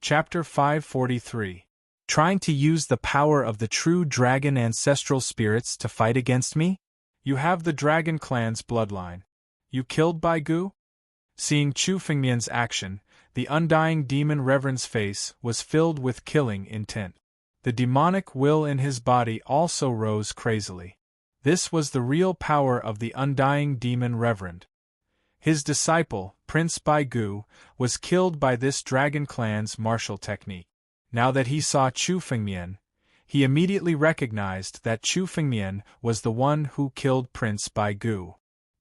Chapter 543. Trying to use the power of the true dragon ancestral spirits to fight against me? You have the dragon clan's bloodline. You killed Baigu? Seeing Chu Fengmian's action, the undying demon Reverend's face was filled with killing intent. The demonic will in his body also rose crazily. This was the real power of the undying demon Reverend. His disciple, Prince Baigu, was killed by this dragon clan's martial technique. Now that he saw Chu Fengmian, he immediately recognized that Chu Fengmian was the one who killed Prince Baigu.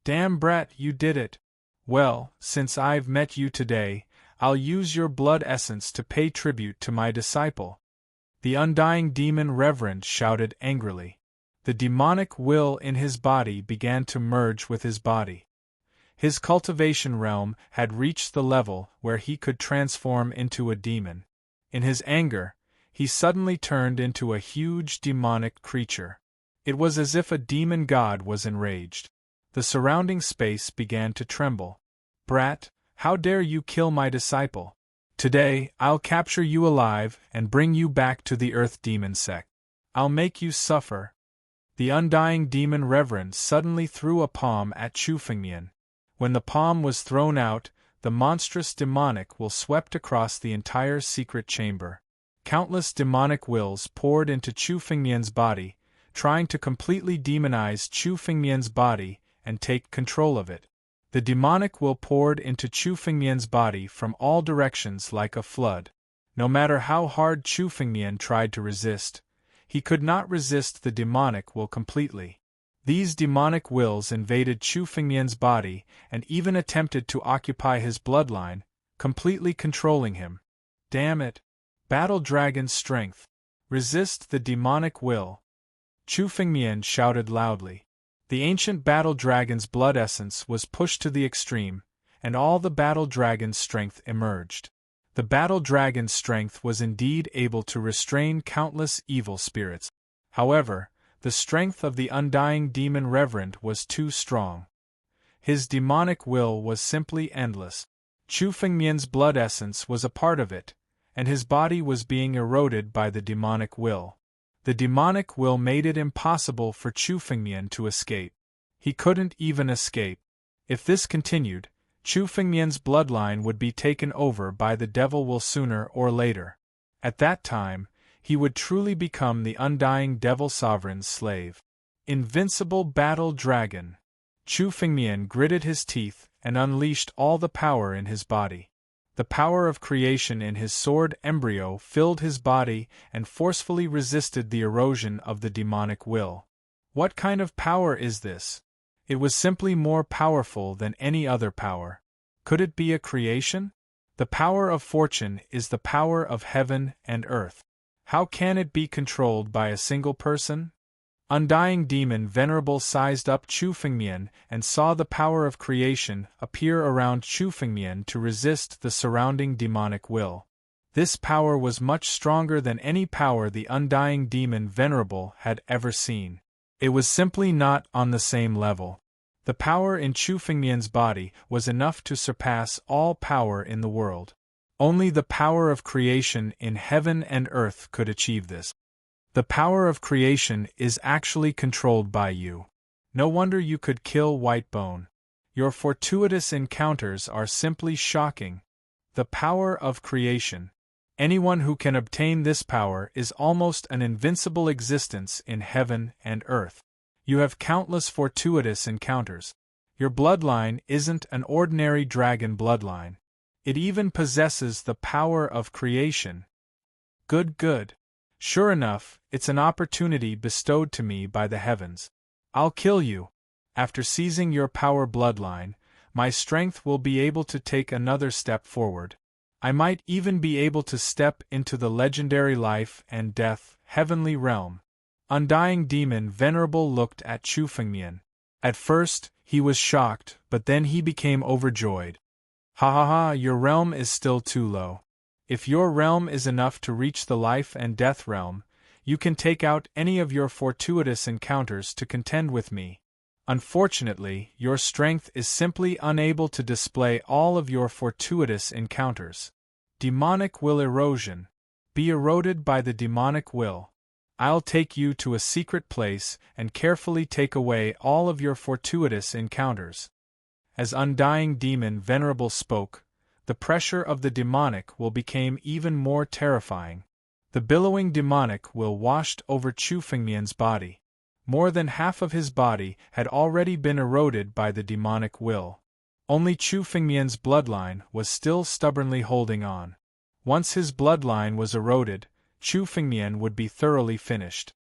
Damn brat, you did it! Well, since I've met you today, I'll use your blood essence to pay tribute to my disciple. The undying demon Reverend shouted angrily. The demonic will in his body began to merge with his body. His cultivation realm had reached the level where he could transform into a demon. In his anger, he suddenly turned into a huge demonic creature. It was as if a demon god was enraged. The surrounding space began to tremble. Brat, how dare you kill my disciple? Today, I'll capture you alive and bring you back to the Earth Demon sect. I'll make you suffer. The undying demon Reverend suddenly threw a palm at Chu Fengmian. When the palm was thrown out, the monstrous demonic will swept across the entire secret chamber. Countless demonic wills poured into Chu Fengmian's body, trying to completely demonize Chu Fengmian's body and take control of it. The demonic will poured into Chu Fengmian's body from all directions like a flood. No matter how hard Chu Fengmian tried to resist, he could not resist the demonic will completely. These demonic wills invaded Chu Fengmian's body and even attempted to occupy his bloodline, completely controlling him. Damn it! Battle Dragon's strength. Resist the demonic will. Chu Fengmian shouted loudly. The ancient Battle Dragon's blood essence was pushed to the extreme, and all the Battle Dragon's strength emerged. The Battle Dragon's strength was indeed able to restrain countless evil spirits. However, the strength of the undying demon Reverend was too strong. His demonic will was simply endless. Chu Fengmian's blood essence was a part of it, and his body was being eroded by the demonic will. The demonic will made it impossible for Chu Fengmian to escape. He couldn't even escape. If this continued, Chu Fengmian's bloodline would be taken over by the devil will sooner or later. At that time, he would truly become the undying devil sovereign's slave. Invincible Battle Dragon. Chu Fengmian gritted his teeth and unleashed all the power in his body. The power of creation in his sword embryo filled his body and forcefully resisted the erosion of the demonic will. What kind of power is this? It was simply more powerful than any other power. Could it be a creation? The power of fortune is the power of heaven and earth. How can it be controlled by a single person? Undying Demon Venerable sized up Chu Fengmian and saw the power of creation appear around Chu Fengmian to resist the surrounding demonic will. This power was much stronger than any power the Undying Demon Venerable had ever seen. It was simply not on the same level. The power in Chu Fengmian's body was enough to surpass all power in the world. Only the power of creation in heaven and earth could achieve this. The power of creation is actually controlled by you. No wonder you could kill Whitebone. Your fortuitous encounters are simply shocking. The power of creation. Anyone who can obtain this power is almost an invincible existence in heaven and earth. You have countless fortuitous encounters. Your bloodline isn't an ordinary dragon bloodline. It even possesses the power of creation. Good. Sure enough, it's an opportunity bestowed to me by the heavens. I'll kill you. After seizing your power bloodline, my strength will be able to take another step forward. I might even be able to step into the legendary life and death heavenly realm. Undying Demon Venerable looked at Chu Fengmian. At first, he was shocked, but then he became overjoyed. Ha, your realm is still too low. If your realm is enough to reach the life and death realm, you can take out any of your fortuitous encounters to contend with me. Unfortunately, your strength is simply unable to display all of your fortuitous encounters. Demonic will erosion. Be eroded by the demonic will. I'll take you to a secret place and carefully take away all of your fortuitous encounters. As Undying Demon Venerable spoke, the pressure of the demonic will became even more terrifying. The billowing demonic will washed over Chu Fengmian's body. More than half of his body had already been eroded by the demonic will. Only Chu Fengmian's bloodline was still stubbornly holding on. Once his bloodline was eroded, Chu Fengmian would be thoroughly finished.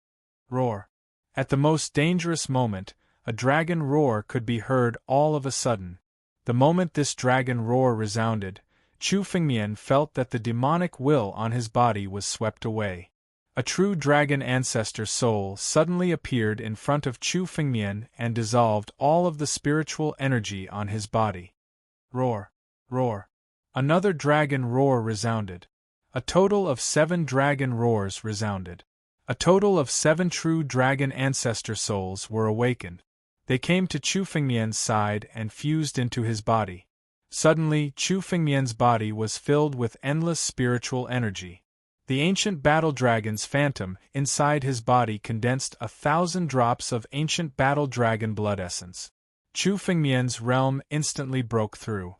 Roar. At the most dangerous moment, a dragon roar could be heard all of a sudden. The moment this dragon roar resounded, Chu Fengmian felt that the demonic will on his body was swept away. A true dragon ancestor soul suddenly appeared in front of Chu Fengmian and dissolved all of the spiritual energy on his body. Roar. Roar. Another dragon roar resounded. A total of 7 dragon roars resounded. A total of 7 true dragon ancestor souls were awakened. They came to Chu Fengmian's side and fused into his body. Suddenly, Chu Fengmian's body was filled with endless spiritual energy. The ancient battle dragon's phantom inside his body condensed 1,000 drops of ancient battle dragon blood essence. Chu Fengmian's realm instantly broke through.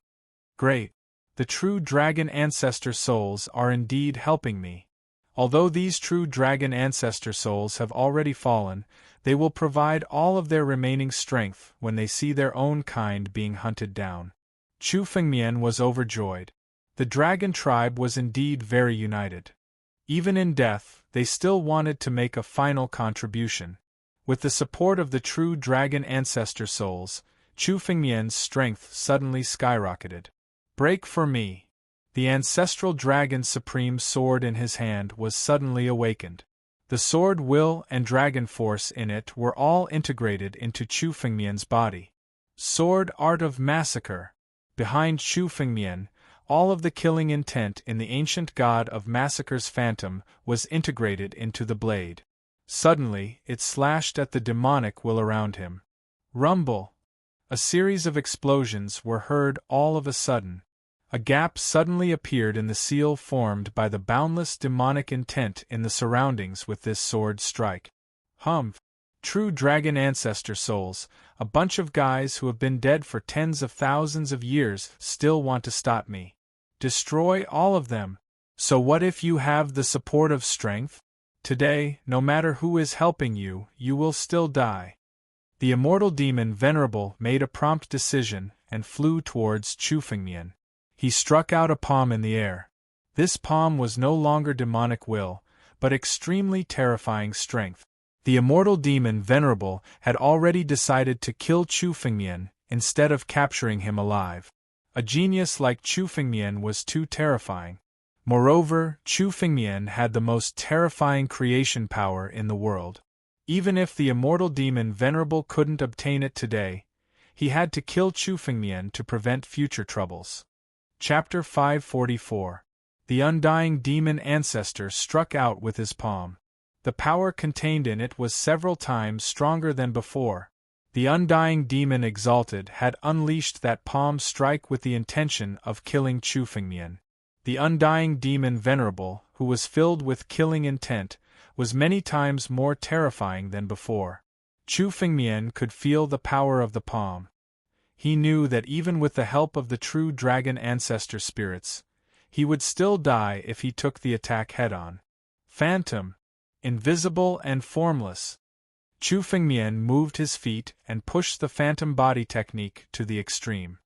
Great! The true dragon ancestor souls are indeed helping me. Although these true dragon ancestor souls have already fallen, they will provide all of their remaining strength when they see their own kind being hunted down. Chu Fengmian was overjoyed. The dragon tribe was indeed very united. Even in death, they still wanted to make a final contribution. With the support of the true dragon ancestor souls, Chu Fengmian's strength suddenly skyrocketed. Break for me! The ancestral dragon's supreme sword in his hand was suddenly awakened. The sword will and dragon force in it were all integrated into Chu Fengmian's body. Sword Art of Massacre. Behind Chu Fengmian, all of the killing intent in the ancient god of massacre's phantom was integrated into the blade. Suddenly, it slashed at the demonic will around him. Rumble! A series of explosions were heard all of a sudden. A gap suddenly appeared in the seal formed by the boundless demonic intent in the surroundings with this sword strike. Humph! True dragon ancestor souls, a bunch of guys who have been dead for tens of thousands of years still want to stop me. Destroy all of them. So what if you have the support of strength? Today, no matter who is helping you, you will still die. The immortal demon Venerable made a prompt decision and flew towards Chu Fengmian. He struck out a palm in the air. This palm was no longer demonic will, but extremely terrifying strength. The immortal demon Venerable had already decided to kill Chu Fengmian instead of capturing him alive. A genius like Chu Fengmian was too terrifying. Moreover, Chu Fengmian had the most terrifying creation power in the world. Even if the immortal demon Venerable couldn't obtain it today, he had to kill Chu Fengmian to prevent future troubles. Chapter 544. The Undying Demon Ancestor struck out with his palm. The power contained in it was several times stronger than before. The Undying Demon Exalted had unleashed that palm strike with the intention of killing Chu Fengmian. The Undying Demon Venerable, who was filled with killing intent, was many times more terrifying than before. Chu Fengmian could feel the power of the palm. He knew that even with the help of the true dragon ancestor spirits, he would still die if he took the attack head-on. Phantom. Invisible and formless. Chu Fengmian moved his feet and pushed the phantom body technique to the extreme.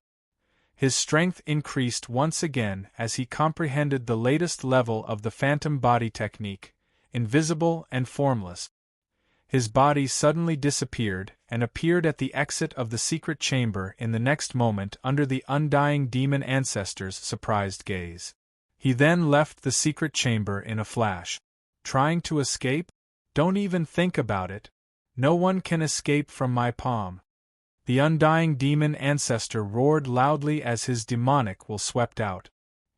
His strength increased once again as he comprehended the latest level of the phantom body technique, invisible and formless. His body suddenly disappeared and appeared at the exit of the secret chamber in the next moment under the Undying Demon Ancestor's surprised gaze. He then left the secret chamber in a flash. Trying to escape? Don't even think about it. No one can escape from my palm. The Undying Demon Ancestor roared loudly as his demonic will swept out.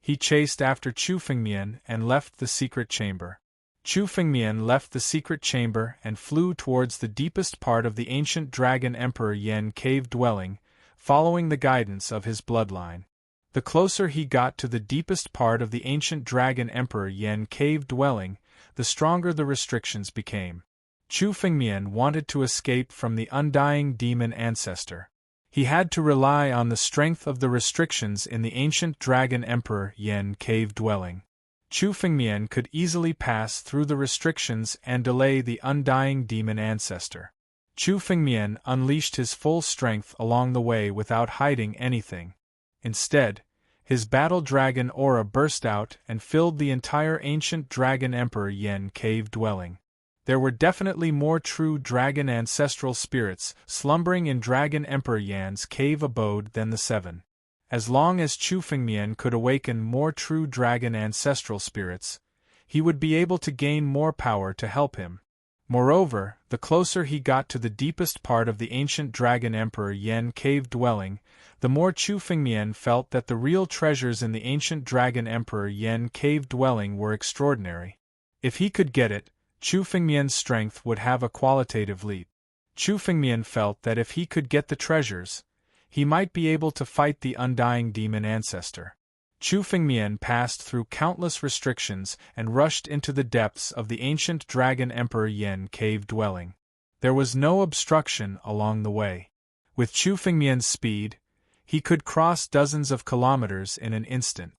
He chased after Chu Fengmian and left the secret chamber. Chu Fengmian left the secret chamber and flew towards the deepest part of the ancient Dragon Emperor Yen cave dwelling, following the guidance of his bloodline. The closer he got to the deepest part of the ancient Dragon Emperor Yen cave dwelling, the stronger the restrictions became. Chu Fengmian wanted to escape from the undying demon ancestor. He had to rely on the strength of the restrictions in the ancient Dragon Emperor Yen cave dwelling. Chu Fengmian could easily pass through the restrictions and delay the undying demon ancestor. Chu Fengmian unleashed his full strength along the way without hiding anything. Instead, his battle dragon aura burst out and filled the entire ancient Dragon Emperor Yen cave dwelling. There were definitely more true dragon ancestral spirits slumbering in Dragon Emperor Yan's cave abode than the 7. As long as Chu Fengmian could awaken more true dragon ancestral spirits, he would be able to gain more power to help him. Moreover, the closer he got to the deepest part of the ancient Dragon Emperor Yen cave dwelling, the more Chu Fengmian felt that the real treasures in the ancient Dragon Emperor Yen cave dwelling were extraordinary. If he could get it, Chu Fengmian's strength would have a qualitative leap. Chu Fengmian felt that if he could get the treasures, he might be able to fight the undying demon ancestor. Chu Fengmian passed through countless restrictions and rushed into the depths of the ancient Dragon Emperor Yen cave dwelling. There was no obstruction along the way. With Chu Fengmian's speed, he could cross dozens of kilometers in an instant.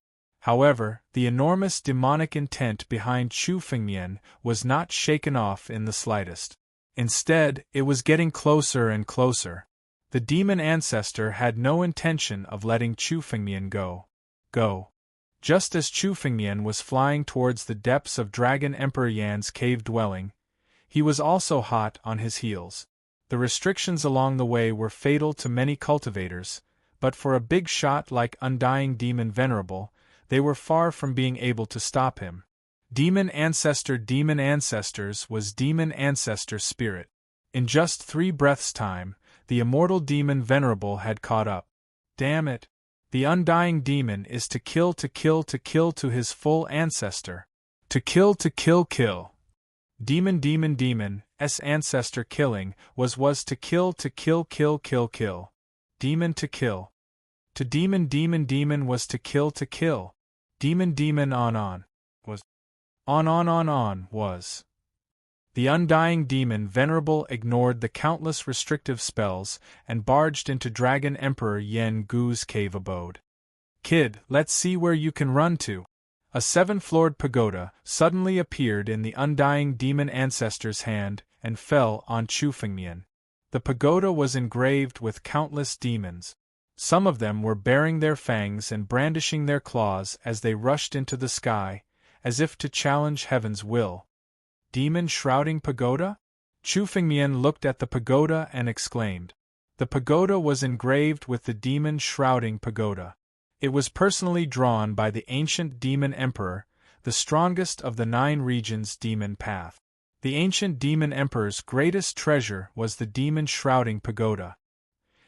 However, the enormous demonic intent behind Chu Fengmian was not shaken off in the slightest. Instead, it was getting closer and closer. The demon ancestor had no intention of letting Chu Fengmian go. Just as Chu Fengmian was flying towards the depths of Dragon Emperor Yan's cave dwelling, he was also hot on his heels. The restrictions along the way were fatal to many cultivators, but for a big shot like Undying Demon Venerable, they were far from being able to stop him. Demon Ancestors was Demon Ancestor Spirit. In just 3 breaths' time, the immortal Demon Venerable had caught up. Damn it! The undying demon is to kill to his full ancestor. To kill. Demon's ancestor killing was to kill. Demon to kill. To demon was to kill. Demon on was. On was. The undying demon Venerable ignored the countless restrictive spells and barged into Dragon Emperor Yen Gu's cave abode. Kid, let's see where you can run to. A 7-floored pagoda suddenly appeared in the undying demon ancestor's hand and fell on Chu Fengmian. The pagoda was engraved with countless demons. Some of them were baring their fangs and brandishing their claws as they rushed into the sky, as if to challenge heaven's will. Demon Shrouding Pagoda? Chu Fengmian looked at the pagoda and exclaimed. The pagoda was engraved with the Demon Shrouding Pagoda. It was personally drawn by the ancient Demon Emperor, the strongest of the 9 regions' demon path. The ancient Demon Emperor's greatest treasure was the Demon Shrouding Pagoda.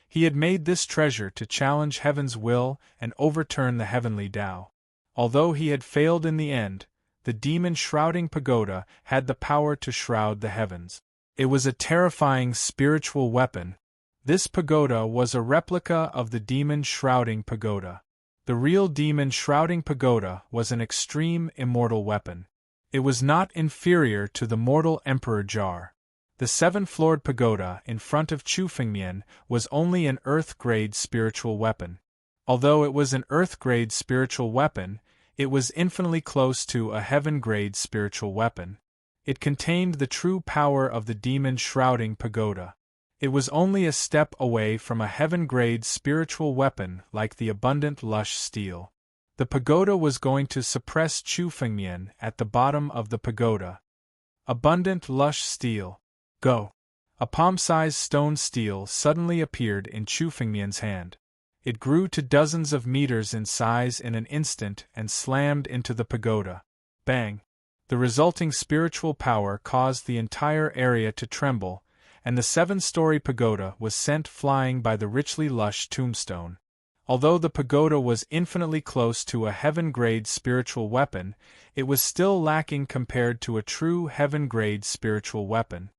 He had made this treasure to challenge heaven's will and overturn the heavenly Tao. Although he had failed in the end, the Demon Shrouding Pagoda had the power to shroud the heavens. It was a terrifying spiritual weapon. This pagoda was a replica of the Demon Shrouding Pagoda. The real Demon Shrouding Pagoda was an extreme immortal weapon. It was not inferior to the mortal Emperor Jar. The 7-floored pagoda in front of Chu Fengmian was only an Earth-grade spiritual weapon. Although it was an Earth-grade spiritual weapon, it was infinitely close to a Heaven-grade spiritual weapon. It contained the true power of the Demon Shrouding Pagoda. It was only a step away from a Heaven-grade spiritual weapon like the abundant lush steel. The pagoda was going to suppress Chu Fengmian at the bottom of the pagoda. Abundant lush steel. Go! A palm-sized stone steel suddenly appeared in Chu Fengmian's hand. It grew to dozens of meters in size in an instant and slammed into the pagoda. Bang! The resulting spiritual power caused the entire area to tremble, and the 7-story pagoda was sent flying by the richly lush tombstone. Although the pagoda was infinitely close to a Heaven-grade spiritual weapon, it was still lacking compared to a true Heaven-grade spiritual weapon.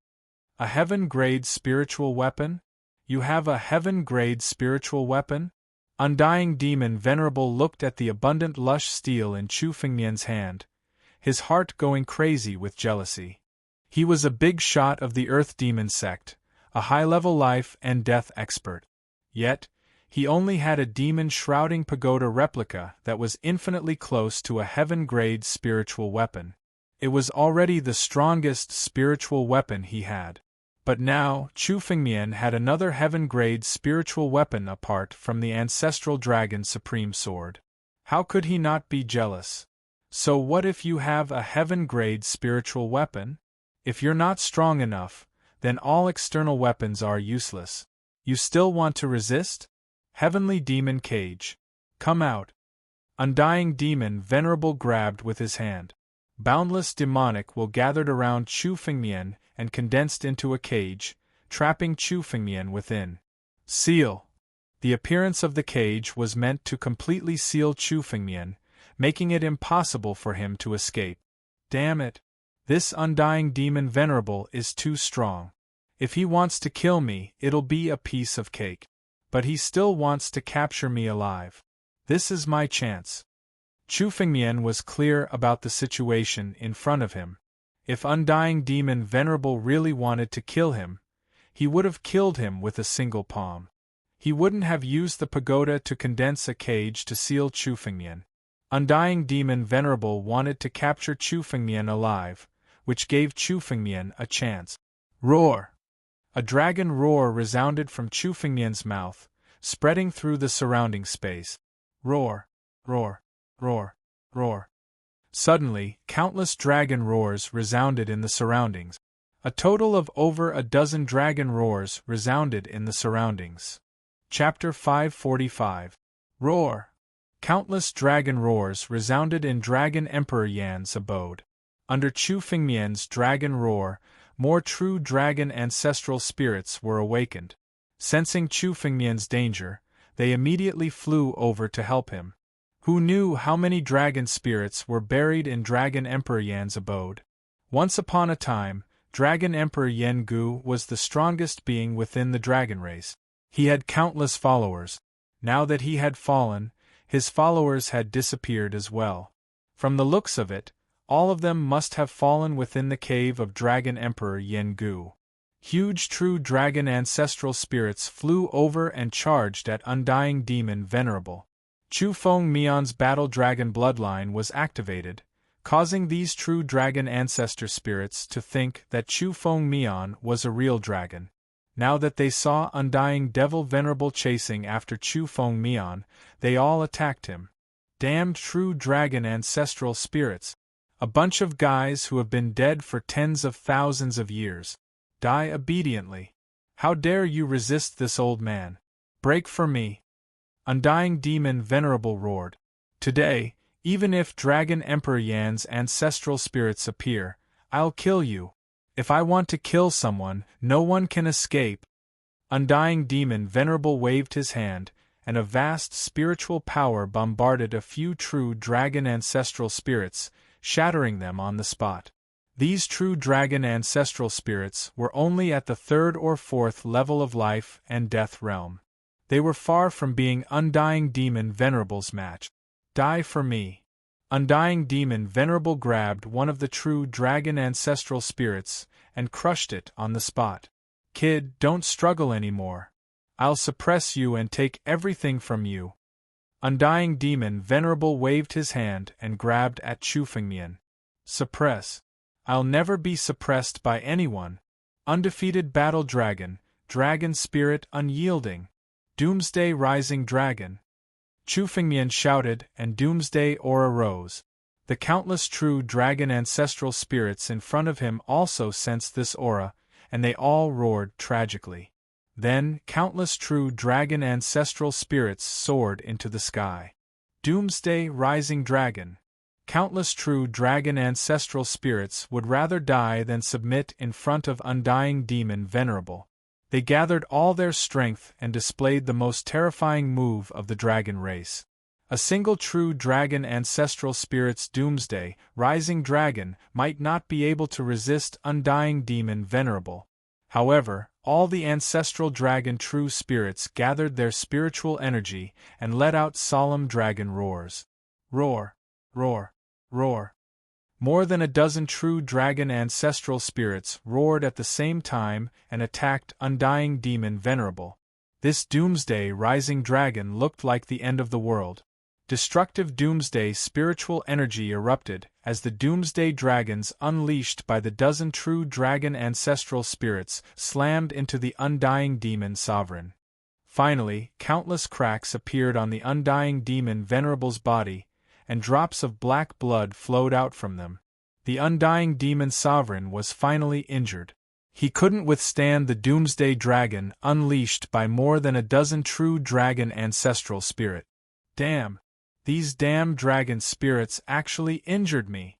A Heaven-grade spiritual weapon? You have a Heaven-grade spiritual weapon? Undying Demon Venerable looked at the abundant lush steel in Chu Fengmian's hand, his heart going crazy with jealousy. He was a big shot of the Earth Demon sect, a high-level life and death expert. Yet, he only had a demon-shrouding pagoda replica that was infinitely close to a heaven-grade spiritual weapon. It was already the strongest spiritual weapon he had. But now, Chu Fengmian had another heaven-grade spiritual weapon apart from the ancestral dragon supreme sword. How could he not be jealous? So what if you have a heaven-grade spiritual weapon? If you're not strong enough, then all external weapons are useless. You still want to resist? Heavenly Demon Cage. Come out. Undying Demon Venerable grabbed with his hand. Boundless demonic will gathered around Chu Fengmian and condensed into a cage, trapping Chu Fengmian within. Seal. The appearance of the cage was meant to completely seal Chu Fengmian, making it impossible for him to escape. Damn it. This Undying Demon Venerable is too strong. If he wants to kill me, it'll be a piece of cake. But he still wants to capture me alive. This is my chance. Chu Fengmian was clear about the situation in front of him. If Undying Demon Venerable really wanted to kill him, he would have killed him with a single palm. He wouldn't have used the pagoda to condense a cage to seal Chu Fengmian. Undying Demon Venerable wanted to capture Chu Fengmian alive, which gave Chu Fengmian a chance. Roar! A dragon roar resounded from Chu Fengmian's mouth, spreading through the surrounding space. Roar! Roar! Roar! Roar! Suddenly, countless dragon roars resounded in the surroundings. A total of over a dozen dragon roars resounded in the surroundings. Chapter 545. Roar! Countless dragon roars resounded in Dragon Emperor Yan's abode. Under Chu Fengmian's dragon roar, more true dragon ancestral spirits were awakened. Sensing Chu Fengmian's danger, they immediately flew over to help him. Who knew how many dragon spirits were buried in Dragon Emperor Yan's abode? Once upon a time, Dragon Emperor Yan Gu was the strongest being within the dragon race. He had countless followers. Now that he had fallen, his followers had disappeared as well. From the looks of it, all of them must have fallen within the cave of Dragon Emperor Yan Gu. Huge true dragon ancestral spirits flew over and charged at Undying Demon Venerable. Chu Fengmian's battle dragon bloodline was activated, causing these true dragon ancestor spirits to think that Chu Fengmian was a real dragon. Now that they saw Undying Devil Venerable chasing after Chu Fengmian, they all attacked him. Damned true dragon ancestral spirits! A bunch of guys who have been dead for tens of thousands of years. Die obediently. How dare you resist this old man? Break for me! Undying Demon Venerable roared. Today, even if Dragon Emperor Yan's ancestral spirits appear, I'll kill you. If I want to kill someone, no one can escape. Undying Demon Venerable waved his hand, and a vast spiritual power bombarded a few true dragon ancestral spirits, shattering them on the spot. These true dragon ancestral spirits were only at the 3rd or 4th level of life and death realm. They were far from being Undying Demon Venerable's match. Die for me. Undying Demon Venerable grabbed one of the true dragon ancestral spirits and crushed it on the spot. Kid, don't struggle anymore. I'll suppress you and take everything from you. Undying Demon Venerable waved his hand and grabbed at Chu Fengmian. Suppress. I'll never be suppressed by anyone. Undefeated battle dragon, dragon spirit unyielding. Doomsday Rising Dragon. Chu Fengmian shouted, and Doomsday aura rose. The countless true dragon ancestral spirits in front of him also sensed this aura, and they all roared tragically. Then, countless true dragon ancestral spirits soared into the sky. Doomsday Rising Dragon. Countless true dragon ancestral spirits would rather die than submit in front of Undying Demon Venerable. They gathered all their strength and displayed the most terrifying move of the dragon race. A single true dragon ancestral spirit's Doomsday Rising Dragon might not be able to resist Undying Demon Venerable. However, all the ancestral dragon true spirits gathered their spiritual energy and let out solemn dragon roars. Roar, roar, roar. More than a dozen true dragon ancestral spirits roared at the same time and attacked Undying Demon Venerable. This doomsday rising dragon looked like the end of the world. Destructive doomsday spiritual energy erupted as the doomsday dragons unleashed by the dozen true dragon ancestral spirits slammed into the Undying Demon Sovereign. Finally, countless cracks appeared on the Undying Demon Venerable's body, and drops of black blood flowed out from them. The Undying Demon Sovereign was finally injured. He couldn't withstand the doomsday dragon unleashed by more than a dozen true dragon ancestral spirit. Damn! These damn dragon spirits actually injured me!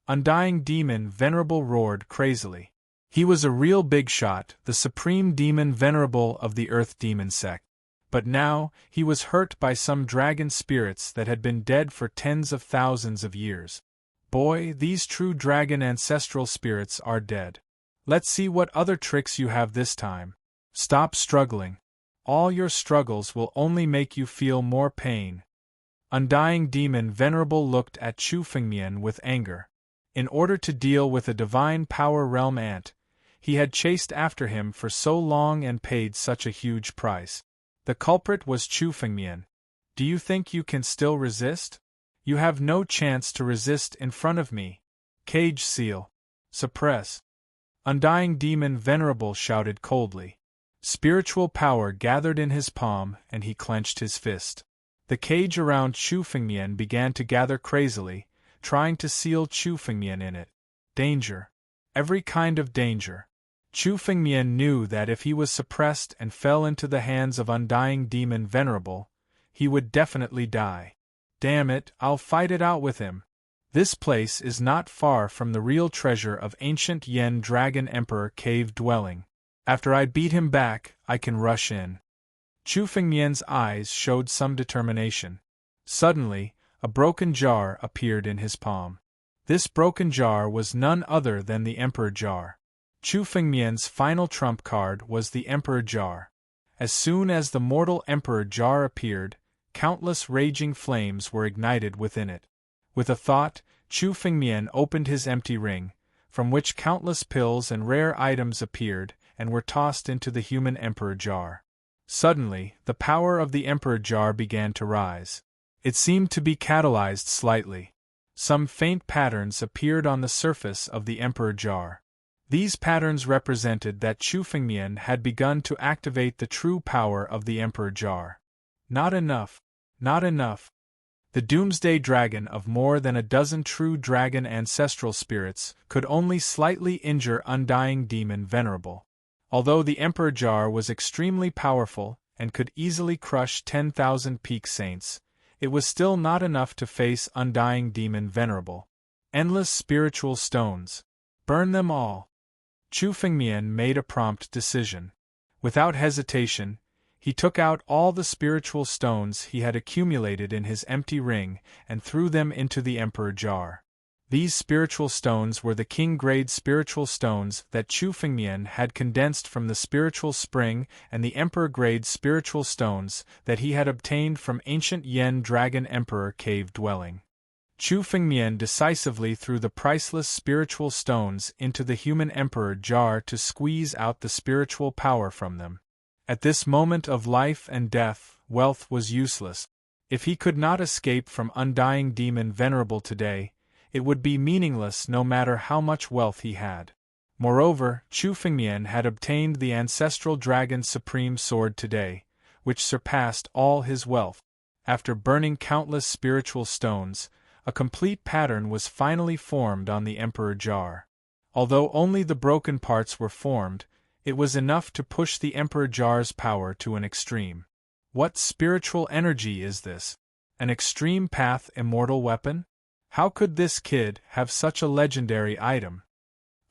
Undying Demon Venerable roared crazily. He was a real big shot, the supreme demon venerable of the Earth Demon sect. But now, he was hurt by some dragon spirits that had been dead for tens of thousands of years. Boy, these true dragon ancestral spirits are dead. Let's see what other tricks you have this time. Stop struggling. All your struggles will only make you feel more pain. Undying Demon Venerable looked at Chu Fengmian with anger. In order to deal with a divine power realm ant, he had chased after him for so long and paid such a huge price. The culprit was Chu Fengmian. Do you think you can still resist? You have no chance to resist in front of me. Cage seal. Suppress. Undying Demon Venerable shouted coldly. Spiritual power gathered in his palm and he clenched his fist. The cage around Chu Fengmian began to gather crazily, trying to seal Chu Fengmian in it. Danger. Every kind of danger. Chu Fengmian knew that if he was suppressed and fell into the hands of Undying Demon Venerable, he would definitely die. Damn it, I'll fight it out with him. This place is not far from the real treasure of ancient Yen Dragon Emperor cave dwelling. After I beat him back, I can rush in. Chu Fengmian's eyes showed some determination. Suddenly, a broken jar appeared in his palm. This broken jar was none other than the Emperor Jar. Chu Fengmian's final trump card was the Emperor Jar. As soon as the mortal Emperor Jar appeared, countless raging flames were ignited within it. With a thought, Chu Fengmian opened his empty ring, from which countless pills and rare items appeared and were tossed into the human Emperor Jar. Suddenly, the power of the Emperor Jar began to rise. It seemed to be catalyzed slightly. Some faint patterns appeared on the surface of the Emperor Jar. These patterns represented that Chu Fengmian had begun to activate the true power of the Emperor Jar. Not enough. Not enough. The Doomsday Dragon of more than a dozen true dragon ancestral spirits could only slightly injure Undying Demon Venerable. Although the Emperor Jar was extremely powerful and could easily crush 10,000 peak saints, it was still not enough to face Undying Demon Venerable. Endless spiritual stones. Burn them all. Chu Fengmian made a prompt decision. Without hesitation, he took out all the spiritual stones he had accumulated in his empty ring and threw them into the Emperor Jar. These spiritual stones were the king-grade spiritual stones that Chu Fengmian had condensed from the spiritual spring and the emperor-grade spiritual stones that he had obtained from ancient Yen Dragon Emperor cave dwelling. Chu Fengmian decisively threw the priceless spiritual stones into the human Emperor Jar to squeeze out the spiritual power from them. At this moment of life and death, wealth was useless. If he could not escape from Undying Demon Venerable today, it would be meaningless no matter how much wealth he had. Moreover, Chu Fengmian had obtained the ancestral dragon supreme sword today, which surpassed all his wealth. After burning countless spiritual stones, a complete pattern was finally formed on the Emperor Jar. Although only the broken parts were formed, it was enough to push the Emperor Jar's power to an extreme. What spiritual energy is this? An extreme path immortal weapon? How could this kid have such a legendary item?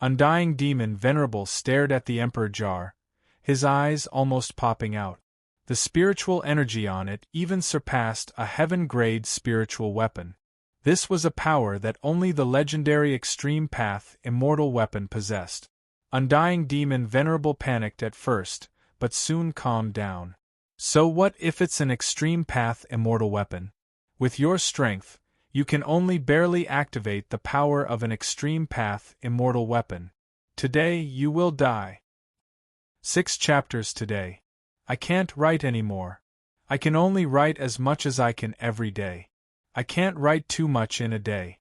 Undying Demon Venerable stared at the Emperor Jar, his eyes almost popping out. The spiritual energy on it even surpassed a heaven-grade spiritual weapon. This was a power that only the legendary Extreme Path Immortal weapon possessed. Undying Demon Venerable panicked at first, but soon calmed down. So what if it's an extreme path immortal weapon? With your strength, you can only barely activate the power of an extreme path immortal weapon. Today you will die. 6 chapters today. I can't write anymore. I can only write as much as I can every day. I can't write too much in a day.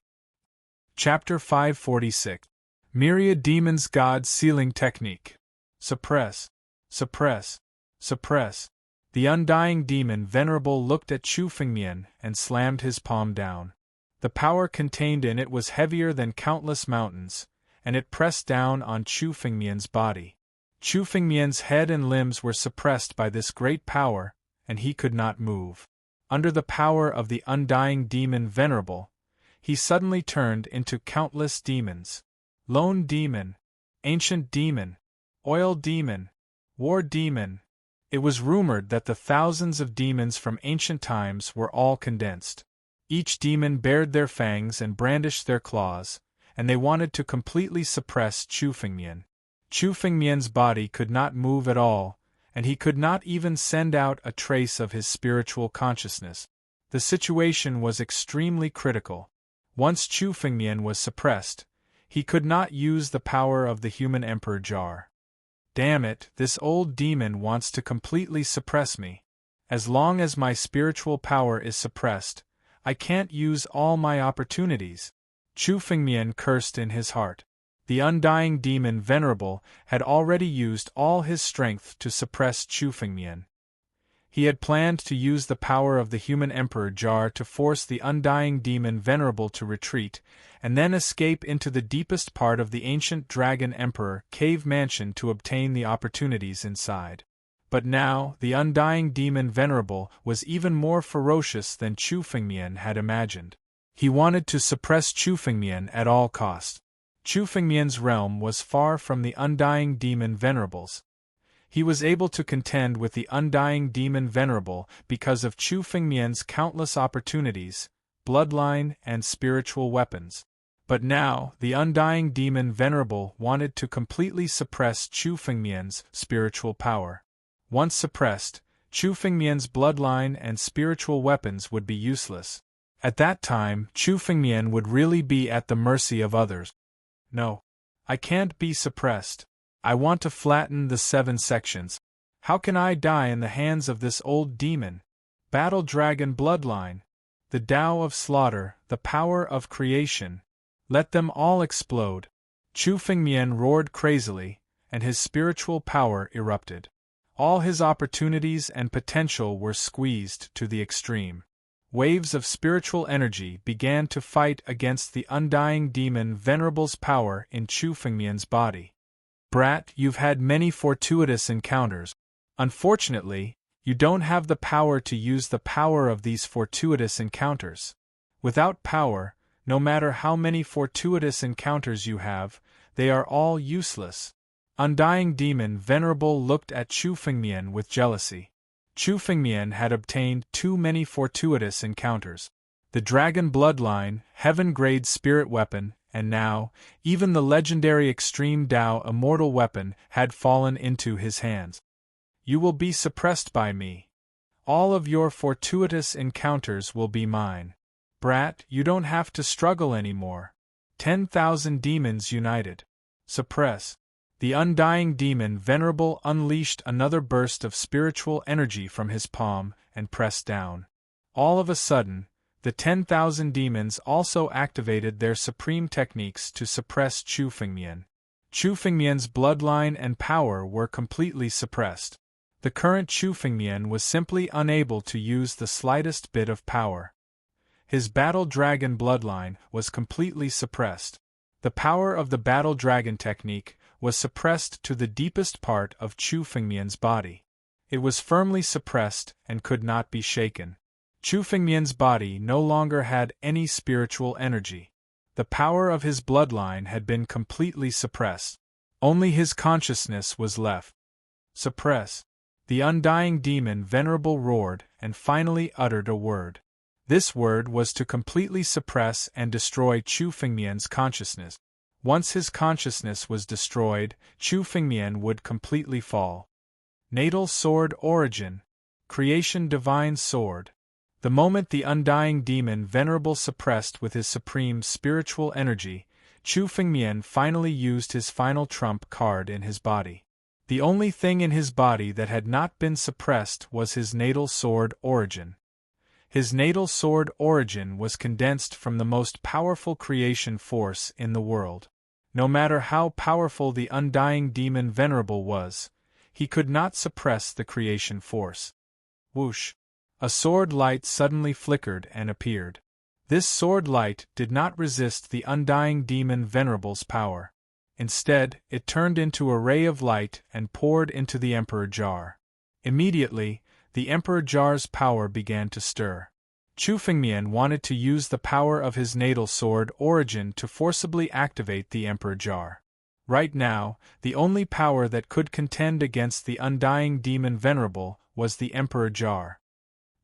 Chapter 546. Myriad Demons God Sealing Technique. Suppress. Suppress. Suppress. The Undying Demon Venerable looked at Chu Fengmian and slammed his palm down. The power contained in it was heavier than countless mountains, and it pressed down on Chu Fengmian's body. Chu Fengmian's head and limbs were suppressed by this great power, and he could not move. Under the power of the Undying Demon Venerable, he suddenly turned into countless demons. Lone Demon, Ancient Demon, Oil Demon, War Demon. It was rumored that the thousands of demons from ancient times were all condensed. Each demon bared their fangs and brandished their claws, and they wanted to completely suppress Chu Fengmian. Chu Fengmian's body could not move at all, and he could not even send out a trace of his spiritual consciousness. The situation was extremely critical. Once Chu Fengmian was suppressed, he could not use the power of the human emperor jar. Damn it, this old demon wants to completely suppress me. As long as my spiritual power is suppressed, I can't use all my opportunities. Chu Fengmian cursed in his heart. The Undying Demon Venerable had already used all his strength to suppress Chu Fengmian. He had planned to use the power of the human emperor jar to force the Undying Demon Venerable to retreat, and then escape into the deepest part of the ancient Dragon Emperor cave mansion to obtain the opportunities inside. But now, the Undying Demon Venerable was even more ferocious than Chu Fengmian had imagined. He wanted to suppress Chu Fengmian at all costs. Chu Fengmian's realm was far from the Undying Demon Venerable's. He was able to contend with the Undying Demon Venerable because of Chu Fengmian's countless opportunities, bloodline, and spiritual weapons. But now, the Undying Demon Venerable wanted to completely suppress Chu Fengmian's spiritual power. Once suppressed, Chu Fengmian's bloodline and spiritual weapons would be useless. At that time, Chu Fengmian would really be at the mercy of others. No. I can't be suppressed. I want to flatten the 7 sections. How can I die in the hands of this old demon? Battle Dragon Bloodline. The Tao of Slaughter, the power of creation. Let them all explode. Chu Fengmian roared crazily, and his spiritual power erupted. All his opportunities and potential were squeezed to the extreme. Waves of spiritual energy began to fight against the Undying Demon Venerable's power in Chu Fengmian's body. Brat, you've had many fortuitous encounters. Unfortunately, you don't have the power to use the power of these fortuitous encounters. Without power, no matter how many fortuitous encounters you have, they are all useless. Undying Demon Venerable looked at Chu Fengmian with jealousy. Chu Fengmian had obtained too many fortuitous encounters. The Dragon Bloodline, Heaven-grade spirit weapon, and now, even the legendary Extreme Tao immortal weapon had fallen into his hands. You will be suppressed by me. All of your fortuitous encounters will be mine. Brat, you don't have to struggle anymore. 10,000 demons united. Suppress. The Undying Demon Venerable unleashed another burst of spiritual energy from his palm and pressed down. All of a sudden, the 10,000 demons also activated their supreme techniques to suppress Chu Fengmian. Chu Fengmian's bloodline and power were completely suppressed. The current Chu Fengmian was simply unable to use the slightest bit of power. His Battle Dragon bloodline was completely suppressed. The power of the Battle Dragon technique was suppressed to the deepest part of Chu Fengmian's body. It was firmly suppressed and could not be shaken. Chu Fengmian's body no longer had any spiritual energy. The power of his bloodline had been completely suppressed. Only his consciousness was left. Suppress. The Undying Demon Venerable roared and finally uttered a word. This word was to completely suppress and destroy Chu Fengmian's consciousness. Once his consciousness was destroyed, Chu Fengmian would completely fall. Natal Sword Origin. Creation Divine Sword. The moment the undying demon Venerable suppressed with his supreme spiritual energy, Chu Fengmian finally used his final trump card in his body. The only thing in his body that had not been suppressed was his natal sword origin. His natal sword origin was condensed from the most powerful creation force in the world. No matter how powerful the undying demon Venerable was, he could not suppress the creation force. Whoosh! A sword light suddenly flickered and appeared. This sword light did not resist the undying demon Venerable's power. Instead, it turned into a ray of light and poured into the Emperor Jar. Immediately, the Emperor Jar's power began to stir. Chu Fengmian wanted to use the power of his natal sword origin to forcibly activate the Emperor Jar. Right now, the only power that could contend against the undying demon Venerable was the Emperor Jar.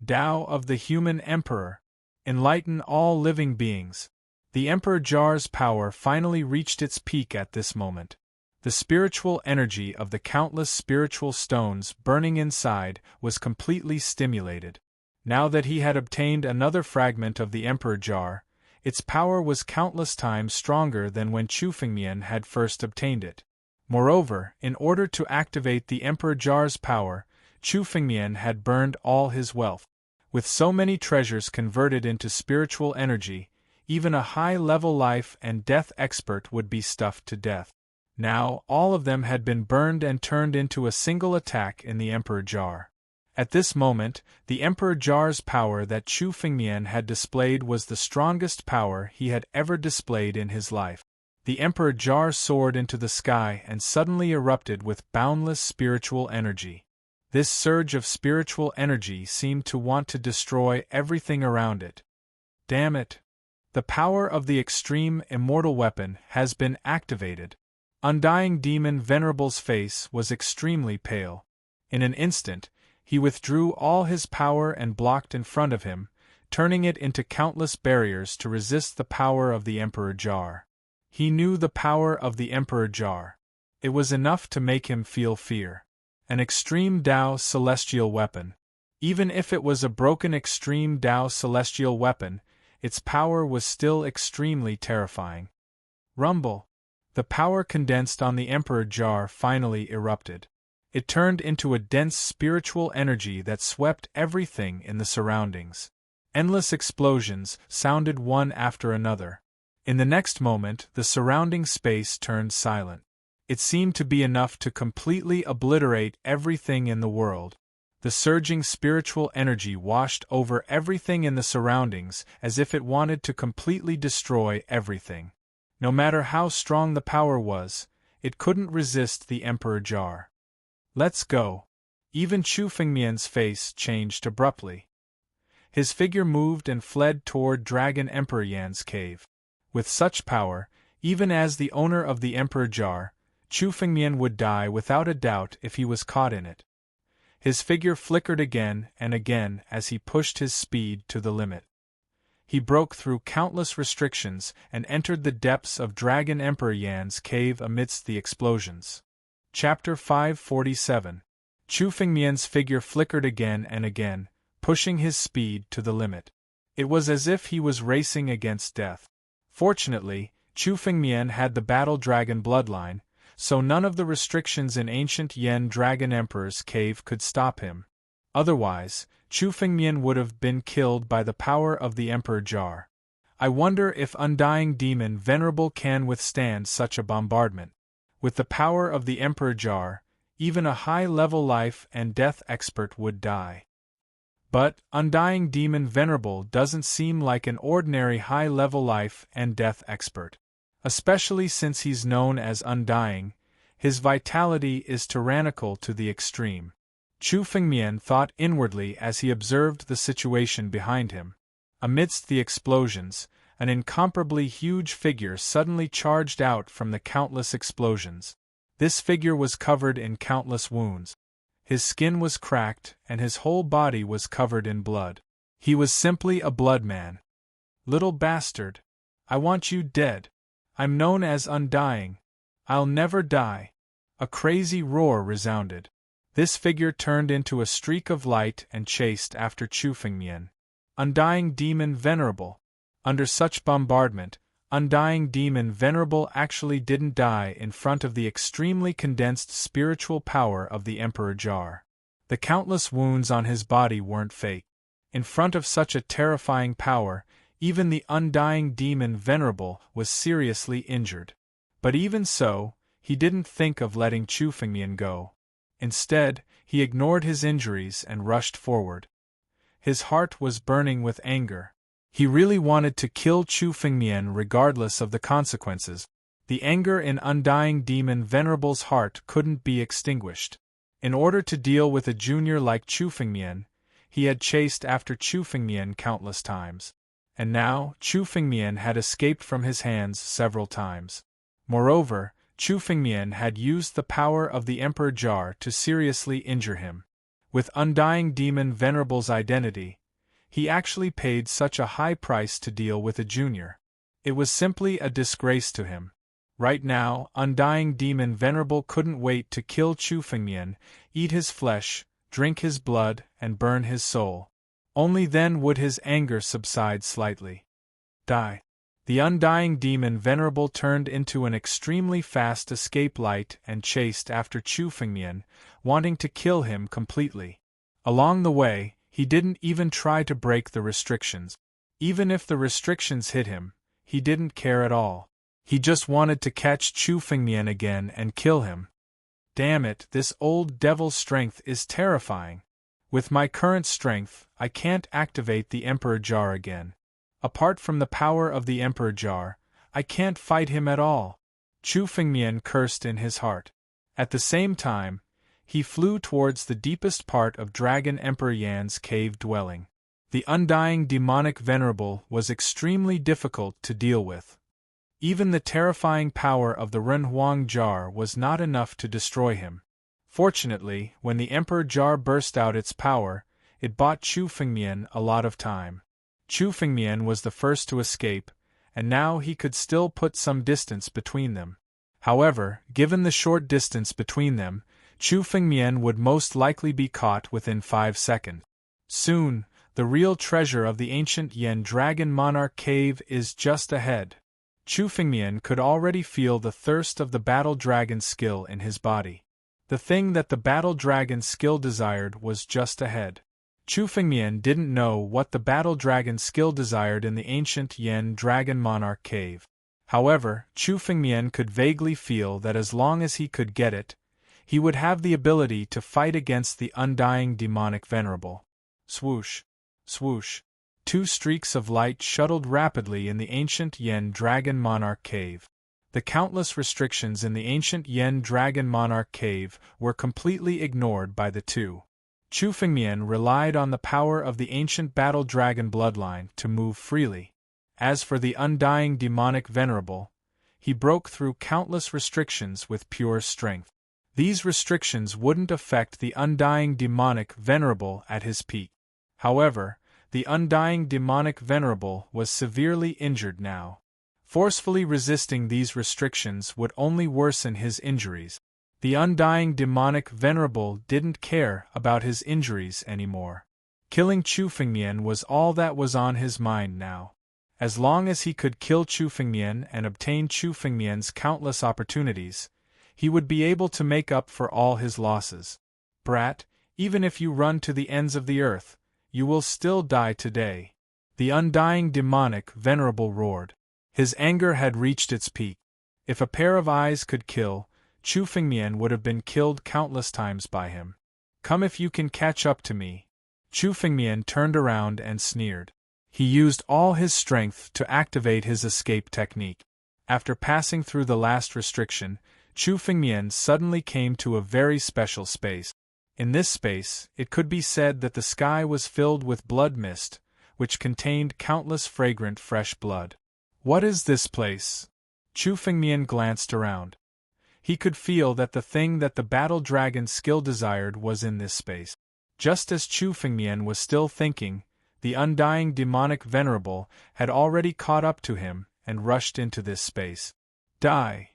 Tao of the Human Emperor. Enlighten all living beings. The Emperor Jar's power finally reached its peak at this moment. The spiritual energy of the countless spiritual stones burning inside was completely stimulated. Now that he had obtained another fragment of the Emperor Jar, its power was countless times stronger than when Chu Fengmian had first obtained it. Moreover, in order to activate the Emperor Jar's power, Chu Fengmian had burned all his wealth. With so many treasures converted into spiritual energy, even a high-level life and death expert would be stuffed to death. Now, all of them had been burned and turned into a single attack in the Emperor Jar. At this moment, the Emperor Jar's power that Chu Fengmian had displayed was the strongest power he had ever displayed in his life. The Emperor Jar soared into the sky and suddenly erupted with boundless spiritual energy. This surge of spiritual energy seemed to want to destroy everything around it. Damn it! The power of the extreme immortal weapon has been activated. Undying Demon Venerable's face was extremely pale. In an instant, he withdrew all his power and blocked in front of him, turning it into countless barriers to resist the power of the Emperor Jar. He knew the power of the Emperor Jar. It was enough to make him feel fear. An extreme Dao celestial weapon. Even if it was a broken extreme Dao celestial weapon, its power was still extremely terrifying. Rumble. The power condensed on the Emperor Jar finally erupted. It turned into a dense spiritual energy that swept everything in the surroundings. Endless explosions sounded one after another. In the next moment, the surrounding space turned silent. It seemed to be enough to completely obliterate everything in the world. The surging spiritual energy washed over everything in the surroundings as if it wanted to completely destroy everything. No matter how strong the power was, it couldn't resist the Emperor Jar. Let's go. Even Chu Fengmian's face changed abruptly. His figure moved and fled toward Dragon Emperor Yan's cave. With such power, even as the owner of the Emperor Jar, Chu Fengmian would die without a doubt if he was caught in it. His figure flickered again and again as he pushed his speed to the limit. He broke through countless restrictions and entered the depths of Dragon Emperor Yan's cave amidst the explosions. Chapter 547. Chu Fengmian's figure flickered again and again, pushing his speed to the limit. It was as if he was racing against death. Fortunately, Chu Fengmian had the Battle Dragon bloodline, so none of the restrictions in ancient Yen Dragon Emperor's cave could stop him. Otherwise, Chu Fengmian would have been killed by the power of the Emperor Jar. I wonder if Undying Demon Venerable can withstand such a bombardment. With the power of the Emperor Jar, even a high-level life and death expert would die. But Undying Demon Venerable doesn't seem like an ordinary high-level life and death expert. Especially since he's known as Undying, his vitality is tyrannical to the extreme. Chu Fengmian thought inwardly as he observed the situation behind him. Amidst the explosions, an incomparably huge figure suddenly charged out from the countless explosions. This figure was covered in countless wounds. His skin was cracked and his whole body was covered in blood. He was simply a blood man. Little bastard! I want you dead! I'm known as Undying. I'll never die. A crazy roar resounded. This figure turned into a streak of light and chased after Chu Fengmian. Undying Demon Venerable. Under such bombardment, Undying Demon Venerable actually didn't die in front of the extremely condensed spiritual power of the Emperor Jar. The countless wounds on his body weren't fake. In front of such a terrifying power, even the Undying Demon Venerable was seriously injured. But even so, he didn't think of letting Chu Fengmian go. Instead, he ignored his injuries and rushed forward. His heart was burning with anger. He really wanted to kill Chu Fengmian regardless of the consequences. The anger in Undying Demon Venerable's heart couldn't be extinguished. In order to deal with a junior like Chu Fengmian, he had chased after Chu Fengmian countless times. And now, Chu Fengmian had escaped from his hands several times. Moreover, Chu Fengmian had used the power of the Emperor Jar to seriously injure him. With Undying Demon Venerable's identity, he actually paid such a high price to deal with a junior. It was simply a disgrace to him. Right now, Undying Demon Venerable couldn't wait to kill Chu Fengmian, eat his flesh, drink his blood, and burn his soul. Only then would his anger subside slightly. Die. The Undying Demon Venerable turned into an extremely fast escape light and chased after Chu Fengmian, wanting to kill him completely. Along the way, he didn't even try to break the restrictions. Even if the restrictions hit him, he didn't care at all. He just wanted to catch Chu Fengmian again and kill him. Damn it, this old devil's strength is terrifying. With my current strength, I can't activate the Emperor Jar again. Apart from the power of the Emperor Jar, I can't fight him at all. Chu Fengmian cursed in his heart. At the same time, he flew towards the deepest part of Dragon Emperor Yan's cave dwelling. The Undying Demonic Venerable was extremely difficult to deal with. Even the terrifying power of the Renhuang Jar was not enough to destroy him. Fortunately, when the Emperor Jar burst out its power, it bought Chu Fengmian a lot of time. Chu Fengmian was the first to escape, and now he could still put some distance between them. However, given the short distance between them, Chu Fengmian would most likely be caught within 5 seconds. Soon, the real treasure of the ancient Yen Dragon Monarch Cave is just ahead. Chu Fengmian could already feel the thirst of the Battle Dragon's skill in his body. The thing that the Battle Dragon's skill desired was just ahead. Chu Fengmian didn't know what the Battle Dragon's skill desired in the ancient Yen Dragon Monarch Cave. However, Chu Fengmian could vaguely feel that as long as he could get it, he would have the ability to fight against the Undying Demonic Venerable. Swoosh! Swoosh! 2 streaks of light shuttled rapidly in the ancient Yen Dragon Monarch Cave. The countless restrictions in the ancient Yen Dragon Monarch Cave were completely ignored by the two. Chu Fengmian relied on the power of the ancient Battle Dragon bloodline to move freely. As for the Undying Demonic Venerable, he broke through countless restrictions with pure strength. These restrictions wouldn't affect the Undying Demonic Venerable at his peak. However, the Undying Demonic Venerable was severely injured now. Forcefully resisting these restrictions would only worsen his injuries. The Undying Demonic Venerable didn't care about his injuries anymore. Killing Chu Fengmian was all that was on his mind now. As long as he could kill Chu Fengmian and obtain Chu Fengmian's countless opportunities, he would be able to make up for all his losses. Brat, even if you run to the ends of the earth, you will still die today. The Undying Demonic Venerable roared. His anger had reached its peak. If a pair of eyes could kill, Chu Fengmian would have been killed countless times by him. Come if you can catch up to me. Chu Fengmian turned around and sneered. He used all his strength to activate his escape technique. After passing through the last restriction, Chu Fengmian suddenly came to a very special space. In this space, it could be said that the sky was filled with blood mist, which contained countless fragrant fresh blood. What is this place? Chu Fengmian glanced around. He could feel that the thing that the Battle Dragon's skill desired was in this space. Just as Chu Fengmian was still thinking, the Undying Demonic Venerable had already caught up to him and rushed into this space. Die.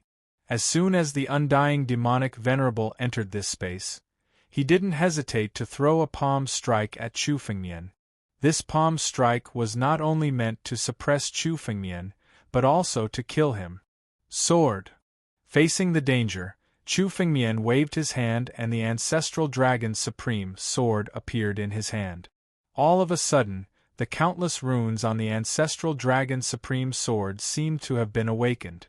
As soon as the undying demonic venerable entered this space, he didn't hesitate to throw a palm strike at Chu Fengmian. This palm strike was not only meant to suppress Chu Fengmian, but also to kill him. Sword. Facing the danger, Chu Fengmian waved his hand and the ancestral dragon's supreme sword appeared in his hand. All of a sudden, the countless runes on the ancestral dragon's supreme sword seemed to have been awakened.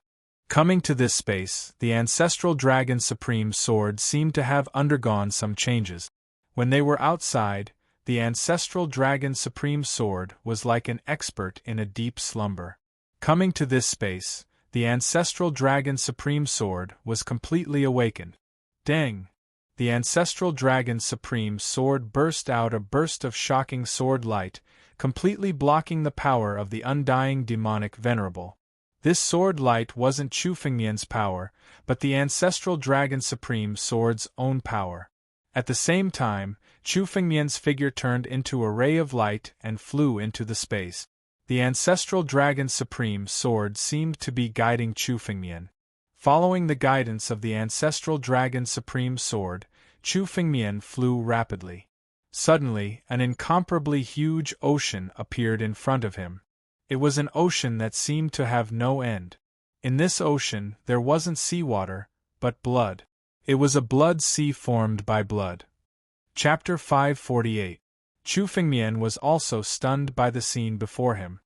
Coming to this space, the ancestral dragon's supreme sword seemed to have undergone some changes. When they were outside, the ancestral dragon's supreme sword was like an expert in a deep slumber. Coming to this space, the ancestral dragon's supreme sword was completely awakened. Dang! The ancestral dragon's supreme sword burst out a burst of shocking sword light, completely blocking the power of the undying demonic venerable. This sword light wasn't Chu Fengmian's power, but the ancestral dragon supreme sword's own power. At the same time, Chu Fengmian's figure turned into a ray of light and flew into the space. The ancestral dragon supreme sword seemed to be guiding Chu Fengmian. Following the guidance of the ancestral dragon supreme sword, Chu Fengmian flew rapidly. Suddenly, an incomparably huge ocean appeared in front of him. It was an ocean that seemed to have no end. In this ocean, there wasn't seawater, but blood. It was a blood sea formed by blood. Chapter 548. Chu Fengmian was also stunned by the scene before him.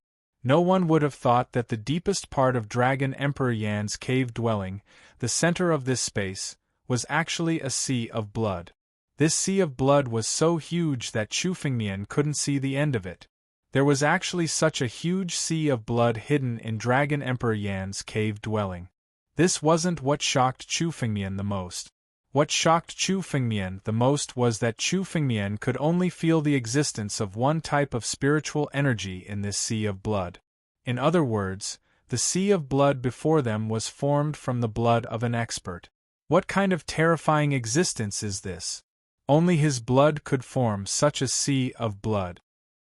No one would have thought that the deepest part of Dragon Emperor Yan's cave dwelling, the center of this space, was actually a sea of blood. This sea of blood was so huge that Chu Fengmian couldn't see the end of it. There was actually such a huge sea of blood hidden in Dragon Emperor Yan's cave dwelling. This wasn't what shocked Chu Fengmian the most. What shocked Chu Fengmian the most was that Chu Fengmian could only feel the existence of one type of spiritual energy in this sea of blood. In other words, the sea of blood before them was formed from the blood of an expert. What kind of terrifying existence is this? Only his blood could form such a sea of blood.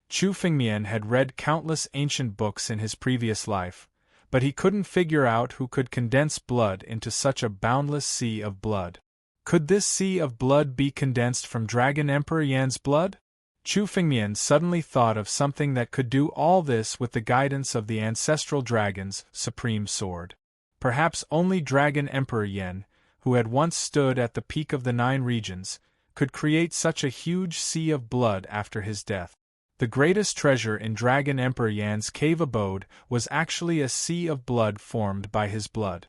Chu Fengmian had read countless ancient books in his previous life, but he couldn't figure out who could condense blood into such a boundless sea of blood. Could this sea of blood be condensed from Dragon Emperor Yan's blood? Chu Fengmian suddenly thought of something that could do all this with the guidance of the ancestral dragon's supreme sword. Perhaps only Dragon Emperor Yan, who had once stood at the peak of the 9 regions, could create such a huge sea of blood after his death. The greatest treasure in Dragon Emperor Yan's cave abode was actually a sea of blood formed by his blood.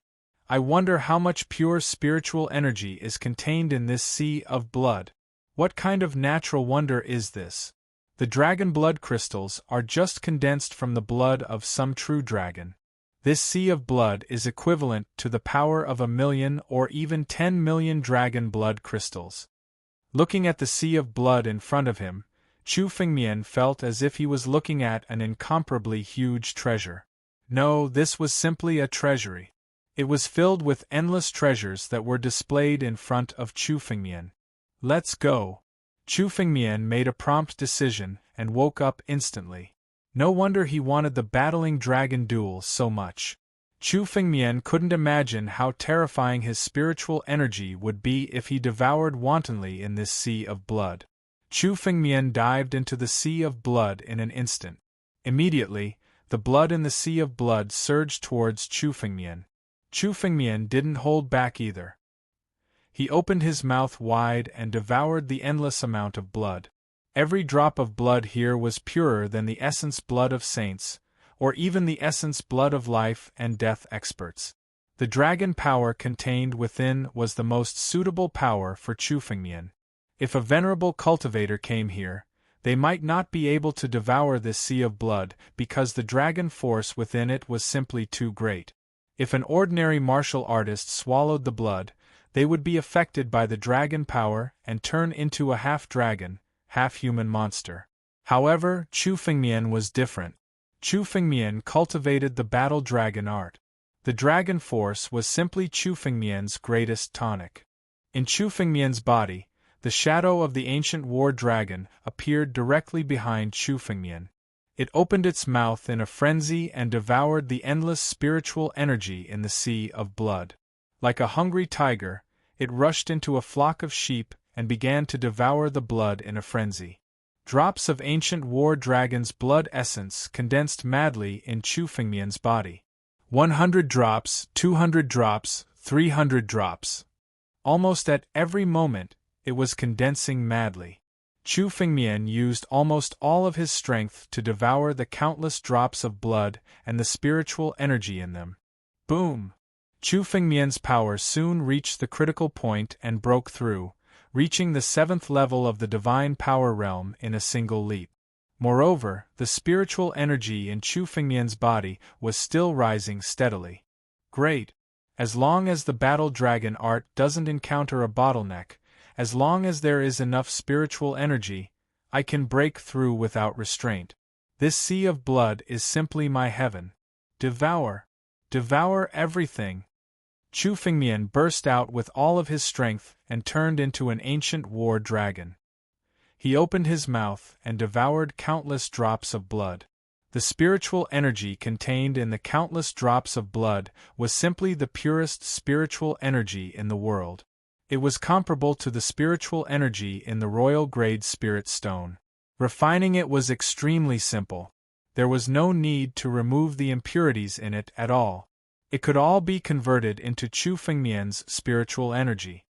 I wonder how much pure spiritual energy is contained in this sea of blood. What kind of natural wonder is this? The dragon blood crystals are just condensed from the blood of some true dragon. This sea of blood is equivalent to the power of 1,000,000 or even 10 million dragon blood crystals. Looking at the sea of blood in front of him, Chu Fengmian felt as if he was looking at an incomparably huge treasure. No, this was simply a treasury. It was filled with endless treasures that were displayed in front of Chu Fengmian. Let's go. Chu Fengmian made a prompt decision and woke up instantly. No wonder he wanted the battling dragon duel so much. Chu Fengmian couldn't imagine how terrifying his spiritual energy would be if he devoured wantonly in this sea of blood. Chu Fengmian dived into the sea of blood in an instant. Immediately, the blood in the sea of blood surged towards Chu Fengmian. Chu Fengmian didn't hold back either. He opened his mouth wide and devoured the endless amount of blood. Every drop of blood here was purer than the essence blood of saints, or even the essence blood of life and death experts. The dragon power contained within was the most suitable power for Chu Fengmian. If a venerable cultivator came here, they might not be able to devour this sea of blood because the dragon force within it was simply too great. If an ordinary martial artist swallowed the blood, they would be affected by the dragon power and turn into a half-dragon, half-human monster. However, Chu Fengmian was different. Chu Fengmian cultivated the battle dragon art. The dragon force was simply Chu Fengmian's greatest tonic. In Chu Fengmian's body, the shadow of the ancient war dragon appeared directly behind Chu Fengmian. It opened its mouth in a frenzy and devoured the endless spiritual energy in the sea of blood. Like a hungry tiger, it rushed into a flock of sheep and began to devour the blood in a frenzy. Drops of ancient war dragon's blood essence condensed madly in Chu Fengmian's body. 100 drops, 200 drops, 300 drops. Almost at every moment, it was condensing madly. Chu Fengmian used almost all of his strength to devour the countless drops of blood and the spiritual energy in them. Boom! Chu Fengmian's power soon reached the critical point and broke through, reaching the 7th level of the divine power realm in a single leap. Moreover, the spiritual energy in Chu Fengmian's body was still rising steadily. Great! As long as the battle dragon art doesn't encounter a bottleneck, as long as there is enough spiritual energy, I can break through without restraint. This sea of blood is simply my heaven. Devour! Devour everything! Chu Fengmian burst out with all of his strength and turned into an ancient war dragon. He opened his mouth and devoured countless drops of blood. The spiritual energy contained in the countless drops of blood was simply the purest spiritual energy in the world. It was comparable to the spiritual energy in the royal grade spirit stone. Refining it was extremely simple. There was no need to remove the impurities in it at all. It could all be converted into Chu Fengmian's spiritual energy.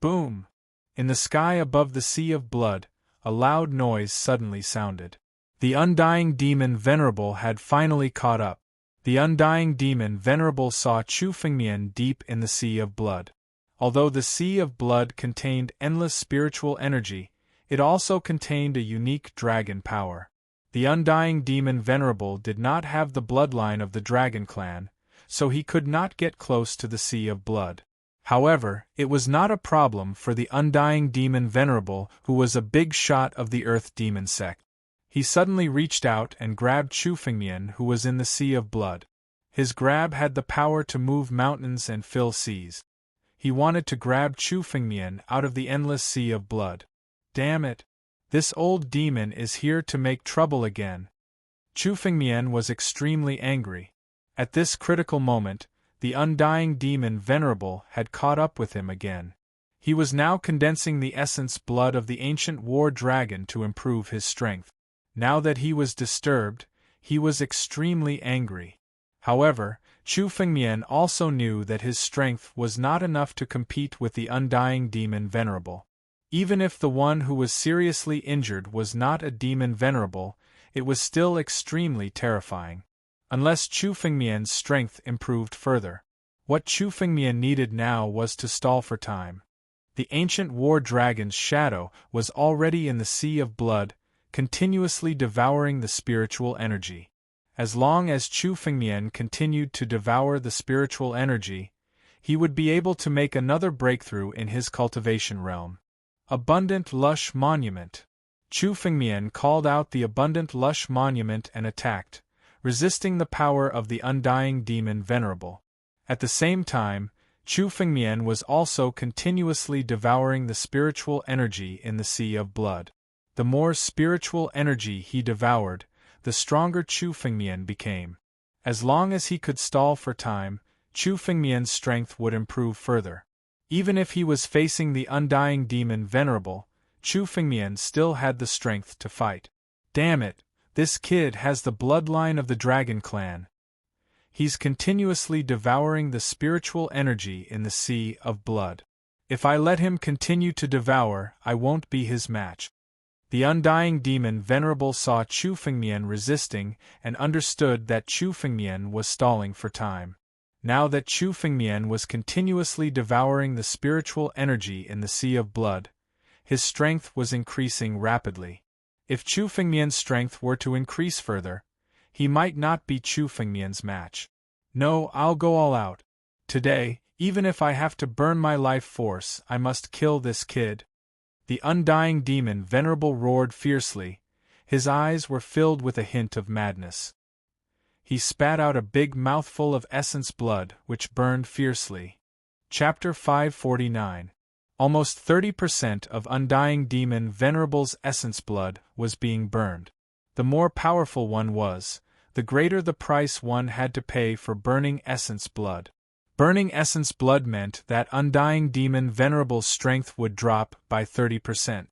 Boom! In the sky above the sea of blood, a loud noise suddenly sounded. The undying demon Venerable had finally caught up. The undying demon Venerable saw Chu Fengmian deep in the sea of blood. Although the sea of blood contained endless spiritual energy, it also contained a unique dragon power. The undying demon Venerable did not have the bloodline of the dragon clan, so he could not get close to the sea of blood. However, it was not a problem for the undying demon Venerable, who was a big shot of the Earth Demon sect. He suddenly reached out and grabbed Chu Fengmian, who was in the sea of blood. His grab had the power to move mountains and fill seas. He wanted to grab Chu Fengmian out of the endless sea of blood. Damn it! This old demon is here to make trouble again. Chu Fengmian was extremely angry. At this critical moment, the undying demon Venerable had caught up with him again. He was now condensing the essence blood of the ancient war dragon to improve his strength. Now that he was disturbed, he was extremely angry. However, Chu Fengmian also knew that his strength was not enough to compete with the undying demon Venerable. Even if the one who was seriously injured was not a demon Venerable, it was still extremely terrifying. Unless Chu Fengmian's strength improved further. What Chu Fengmian needed now was to stall for time. The ancient war dragon's shadow was already in the sea of blood, continuously devouring the spiritual energy. As long as Chu Fengmian continued to devour the spiritual energy, he would be able to make another breakthrough in his cultivation realm. Abundant lush monument. Chu Fengmian called out the abundant lush monument and attacked, resisting the power of the undying demon Venerable. At the same time, Chu Fengmian was also continuously devouring the spiritual energy in the sea of blood. The more spiritual energy he devoured, the stronger Chu Fengmian became. As long as he could stall for time, Chu Fengmian's strength would improve further. Even if he was facing the undying demon Venerable, Chu Fengmian still had the strength to fight. Damn it! This kid has the bloodline of the Dragon Clan. He's continuously devouring the spiritual energy in the sea of blood. If I let him continue to devour, I won't be his match. The undying demon Venerable saw Chu Fengmian resisting and understood that Chu Fengmian was stalling for time. Now that Chu Fengmian was continuously devouring the spiritual energy in the sea of blood, his strength was increasing rapidly. If Chu Fengmian's strength were to increase further, he might not be Chu Fengmian's match. No, I'll go all out. Today, even if I have to burn my life force, I must kill this kid. The undying demon Venerable roared fiercely. His eyes were filled with a hint of madness. He spat out a big mouthful of essence blood, which burned fiercely. Chapter 549. Almost 30% of undying demon Venerable's essence blood was being burned. The more powerful one was, the greater the price one had to pay for burning essence blood. Burning essence blood meant that undying demon Venerable's strength would drop by 30%.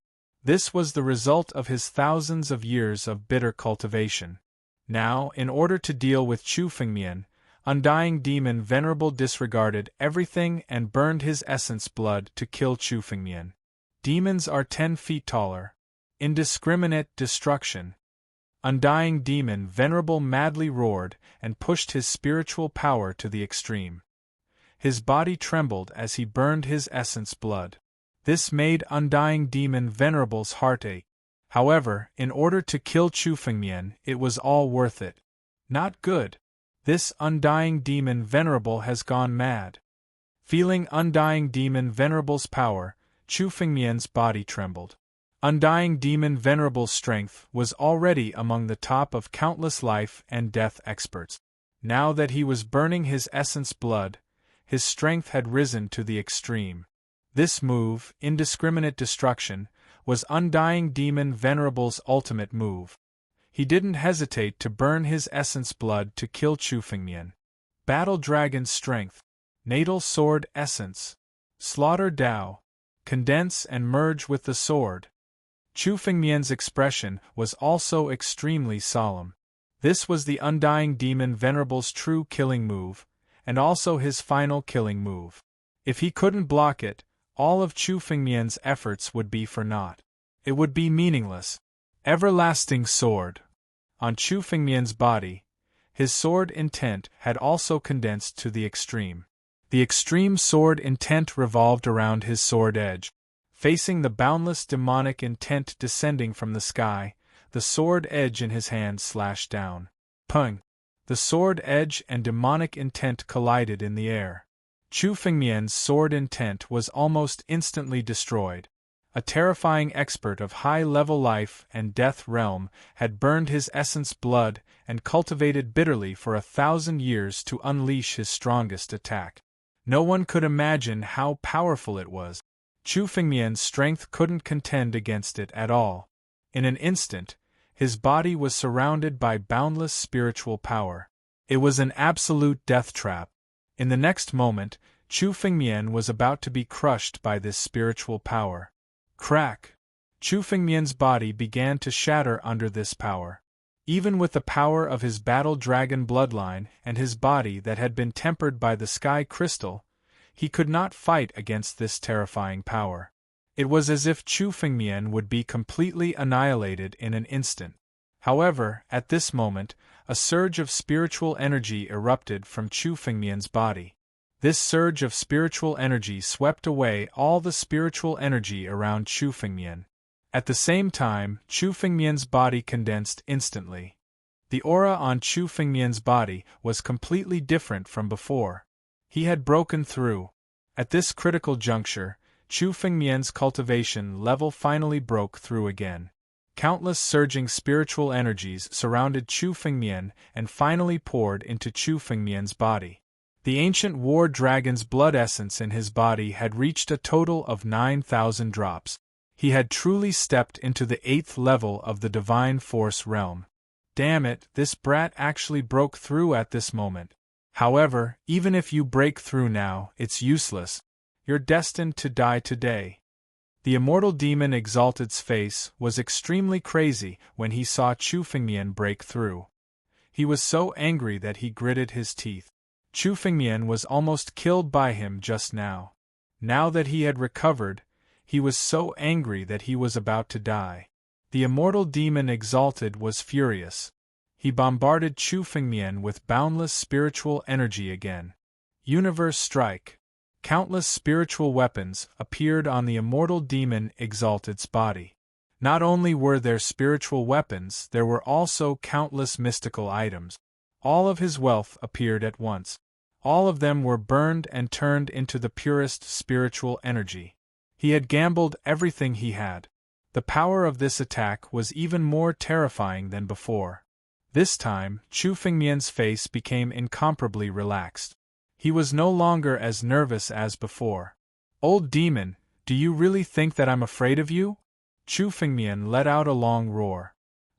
This was the result of his thousands of years of bitter cultivation. Now, in order to deal with Chu Fengmian, undying demon Venerable disregarded everything and burned his essence blood to kill Chu Fengmian. Demons are 10 feet taller. Indiscriminate destruction. Undying demon Venerable madly roared and pushed his spiritual power to the extreme. His body trembled as he burned his essence blood. This made undying demon Venerable's heart ache. However, in order to kill Chu Fengmian, it was all worth it. Not good. This undying demon Venerable has gone mad. Feeling undying demon Venerable's power, Chu Fengmian's body trembled. Undying demon Venerable's strength was already among the top of countless life and death experts. Now that he was burning his essence blood, his strength had risen to the extreme. This move, indiscriminate destruction, was undying demon Venerable's ultimate move. He didn't hesitate to burn his essence blood to kill Chu Fengmian. Battle Dragon Strength. Natal Sword Essence. Slaughter Dao. Condense and merge with the sword. Chu Fengmian's expression was also extremely solemn. This was the undying demon Venerable's true killing move, and also his final killing move. If he couldn't block it, all of Chu Fengmian's efforts would be for naught. It would be meaningless. Everlasting Sword. On Chu Fengmian's body, his sword intent had also condensed to the extreme. The extreme sword intent revolved around his sword edge. Facing the boundless demonic intent descending from the sky, the sword edge in his hand slashed down. Pung! The sword edge and demonic intent collided in the air. Chu Fengmian's sword intent was almost instantly destroyed. A terrifying expert of high-level life and death realm had burned his essence blood and cultivated bitterly for 1,000 years to unleash his strongest attack. No one could imagine how powerful it was. Chu Fengmian's strength couldn't contend against it at all. In an instant, his body was surrounded by boundless spiritual power. It was an absolute death trap. In the next moment, Chu Fengmian was about to be crushed by this spiritual power. Crack! Chu Fengmian's body began to shatter under this power. Even with the power of his battle dragon bloodline and his body that had been tempered by the sky crystal, he could not fight against this terrifying power. It was as if Chu Fengmian would be completely annihilated in an instant. However, at this moment, a surge of spiritual energy erupted from Chu Fengmian's body. This surge of spiritual energy swept away all the spiritual energy around Chu Fengmian. At the same time, Chu Fengmian's body condensed instantly. The aura on Chu Fengmian's body was completely different from before. He had broken through. At this critical juncture, Chu Fengmian's cultivation level finally broke through again. Countless surging spiritual energies surrounded Chu Fengmian and finally poured into Chu Fengmian's body. The ancient war dragon's blood essence in his body had reached a total of 9,000 drops. He had truly stepped into the 8th level of the divine force realm. Damn it, this brat actually broke through at this moment. However, even if you break through now, it's useless. You're destined to die today. The immortal demon Exalted's face was extremely crazy when he saw Chu Fengmian break through. He was so angry that he gritted his teeth. Chu Fengmian was almost killed by him just now. Now that he had recovered, he was so angry that he was about to die. The immortal demon Exalted was furious. He bombarded Chu Fengmian with boundless spiritual energy again. Universe Strike. Countless spiritual weapons appeared on the immortal demon Exalted's body. Not only were there spiritual weapons, there were also countless mystical items. All of his wealth appeared at once. All of them were burned and turned into the purest spiritual energy. He had gambled everything he had. The power of this attack was even more terrifying than before. This time, Chu Fengmian's face became incomparably relaxed. He was no longer as nervous as before. Old demon, do you really think that I'm afraid of you? Chu Fengmian let out a long roar.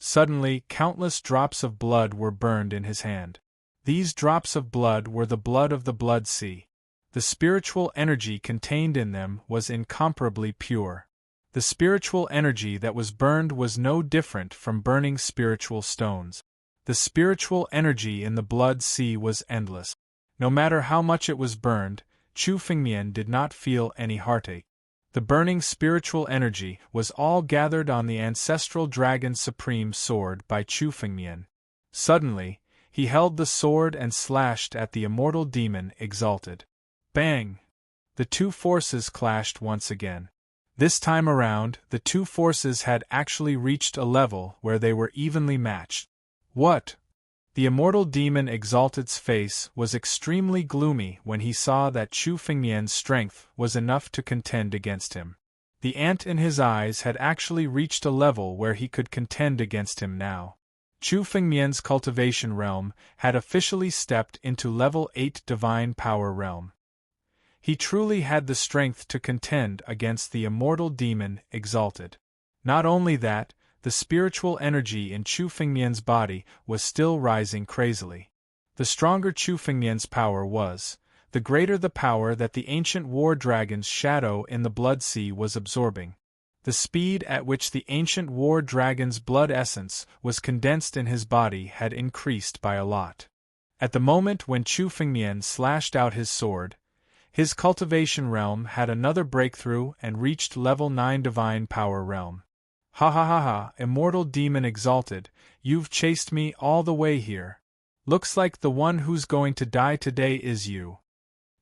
Suddenly, countless drops of blood were burned in his hand. These drops of blood were the blood of the Blood Sea. The spiritual energy contained in them was incomparably pure. The spiritual energy that was burned was no different from burning spiritual stones. The spiritual energy in the Blood Sea was endless. No matter how much it was burned, Chu Fengmian did not feel any heartache. The burning spiritual energy was all gathered on the ancestral dragon's supreme sword by Chu Fengmian. Suddenly, he held the sword and slashed at the immortal demon exalted. Bang! The two forces clashed once again. This time around, the two forces had actually reached a level where they were evenly matched. What? The immortal demon Exalted's face was extremely gloomy when he saw that Chu Fengmian's strength was enough to contend against him. The ant in his eyes had actually reached a level where he could contend against him now. Chu Fengmian's cultivation realm had officially stepped into level 8 divine power realm. He truly had the strength to contend against the immortal demon Exalted. Not only that, the spiritual energy in Chu Fengmian's body was still rising crazily. The stronger Chu Fengmian's power was, the greater the power that the ancient war dragon's shadow in the Blood Sea was absorbing. The speed at which the ancient war dragon's blood essence was condensed in his body had increased by a lot. At the moment when Chu Fengmian slashed out his sword, his cultivation realm had another breakthrough and reached level 9 divine power realm. Ha ha ha ha, immortal demon Exalted, you've chased me all the way here. Looks like the one who's going to die today is you.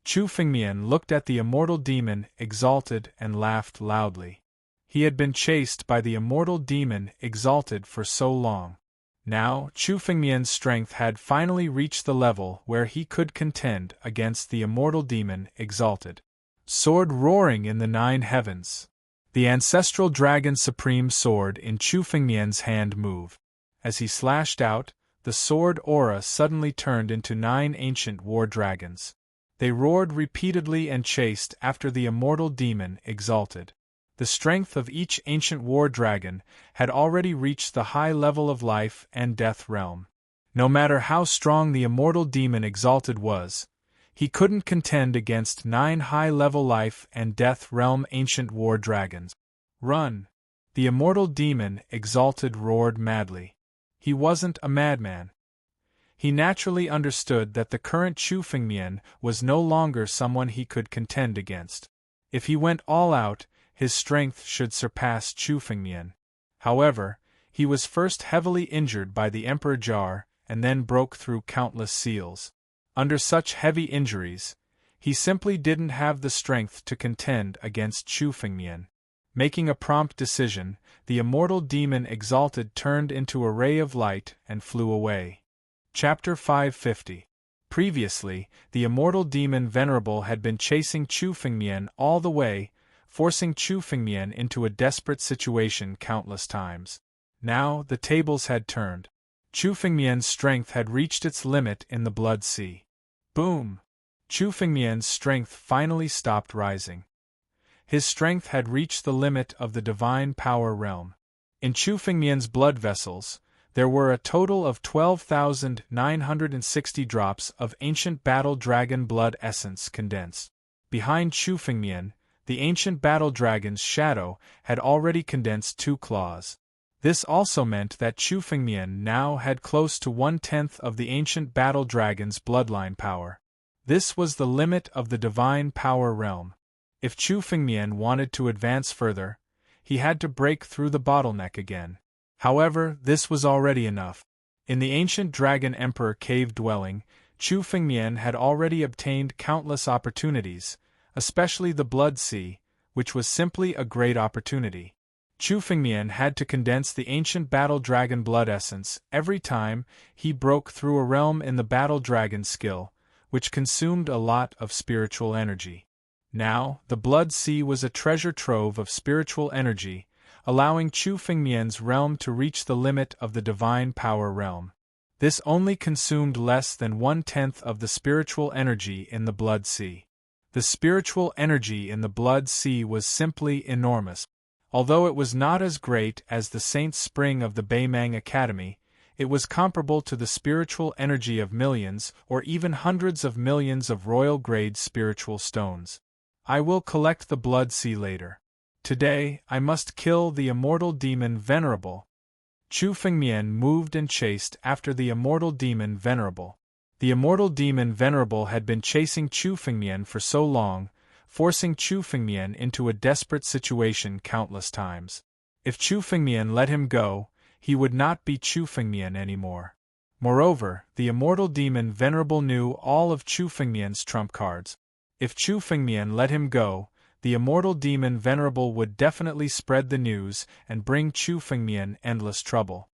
Chu Fengmian looked at the immortal demon Exalted and laughed loudly. He had been chased by the immortal demon Exalted for so long. Now, Chu Fengmian's strength had finally reached the level where he could contend against the immortal demon Exalted. Sword roaring in the 9 heavens. The ancestral dragon's supreme sword in Chu Fengmian's hand moved. As he slashed out, the sword aura suddenly turned into 9 ancient war dragons. They roared repeatedly and chased after the immortal demon Exalted. The strength of each ancient war dragon had already reached the high level of life and death realm. No matter how strong the immortal demon Exalted was, he couldn't contend against 9 high-level life and death realm ancient war dragons. Run! The immortal demon Exalted roared madly. He wasn't a madman. He naturally understood that the current Chu Fengmian was no longer someone he could contend against. If he went all out, his strength should surpass Chu Fengmian. However, he was first heavily injured by the Emperor Jar and then broke through countless seals. Under such heavy injuries, he simply didn't have the strength to contend against Chu Fengmian. Making a prompt decision, the immortal demon Exalted turned into a ray of light and flew away. Chapter 550. Previously, the immortal demon Venerable had been chasing Chu Fengmian all the way, forcing Chu Fengmian into a desperate situation countless times. Now, the tables had turned. Chu Fengmian's strength had reached its limit in the Blood Sea. Boom! Chu Fengmian's strength finally stopped rising. His strength had reached the limit of the divine power realm. In Chu Fengmian's blood vessels, there were a total of 12,960 drops of ancient battle dragon blood essence condensed. Behind Chu Fengmian, the ancient battle dragon's shadow had already condensed 2 claws. This also meant that Chu Fengmian now had close to 1/10 of the ancient battle dragon's bloodline power. This was the limit of the divine power realm. If Chu Fengmian wanted to advance further, he had to break through the bottleneck again. However, this was already enough. In the ancient Dragon Emperor cave dwelling, Chu Fengmian had already obtained countless opportunities, especially the Blood Sea, which was simply a great opportunity. Chu Fengmian had to condense the ancient battle dragon blood essence every time he broke through a realm in the battle dragon skill, which consumed a lot of spiritual energy. Now, the Blood Sea was a treasure trove of spiritual energy, allowing Chu Fengmian's realm to reach the limit of the divine power realm. This only consumed less than 1/10 of the spiritual energy in the Blood Sea. The spiritual energy in the Blood Sea was simply enormous. Although it was not as great as the Saint's Spring of the Beimang Academy, it was comparable to the spiritual energy of millions or even hundreds of millions of royal-grade spiritual stones. I will collect the blood sea later. Today, I must kill the immortal demon Venerable. Chu Fengmian moved and chased after the immortal demon Venerable. The immortal demon Venerable had been chasing Chu Fengmian for so long, forcing Chu Fengmian into a desperate situation countless times. If Chu Fengmian let him go, he would not be Chu Fengmian anymore. Moreover, the immortal demon Venerable knew all of Chu Fengmian's trump cards. If Chu Fengmian let him go, the immortal demon Venerable would definitely spread the news and bring Chu Fengmian endless trouble.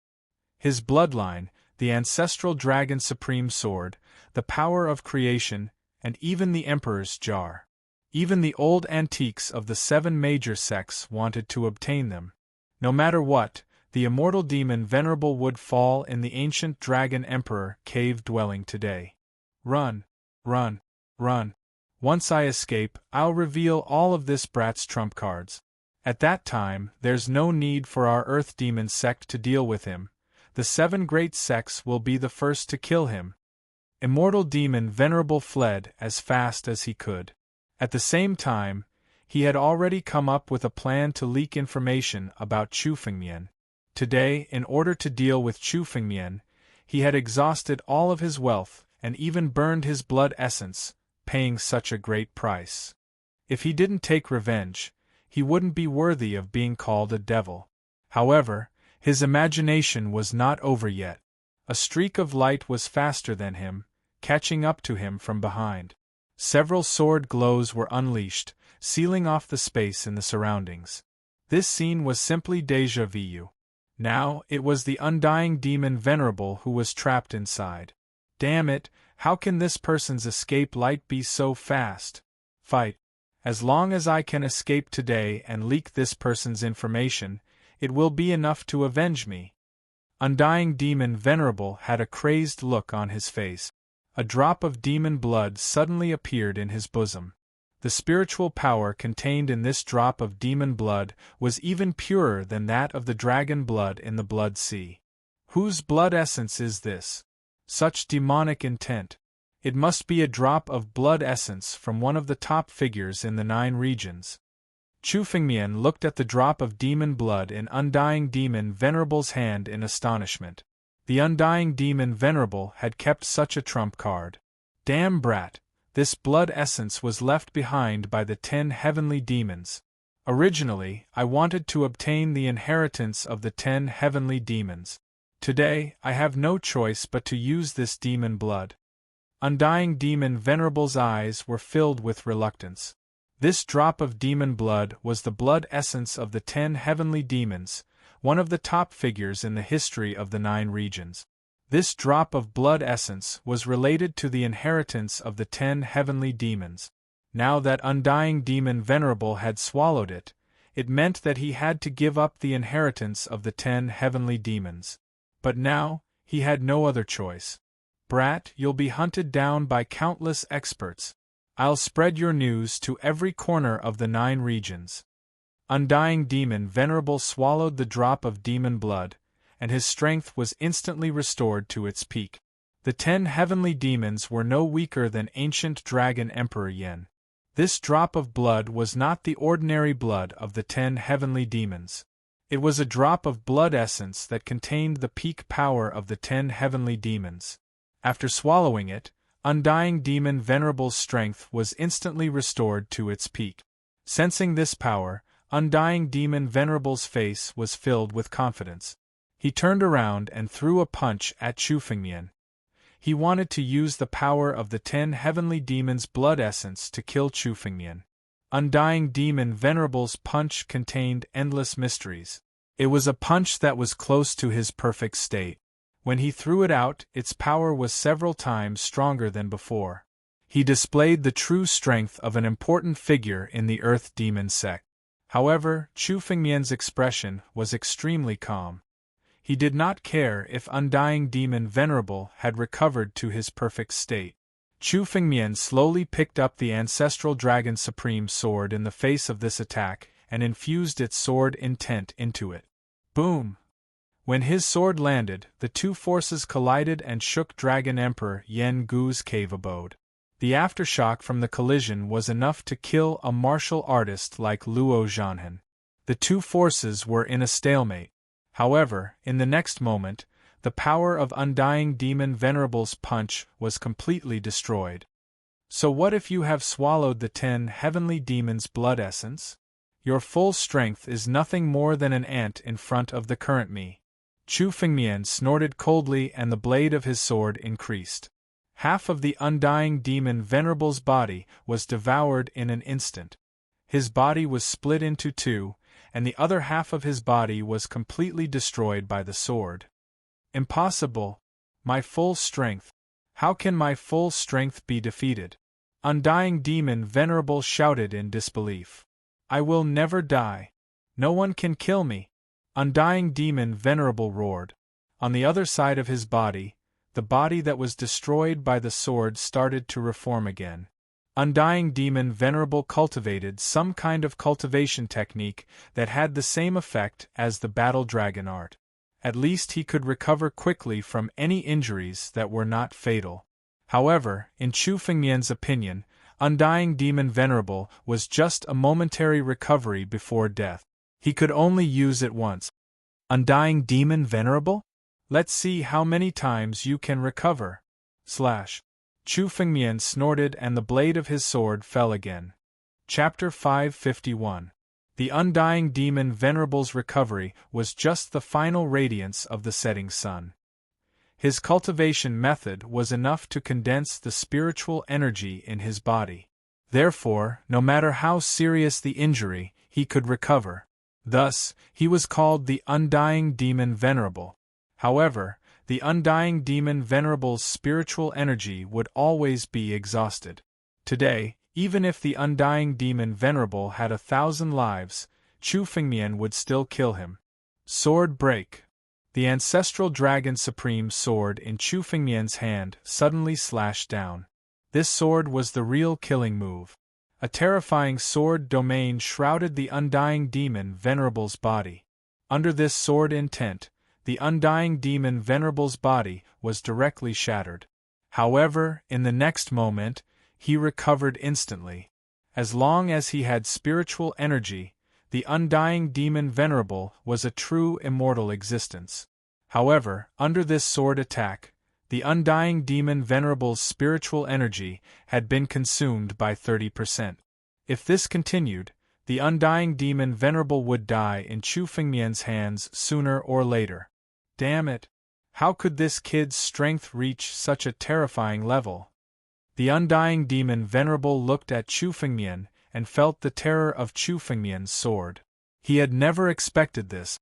His bloodline, the ancestral dragon supreme sword, the power of creation, and even the emperor's jar. Even the old antiques of the 7 major sects wanted to obtain them. No matter what, the immortal demon Venerable would fall in the ancient dragon emperor cave dwelling today. Run, run, run. Once I escape, I'll reveal all of this brat's trump cards. At that time, there's no need for our Earth Demon sect to deal with him. The 7 great sects will be the first to kill him. Immortal demon Venerable fled as fast as he could. At the same time, he had already come up with a plan to leak information about Chu Fengmian. Today, in order to deal with Chu Fengmian, he had exhausted all of his wealth and even burned his blood essence, paying such a great price. If he didn't take revenge, he wouldn't be worthy of being called a devil. However, his imagination was not over yet. A streak of light was faster than him, catching up to him from behind. Several sword glows were unleashed, sealing off the space in the surroundings. This scene was simply déjà vu. Now, it was the undying demon Venerable who was trapped inside. Damn it, how can this person's escape light be so fast? Fight. As long as I can escape today and leak this person's information, it will be enough to avenge me. Undying demon Venerable had a crazed look on his face. A drop of demon blood suddenly appeared in his bosom. The spiritual power contained in this drop of demon blood was even purer than that of the dragon blood in the blood sea. Whose blood essence is this? Such demonic intent. It must be a drop of blood essence from one of the top figures in the 9 regions. Chu Fengmian looked at the drop of demon blood in Undying Demon Venerable's hand in astonishment. The Undying Demon Venerable had kept such a trump card. Damn brat! This blood essence was left behind by the 10 heavenly demons. Originally, I wanted to obtain the inheritance of the 10 heavenly demons. Today, I have no choice but to use this demon blood. Undying Demon Venerable's eyes were filled with reluctance. This drop of demon blood was the blood essence of the 10 heavenly demons, one of the top figures in the history of the 9 regions. This drop of blood essence was related to the inheritance of the 10 heavenly demons. Now that Undying Demon Venerable had swallowed it, it meant that he had to give up the inheritance of the 10 heavenly demons. But now, he had no other choice. Brat, you'll be hunted down by countless experts. I'll spread your news to every corner of the 9 regions. Undying Demon Venerable swallowed the drop of demon blood, and his strength was instantly restored to its peak. The 10 heavenly demons were no weaker than ancient dragon Emperor Yen. This drop of blood was not the ordinary blood of the 10 heavenly demons. It was a drop of blood essence that contained the peak power of the 10 heavenly demons. After swallowing it, Undying Demon Venerable's strength was instantly restored to its peak. Sensing this power, Undying Demon Venerable's face was filled with confidence. He turned around and threw a punch at Chu Fengmian. He wanted to use the power of the 10 heavenly demons' blood essence to kill Chu Fengmian. Undying Demon Venerable's punch contained endless mysteries. It was a punch that was close to his perfect state. When he threw it out, its power was several times stronger than before. He displayed the true strength of an important figure in the Earth Demon sect. However, Chu Fengmian's expression was extremely calm. He did not care if Undying Demon Venerable had recovered to his perfect state. Chu Fengmian slowly picked up the ancestral Dragon Supreme sword in the face of this attack, and infused its sword intent into it. Boom! When his sword landed, the two forces collided and shook Dragon Emperor Yen Gu's cave abode. The aftershock from the collision was enough to kill a martial artist like Luo Zhanhen. The two forces were in a stalemate. However, in the next moment, the power of Undying Demon Venerable's punch was completely destroyed. So what if you have swallowed the 10 heavenly demons' blood essence? Your full strength is nothing more than an ant in front of the current me. Chu Fengmian snorted coldly and the blade of his sword increased. Half of the Undying Demon Venerable's body was devoured in an instant. His body was split into two, and the other half of his body was completely destroyed by the sword. Impossible! My full strength! How can my full strength be defeated? Undying Demon Venerable shouted in disbelief. I will never die. No one can kill me. Undying Demon Venerable roared. On the other side of his body, the body that was destroyed by the sword started to reform again. Undying Demon Venerable cultivated some kind of cultivation technique that had the same effect as the battle dragon art. At least he could recover quickly from any injuries that were not fatal. However, in Chu Fengmian's opinion, Undying Demon Venerable was just a momentary recovery before death. He could only use it once. Undying Demon Venerable? Let's see how many times you can recover. Chu Fengmian snorted and the blade of his sword fell again. Chapter 551. The Undying Demon Venerable's recovery was just the final radiance of the setting sun. His cultivation method was enough to condense the spiritual energy in his body. Therefore, no matter how serious the injury, he could recover. Thus, he was called the Undying Demon Venerable. However, the Undying Demon Venerable's spiritual energy would always be exhausted. Today, even if the Undying Demon Venerable had 1,000 lives, Chu Fengmian would still kill him. Sword break. The ancestral Dragon Supreme sword in Chu Fengmian's hand suddenly slashed down. This sword was the real killing move. A terrifying sword domain shrouded the Undying Demon Venerable's body. Under this sword intent, the Undying Demon Venerable's body was directly shattered. However, in the next moment, he recovered instantly. As long as he had spiritual energy, the Undying Demon Venerable was a true immortal existence. However, under this sword attack, the Undying Demon Venerable's spiritual energy had been consumed by 30%. If this continued, the Undying Demon Venerable would die in Chu Fengmian's hands sooner or later. Damn it! How could this kid's strength reach such a terrifying level? The Undying Demon Venerable looked at Chu Fengmian and felt the terror of Chu Fengmian's sword. He had never expected this.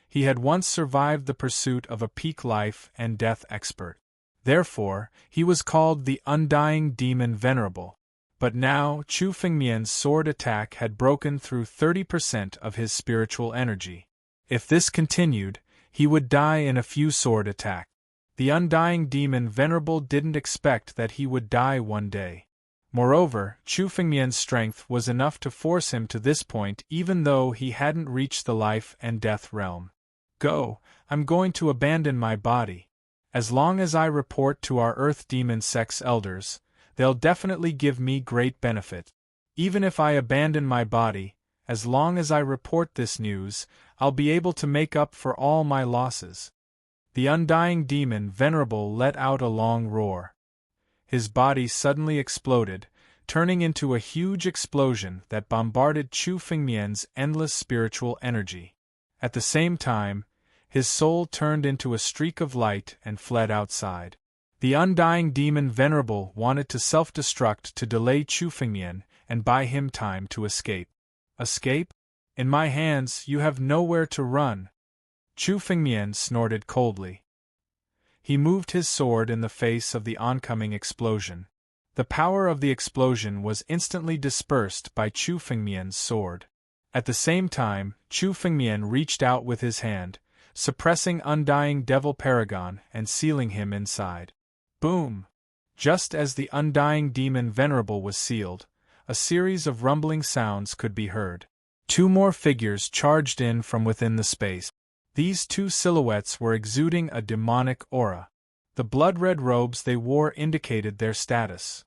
He had once survived the pursuit of a peak life and death expert. Therefore, he was called the Undying Demon Venerable. But now, Chu Fengmian's sword attack had broken through 30% of his spiritual energy. If this continued, he would die in a few sword attacks. The Undying Demon Venerable didn't expect that he would die one day. Moreover, Chu Fengmian's strength was enough to force him to this point even though he hadn't reached the life and death realm. Go, I'm going to abandon my body. As long as I report to our Earth Demon Sex Elders, they'll definitely give me great benefit. Even if I abandon my body, as long as I report this news, I'll be able to make up for all my losses. The Undying Demon Venerable let out a long roar. His body suddenly exploded, turning into a huge explosion that bombarded Chu Fengmian's endless spiritual energy. At the same time, his soul turned into a streak of light and fled outside. The Undying Demon Venerable wanted to self-destruct to delay Chu Fengmian and buy him time to escape. Escape? In my hands you have nowhere to run. Chu Fengmian snorted coldly. He moved his sword in the face of the oncoming explosion. The power of the explosion was instantly dispersed by Chu Fengmian's sword. At the same time, Chu Fengmian reached out with his hand, suppressing Undying Devil Paragon and sealing him inside. Boom! Just as the Undying Demon Venerable was sealed, a series of rumbling sounds could be heard. Two more figures charged in from within the space. These two silhouettes were exuding a demonic aura. The blood-red robes they wore indicated their status.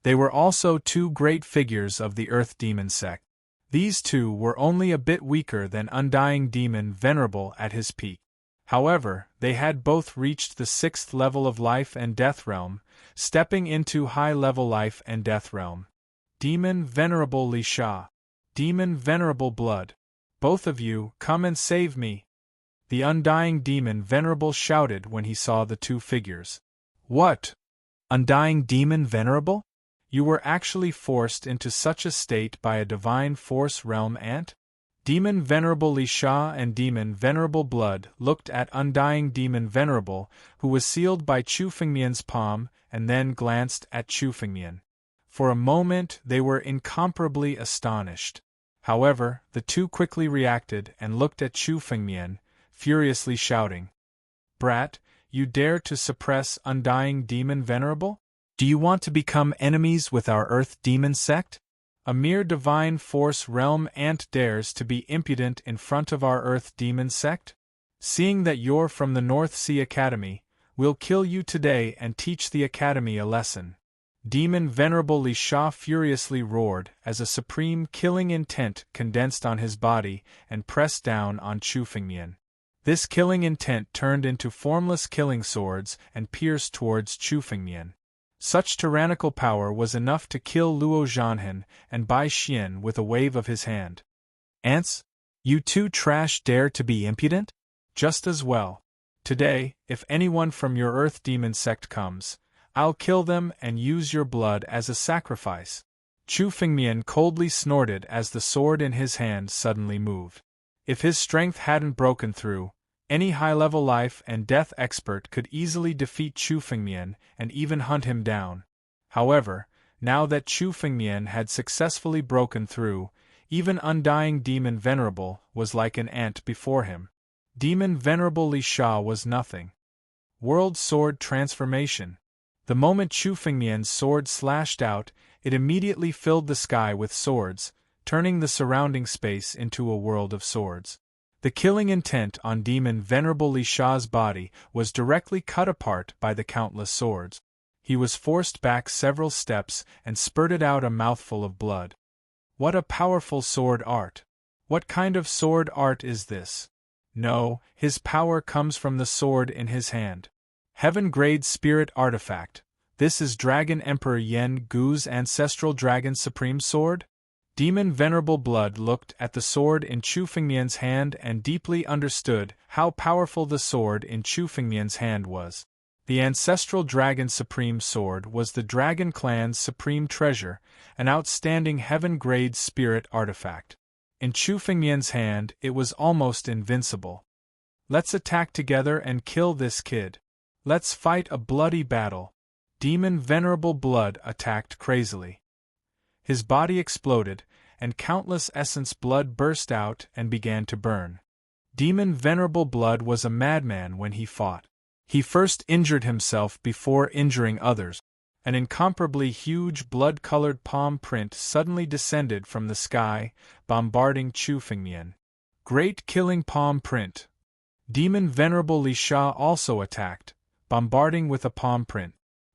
They were also two great figures of the Earth Demon sect. These two were only a bit weaker than Undying Demon Venerable at his peak. However, they had both reached the 6th level of Life and Death Realm, stepping into high-level Life and Death Realm. Demon Venerable Li Sha. Demon Venerable Blood. Both of you, come and save me. The Undying Demon Venerable shouted when he saw the two figures. What? Undying Demon Venerable? You were actually forced into such a state by a divine force realm ant? Demon Venerable Li Sha and Demon Venerable Blood looked at Undying Demon Venerable, who was sealed by Chu Fengmian's palm, and then glanced at Chu Fengmian. For a moment they were incomparably astonished. However, the two quickly reacted and looked at Chu Fengmian, furiously shouting, "Brat, you dare to suppress Undying Demon Venerable? Do you want to become enemies with our Earth Demon sect? A mere divine force realm ant dares to be impudent in front of our Earth Demon sect? Seeing that you're from the North Sea Academy, we'll kill you today and teach the Academy a lesson." Demon Venerable Li Sha furiously roared as a supreme killing intent condensed on his body and pressed down on Chu Fengmian. This killing intent turned into formless killing swords and pierced towards Chu Fengmian. Such tyrannical power was enough to kill Luo Zhanhen and Bai Xian with a wave of his hand. Ants? You two trash dare to be impudent? Just as well. Today, if anyone from your Earth Demon sect comes, I'll kill them and use your blood as a sacrifice. Chu Fengmian coldly snorted as the sword in his hand suddenly moved. If his strength hadn't broken through, any high-level life and death expert could easily defeat Chu Fengmian and even hunt him down. However, now that Chu Fengmian had successfully broken through, even Undying Demon Venerable was like an ant before him. Demon Venerable Li Sha was nothing. World Sword Transformation. The moment Chu Fengmian's sword slashed out, it immediately filled the sky with swords, turning the surrounding space into a world of swords. The killing intent on Demon Venerable Li Sha's body was directly cut apart by the countless swords. He was forced back several steps and spurted out a mouthful of blood. What a powerful sword art! What kind of sword art is this? No, his power comes from the sword in his hand. Heaven-grade spirit artifact. This is Dragon Emperor Yen Gu's ancestral Dragon Supreme Sword? Demon Venerable Blood looked at the sword in Chu Fengmian's hand and deeply understood how powerful the sword in Chu Fengmian's hand was. The ancestral Dragon Supreme Sword was the Dragon Clan's supreme treasure, an outstanding heaven-grade spirit artifact. In Chu Fengmian's hand, it was almost invincible. Let's attack together and kill this kid. Let's fight a bloody battle. Demon Venerable Blood attacked crazily. His body exploded, and countless essence blood burst out and began to burn. Demon Venerable Blood was a madman when he fought. He first injured himself before injuring others. An incomparably huge blood-colored palm print suddenly descended from the sky, bombarding Chu Fengmian. Great killing palm print. Demon Venerable Li Sha also attacked, bombarding with a palm print.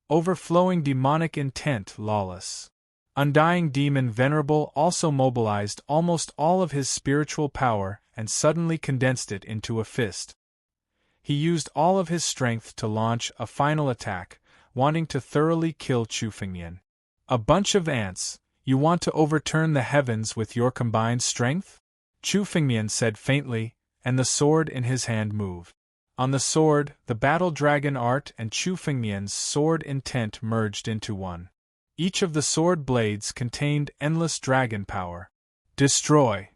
Overflowing demonic intent lawless. Undying Demon Venerable also mobilized almost all of his spiritual power and suddenly condensed it into a fist. He used all of his strength to launch a final attack, wanting to thoroughly kill Chu Fengmian. A bunch of ants, you want to overturn the heavens with your combined strength? Chu Fengmian said faintly, and the sword in his hand moved. On the sword, the battle dragon art and Chu Fengmian's sword intent merged into one. Each of the sword blades contained endless dragon power. Destroy!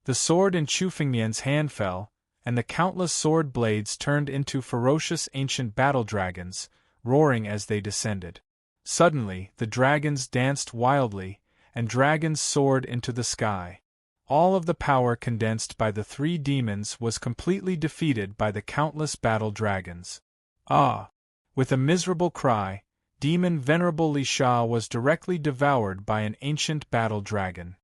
The sword in Chu Fengmian's hand fell, and the countless sword blades turned into ferocious ancient battle dragons, roaring as they descended. Suddenly, the dragons danced wildly, and dragons soared into the sky. All of the power condensed by the three demons was completely defeated by the countless battle dragons. Ah! With a miserable cry, Demon Venerable Li Sha was directly devoured by an ancient battle dragon.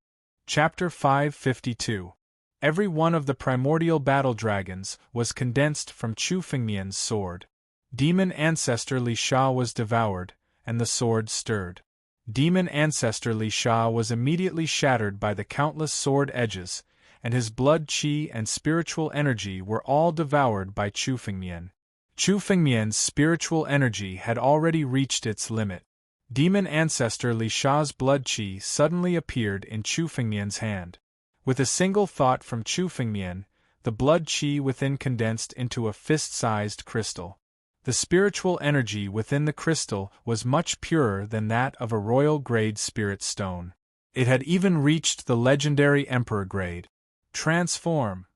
Chapter 552. Every one of the primordial battle dragons was condensed from Chu Fengmian's sword. Demon ancestor Li Sha was devoured, and the sword stirred. Demon ancestor Li Sha was immediately shattered by the countless sword edges, and his blood qi and spiritual energy were all devoured by Chu Fengmian. Chu Fengmian's spiritual energy had already reached its limit. Demon ancestor Li Sha's blood qi suddenly appeared in Chu Fengmian's hand. With a single thought from Chu Fengmian, the blood qi within condensed into a fist-sized crystal. The spiritual energy within the crystal was much purer than that of a royal-grade spirit stone. It had even reached the legendary emperor grade. Transform!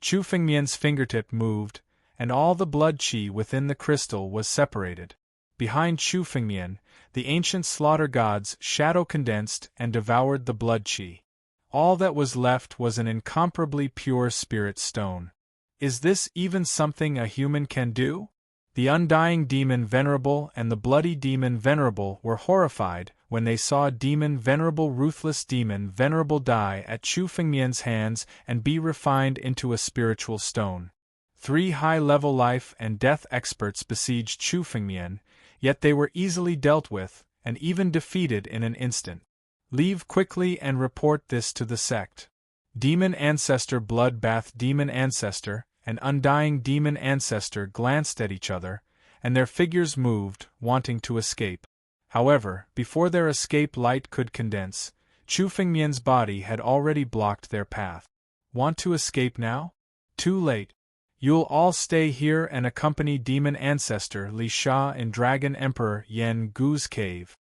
Chu Fengmian's fingertip moved, and all the blood qi within the crystal was separated. Behind Chu Fengmian, the ancient slaughter god's shadow condensed and devoured the blood qi. All that was left was an incomparably pure spirit stone. Is this even something a human can do? The undying demon Venerable and the bloody demon Venerable were horrified when they saw demon ruthless demon Venerable die at Chu Fengmian's hands and be refined into a spiritual stone. 3 high-level life and death experts besieged Chu Fengmian, yet they were easily dealt with, and even defeated in an instant. Leave quickly and report this to the sect. Demon Ancestor Bloodbath Demon Ancestor and Undying Demon Ancestor glanced at each other, and their figures moved, wanting to escape. However, before their escape light could condense, Chu Fengmian's body had already blocked their path. Want to escape now? Too late. You'll all stay here and accompany Demon Ancestor Li Sha in Dragon Emperor Yan Gu's cave.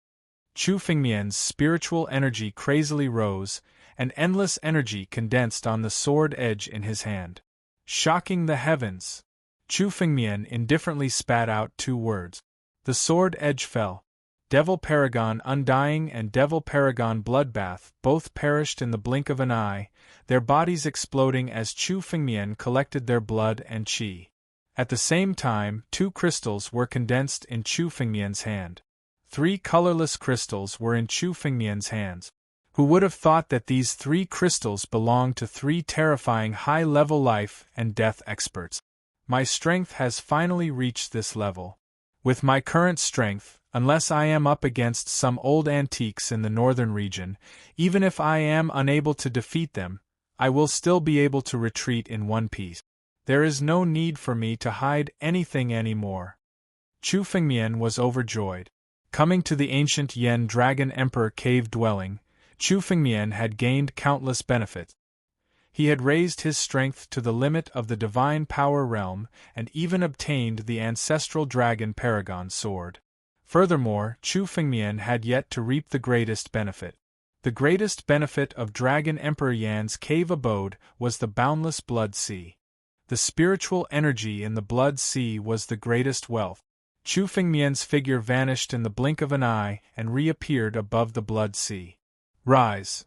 Chu Fengmian's spiritual energy crazily rose, and endless energy condensed on the sword edge in his hand. Shocking the heavens! Chu Fengmian indifferently spat out 2 words. The sword edge fell. Devil Paragon Undying and Devil Paragon Bloodbath both perished in the blink of an eye, their bodies exploding as Chu Fengmian collected their blood and qi. At the same time, 2 crystals were condensed in Chu Fengmian's hand. 3 colorless crystals were in Chu Fengmian's hands. Who would have thought that these 3 crystals belonged to 3 terrifying high-level life and death experts? My strength has finally reached this level. With my current strength, unless I am up against some old antiques in the northern region, even if I am unable to defeat them, I will still be able to retreat in one piece. There is no need for me to hide anything anymore. Chu Fengmian was overjoyed. Coming to the ancient Yen Dragon Emperor cave dwelling, Chu Fengmian had gained countless benefits. He had raised his strength to the limit of the divine power realm and even obtained the ancestral dragon paragon sword. Furthermore, Chu Fengmian had yet to reap the greatest benefit. The greatest benefit of Dragon Emperor Yan's cave abode was the boundless blood sea. The spiritual energy in the blood sea was the greatest wealth. Chu Fengmian's figure vanished in the blink of an eye and reappeared above the blood sea. Rise!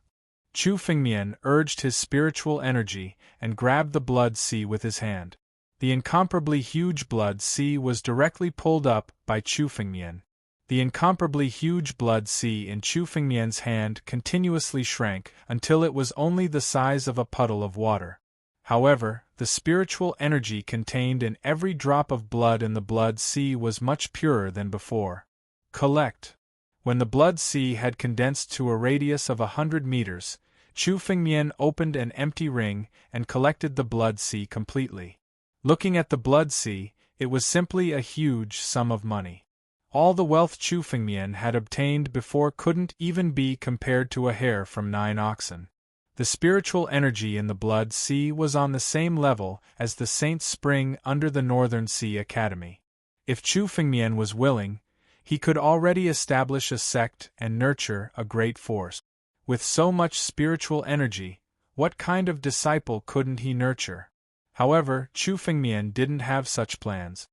Chu Fengmian urged his spiritual energy and grabbed the blood sea with his hand. The incomparably huge blood sea was directly pulled up by Chu Fengmian. The incomparably huge blood sea in Chu Fengmian's hand continuously shrank until it was only the size of a puddle of water. However, the spiritual energy contained in every drop of blood in the blood sea was much purer than before. Collect. When the blood sea had condensed to a radius of 100 meters, Chu Fengmian opened an empty ring and collected the blood sea completely. Looking at the blood sea, it was simply a huge sum of money. All the wealth Chu Fengmian had obtained before couldn't even be compared to a hair from 9 oxen. The spiritual energy in the blood sea was on the same level as the Saint Spring under the Northern Sea Academy. If Chu Fengmian was willing, he could already establish a sect and nurture a great force. With so much spiritual energy, what kind of disciple couldn't he nurture? However, Chu Fengmian didn't have such plans.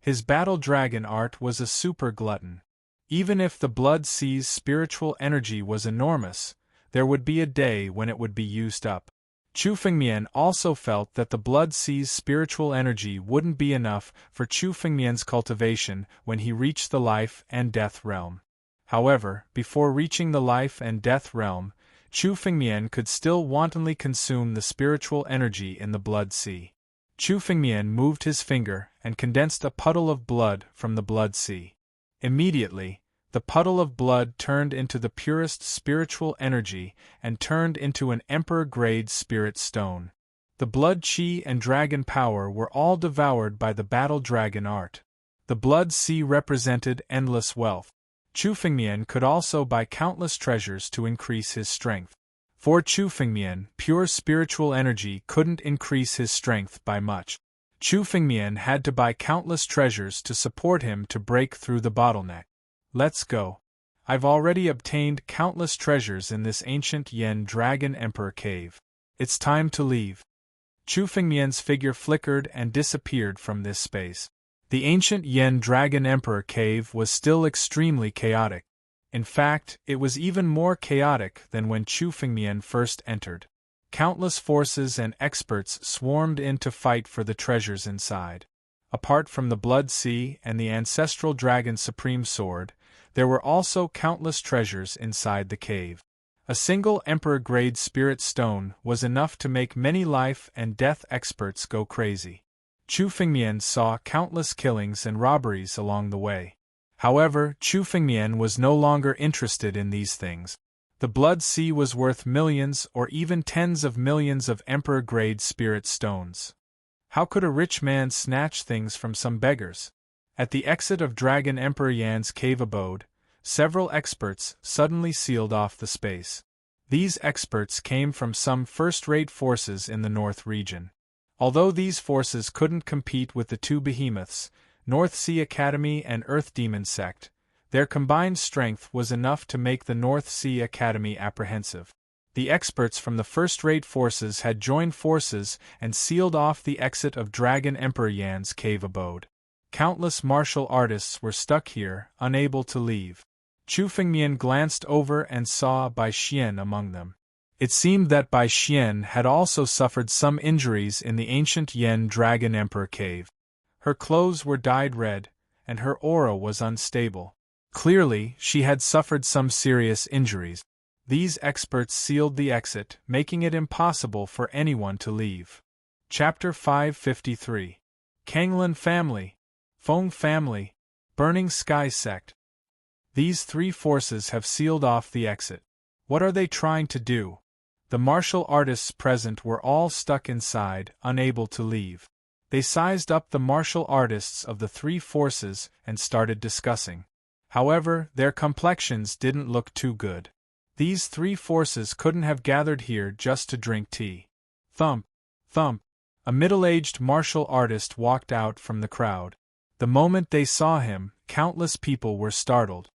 His battle dragon art was a super glutton. Even if the blood sea's spiritual energy was enormous, there would be a day when it would be used up. Chu Fengmian also felt that the blood sea's spiritual energy wouldn't be enough for Chu Fengmian's cultivation when he reached the life and death realm. However, before reaching the life and death realm, Chu Fengmian could still wantonly consume the spiritual energy in the blood sea. Chu Fengmian moved his finger and condensed a puddle of blood from the blood sea. Immediately, the puddle of blood turned into the purest spiritual energy and turned into an emperor-grade spirit stone. The blood chi and dragon power were all devoured by the battle dragon art. The blood sea represented endless wealth. Chu Fengmian could also buy countless treasures to increase his strength. For Chu Fengmian, pure spiritual energy couldn't increase his strength by much. Chu Fengmian had to buy countless treasures to support him to break through the bottleneck. Let's go. I've already obtained countless treasures in this ancient Yen Dragon Emperor cave. It's time to leave. Chu Fengmian's figure flickered and disappeared from this space. The ancient Yen Dragon Emperor cave was still extremely chaotic. In fact, it was even more chaotic than when Chu Fengmian first entered. Countless forces and experts swarmed in to fight for the treasures inside. Apart from the Blood Sea and the ancestral dragon supreme sword, there were also countless treasures inside the cave. A single emperor-grade spirit stone was enough to make many life and death experts go crazy. Chu Fengmian saw countless killings and robberies along the way. However, Chu Fengmian was no longer interested in these things. The Blood Sea was worth millions or even tens of millions of emperor-grade spirit stones. How could a rich man snatch things from some beggars? At the exit of Dragon Emperor Yan's cave abode, several experts suddenly sealed off the space. These experts came from some first-rate forces in the North region. Although these forces couldn't compete with the two behemoths, North Sea Academy and Earth Demon Sect, their combined strength was enough to make the North Sea Academy apprehensive. The experts from the first-rate forces had joined forces and sealed off the exit of Dragon Emperor Yan's cave abode. Countless martial artists were stuck here, unable to leave. Chu Fengmian glanced over and saw Bai Xian among them. It seemed that Bai Xian had also suffered some injuries in the ancient Yen Dragon Emperor cave. Her clothes were dyed red, and her aura was unstable. Clearly, she had suffered some serious injuries. These experts sealed the exit, making it impossible for anyone to leave. Chapter 553. Kanglin Family, Feng Family, Burning Sky Sect. These three forces have sealed off the exit. What are they trying to do? The martial artists present were all stuck inside, unable to leave. They sized up the martial artists of the three forces and started discussing. However, their complexions didn't look too good. These three forces couldn't have gathered here just to drink tea. Thump, thump. A middle-aged martial artist walked out from the crowd. The moment they saw him, countless people were startled.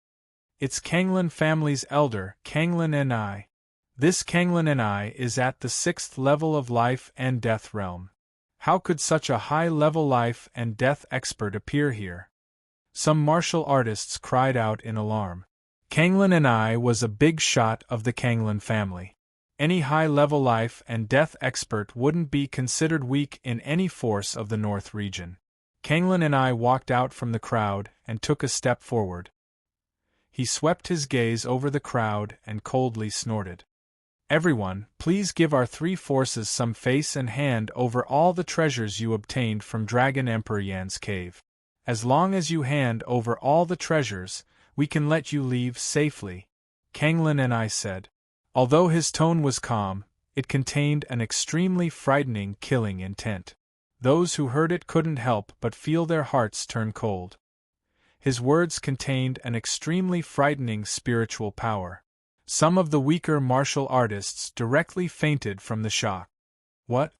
It's Kanglin family's elder, Kanglin Ni. This Kanglin Ni is at the 6th level of life and death realm. How could such a high-level life and death expert appear here? Some martial artists cried out in alarm. Kanglin Ni was a big shot of the Kanglin family. Any high-level life and death expert wouldn't be considered weak in any force of the North region. Kanglin Ni walked out from the crowd and took a step forward. He swept his gaze over the crowd and coldly snorted. Everyone, please give our three forces some face and hand over all the treasures you obtained from Dragon Emperor Yan's cave. As long as you hand over all the treasures, we can let you leave safely, Kanglin Ni said. Although his tone was calm, it contained an extremely frightening, killing intent. Those who heard it couldn't help but feel their hearts turn cold. His words contained an extremely frightening spiritual power. Some of the weaker martial artists directly fainted from the shock. What?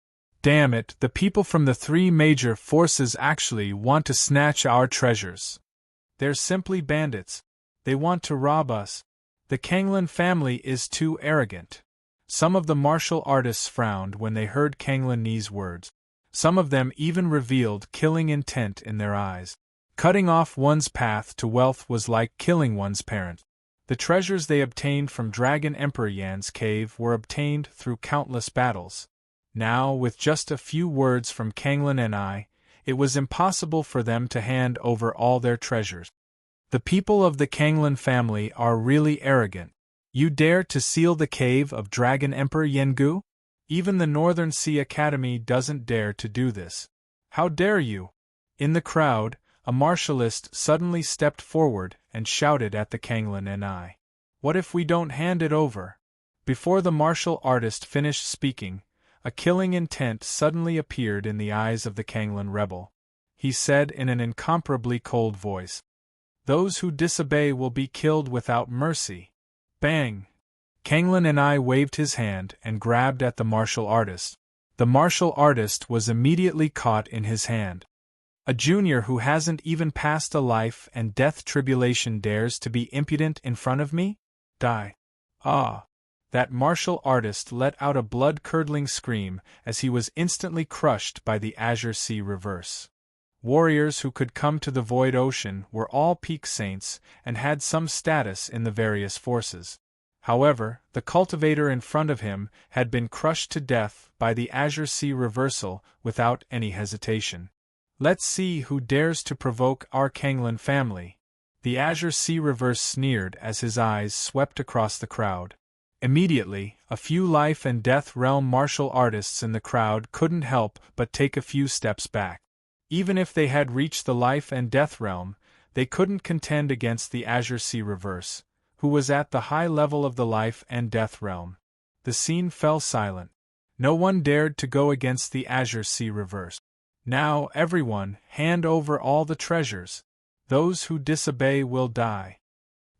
Damn it, the people from the three major forces actually want to snatch our treasures. They're simply bandits. They want to rob us. The Kanglin family is too arrogant. Some of the martial artists frowned when they heard Kanglin Ni's words. Some of them even revealed killing intent in their eyes. Cutting off one's path to wealth was like killing one's parent. The treasures they obtained from Dragon Emperor Yan's cave were obtained through countless battles. Now, with just a few words from Kanglin Ni, it was impossible for them to hand over all their treasures. The people of the Kanglin family are really arrogant. You dare to seal the cave of Dragon Emperor Yengu? Even the Northern Sea Academy doesn't dare to do this. How dare you? In the crowd, a martialist suddenly stepped forward and shouted at the Kanglan and I. What if we don't hand it over? Before the martial artist finished speaking, a killing intent suddenly appeared in the eyes of the Kanglan rebel. He said in an incomparably cold voice, "Those who disobey will be killed without mercy." Bang! Kanglan and I waved his hand and grabbed at the martial artist. The martial artist was immediately caught in his hand. A junior who hasn't even passed a life and death tribulation dares to be impudent in front of me? Die. Ah! That martial artist let out a blood-curdling scream as he was instantly crushed by the Azure Sea reverse. Warriors who could come to the Void Ocean were all peak saints and had some status in the various forces. However, the cultivator in front of him had been crushed to death by the Azure Sea reversal without any hesitation. Let's see who dares to provoke our Kanglan family. The Azure Sea reverse sneered as his eyes swept across the crowd. Immediately, a few life and death realm martial artists in the crowd couldn't help but take a few steps back. Even if they had reached the life and death realm, they couldn't contend against the Azure Sea reverse, who was at the high level of the life and death realm. The scene fell silent. No one dared to go against the Azure Sea reverse. Now, everyone, hand over all the treasures. Those who disobey will die.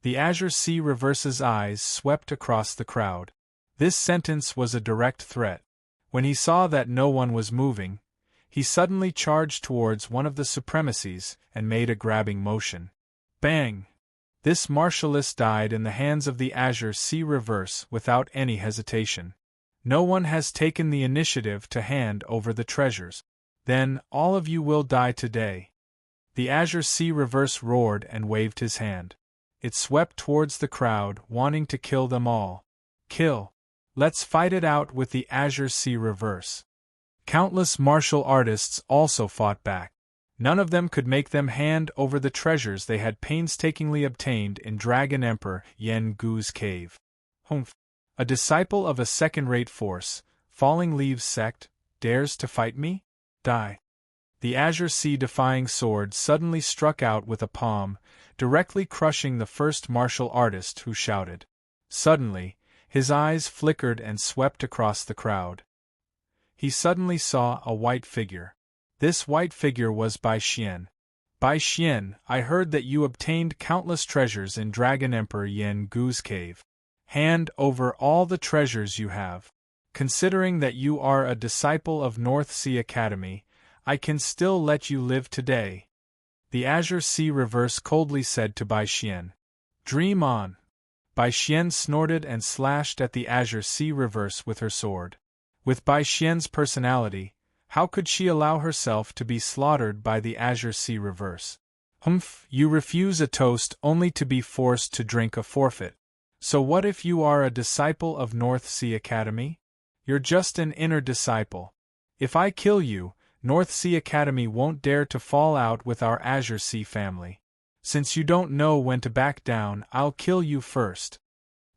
The Azure Sea reverse's eyes swept across the crowd. This sentence was a direct threat. When he saw that no one was moving, he suddenly charged towards one of the supremacies and made a grabbing motion. Bang! This martialist died in the hands of the Azure Sea reverse without any hesitation. No one has taken the initiative to hand over the treasures. Then, all of you will die today. The Azure Sea reverse roared and waved his hand. It swept towards the crowd, wanting to kill them all. Kill! Let's fight it out with the Azure Sea reverse. Countless martial artists also fought back. None of them could make them hand over the treasures they had painstakingly obtained in Dragon Emperor Yengu's cave. Humph! A disciple of a second-rate force, Falling Leaves sect, dares to fight me? Die! The Azure Sea-defying sword suddenly struck out with a palm, directly crushing the first martial artist who shouted. Suddenly, his eyes flickered and swept across the crowd. He suddenly saw a white figure. This white figure was Bai Xian. Bai Xian, I heard that you obtained countless treasures in Dragon Emperor Yengu's cave. Hand over all the treasures you have. Considering that you are a disciple of North Sea Academy, I can still let you live today. The Azure Sea reverse coldly said to Bai Xian. Dream on. Bai Xian snorted and slashed at the Azure Sea reverse with her sword. With Bai Xian's personality, how could she allow herself to be slaughtered by the Azure Sea reverse? Humph, you refuse a toast only to be forced to drink a forfeit. So what if you are a disciple of North Sea Academy? You're just an inner disciple. If I kill you, North Sea Academy won't dare to fall out with our Azure Sea family. Since you don't know when to back down, I'll kill you first.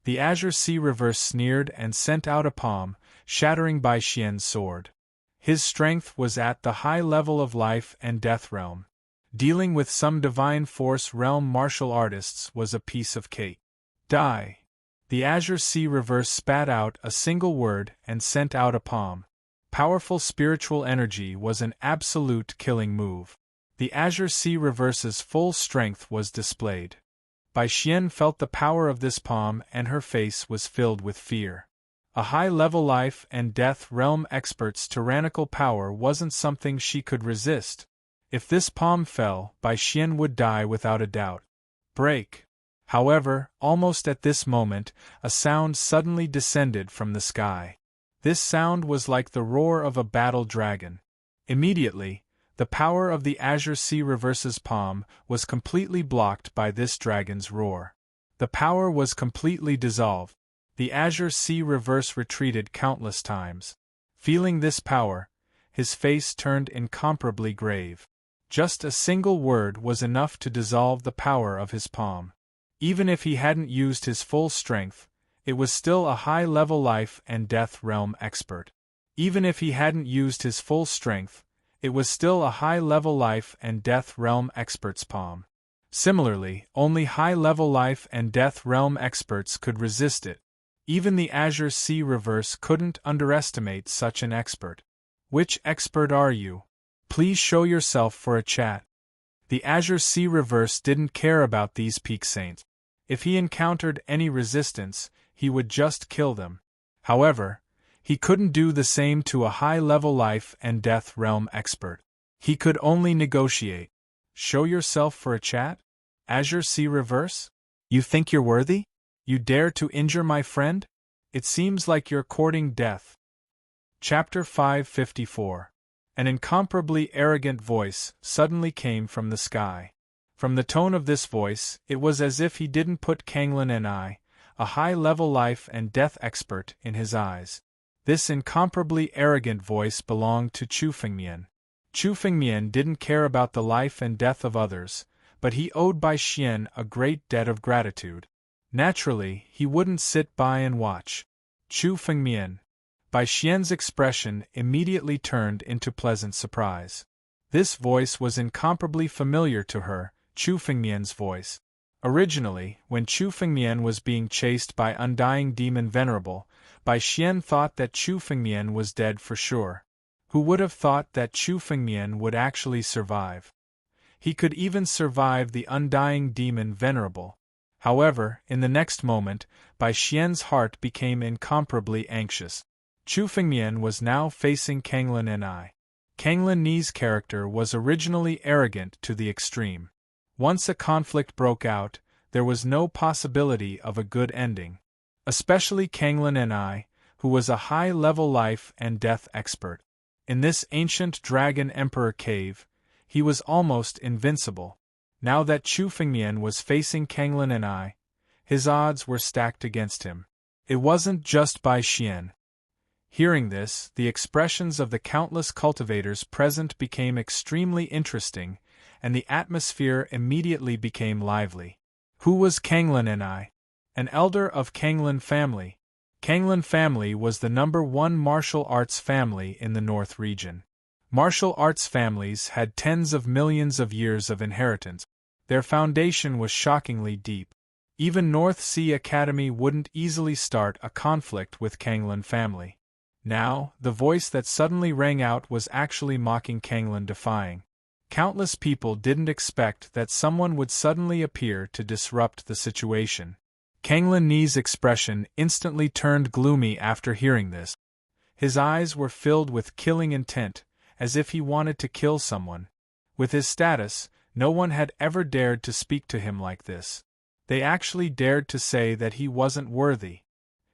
The Azure Sea reverse sneered and sent out a palm, shattering Bai Xian's sword. His strength was at the high level of life and death realm. Dealing with some divine force realm martial artists was a piece of cake. Die! The Azure Sea reverse spat out a single word and sent out a palm. Powerful spiritual energy was an absolute killing move. The Azure Sea reverse's full strength was displayed. Bai Xian felt the power of this palm and her face was filled with fear. A high-level life and death realm expert's tyrannical power wasn't something she could resist. If this palm fell, Bai Xian would die without a doubt. Break! However, almost at this moment, a sound suddenly descended from the sky. This sound was like the roar of a battle dragon. Immediately, the power of the Azure Sea reverse's palm was completely blocked by this dragon's roar. The power was completely dissolved. The Azure Sea reverse retreated countless times. Feeling this power, his face turned incomparably grave. Just a single word was enough to dissolve the power of his palm. Even if he hadn't used his full strength, it was still a high-level life and death realm expert. Even if he hadn't used his full strength, it was still a high-level life and death realm expert's palm. Similarly, only high-level life and death realm experts could resist it. Even the Azure Sea Reverse couldn't underestimate such an expert. Which expert are you? Please show yourself for a chat. The Azure Sea Reverse didn't care about these peak saints. If he encountered any resistance, he would just kill them. However, he couldn't do the same to a high-level life and death realm expert. He could only negotiate. Show yourself for a chat? Azure Sea Reverse? You think you're worthy? You dare to injure my friend? It seems like you're courting death. Chapter 554. An incomparably arrogant voice suddenly came from the sky. From the tone of this voice, it was as if he didn't put Kanglin and I, a high-level life and death expert, in his eyes. This incomparably arrogant voice belonged to Chu Fengmian. Chu Fengmian didn't care about the life and death of others, but he owed Bai Xian a great debt of gratitude. Naturally, he wouldn't sit by and watch. Chu Fengmian. Bai Xian's expression immediately turned into pleasant surprise. This voice was incomparably familiar to her, Chu Fengmian's voice. Originally, when Chu Fengmian was being chased by Undying Demon Venerable, Bai Xian thought that Chu Fengmian was dead for sure. Who would have thought that Chu Fengmian would actually survive? He could even survive the Undying Demon Venerable. However, in the next moment, Bai Xian's heart became incomparably anxious. Chu Fengmian was now facing Kanglin and I. Kanglin Ni's character was originally arrogant to the extreme. Once a conflict broke out, there was no possibility of a good ending. Especially Kanglin and I, who was a high-level life and death expert. In this ancient Dragon Emperor cave, he was almost invincible. Now that Chu Fengmian was facing Kanglin and I, his odds were stacked against him. It wasn't just Bai Xian. Hearing this, the expressions of the countless cultivators present became extremely interesting, and the atmosphere immediately became lively. Who was Kanglin and I? An elder of Kanglin family. Kanglin family was the #1 martial arts family in the North region. Martial arts families had tens of millions of years of inheritance. Their foundation was shockingly deep. Even North Sea Academy wouldn't easily start a conflict with Kanglin family. Now, the voice that suddenly rang out was actually mocking Kanglin, defying. Countless people didn't expect that someone would suddenly appear to disrupt the situation. Kanglin Ni's expression instantly turned gloomy after hearing this. His eyes were filled with killing intent, as if he wanted to kill someone. With his status, no one had ever dared to speak to him like this. They actually dared to say that he wasn't worthy.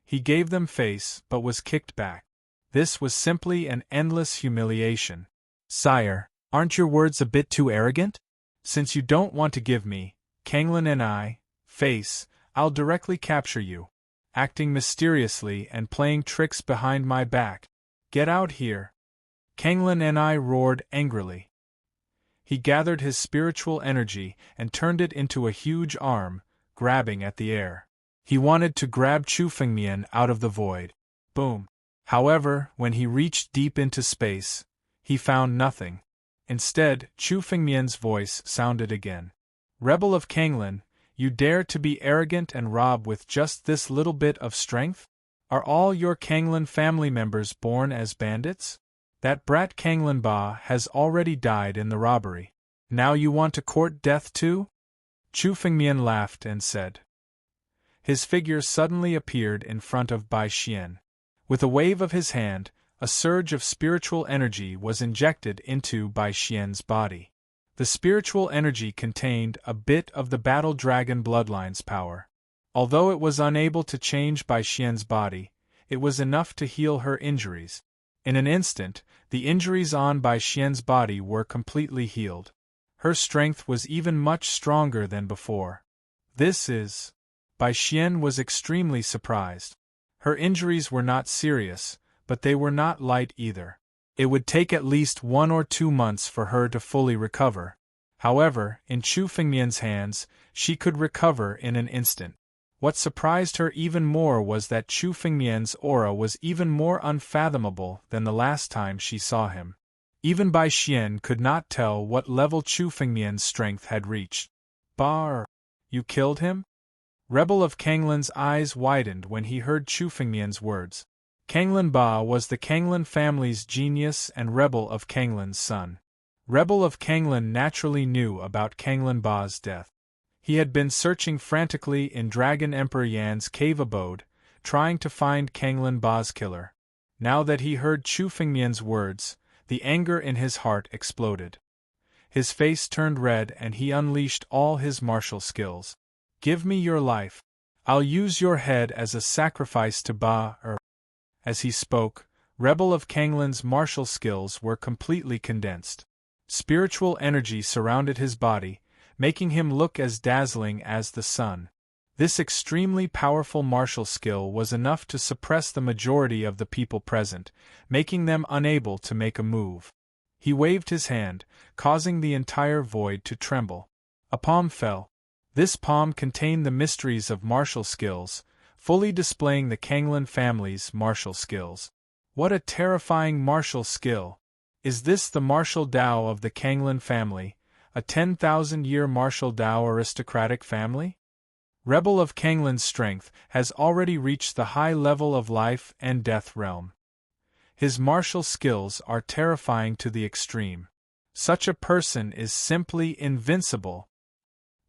He gave them face but was kicked back. This was simply an endless humiliation. Sire, aren't your words a bit too arrogant? Since you don't want to give me, Kanglin and I, face, I'll directly capture you. Acting mysteriously and playing tricks behind my back. Get out here. Kanglin and I roared angrily. He gathered his spiritual energy and turned it into a huge arm, grabbing at the air. He wanted to grab Chu Fengmian out of the void. Boom. However, when he reached deep into space, he found nothing. Instead, Chu Fengmian's voice sounded again. Rebel of Kanglin, you dare to be arrogant and rob with just this little bit of strength? Are all your Kanglin family members born as bandits? That brat Kanglin Ba has already died in the robbery. Now you want to court death too? Chu Fengmian laughed and said. His figure suddenly appeared in front of Bai Xian. With a wave of his hand, a surge of spiritual energy was injected into Bai Xian's body. The spiritual energy contained a bit of the Battle Dragon bloodline's power. Although it was unable to change Bai Xian's body, it was enough to heal her injuries. In an instant, the injuries on Bai Xian's body were completely healed. Her strength was even much stronger than before. This is... Bai Xian was extremely surprised. Her injuries were not serious, but they were not light either. It would take at least 1 or 2 months for her to fully recover. However, in Chu Fengmian's hands, she could recover in an instant. What surprised her even more was that Chu Fengmian's aura was even more unfathomable than the last time she saw him. Even Bai Xian could not tell what level Chu Fengmian's strength had reached. Bah! You killed him? Rebel of Kanglin's eyes widened when he heard Chu Fengmian's words. Kanglin Ba was the Kanglin family's genius and Rebel of Kanglin's son. Rebel of Kanglin naturally knew about Kanglin Ba's death. He had been searching frantically in Dragon Emperor Yan's cave abode, trying to find Kanglin Ba's killer. Now that he heard Chu Fengmian's words, the anger in his heart exploded. His face turned red and he unleashed all his martial skills. Give me your life. I'll use your head as a sacrifice to Ba. As he spoke, Rebel of Kanglin's martial skills were completely condensed. Spiritual energy surrounded his body, making him look as dazzling as the sun. This extremely powerful martial skill was enough to suppress the majority of the people present, making them unable to make a move. He waved his hand, causing the entire void to tremble. A palm fell. This palm contained the mysteries of martial skills, fully displaying the Kanglin family's martial skills. What a terrifying martial skill! Is this the martial Dao of the Kanglin family, a 10,000-year martial Dao aristocratic family? Rebel of Kanglin's strength has already reached the high level of life and death realm. His martial skills are terrifying to the extreme. Such a person is simply invincible.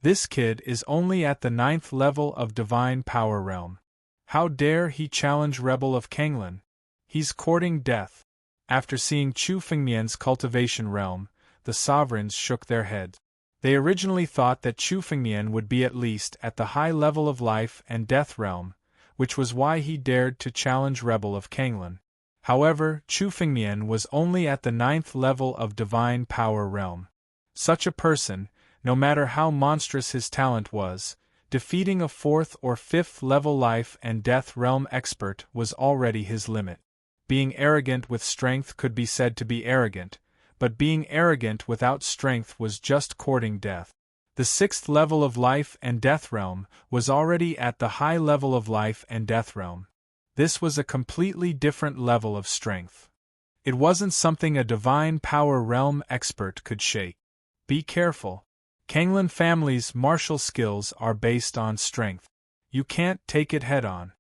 This kid is only at the 9th level of divine power realm. How dare he challenge Rebel of Kanglin? He's courting death. After seeing Chu Fengmian's cultivation realm, the sovereigns shook their heads. They originally thought that Chu Fengmian would be at least at the high level of life and death realm, which was why he dared to challenge Rebel of Kanglin. However, Chu Fengmian was only at the 9th level of divine power realm. Such a person, no matter how monstrous his talent was, defeating a 4th or 5th level life and death realm expert was already his limit. Being arrogant with strength could be said to be arrogant, but being arrogant without strength was just courting death. The 6th level of life and death realm was already at the high level of life and death realm. This was a completely different level of strength. It wasn't something a divine power realm expert could shake. Be careful. Kanglin family's martial skills are based on strength. You can't take it head-on.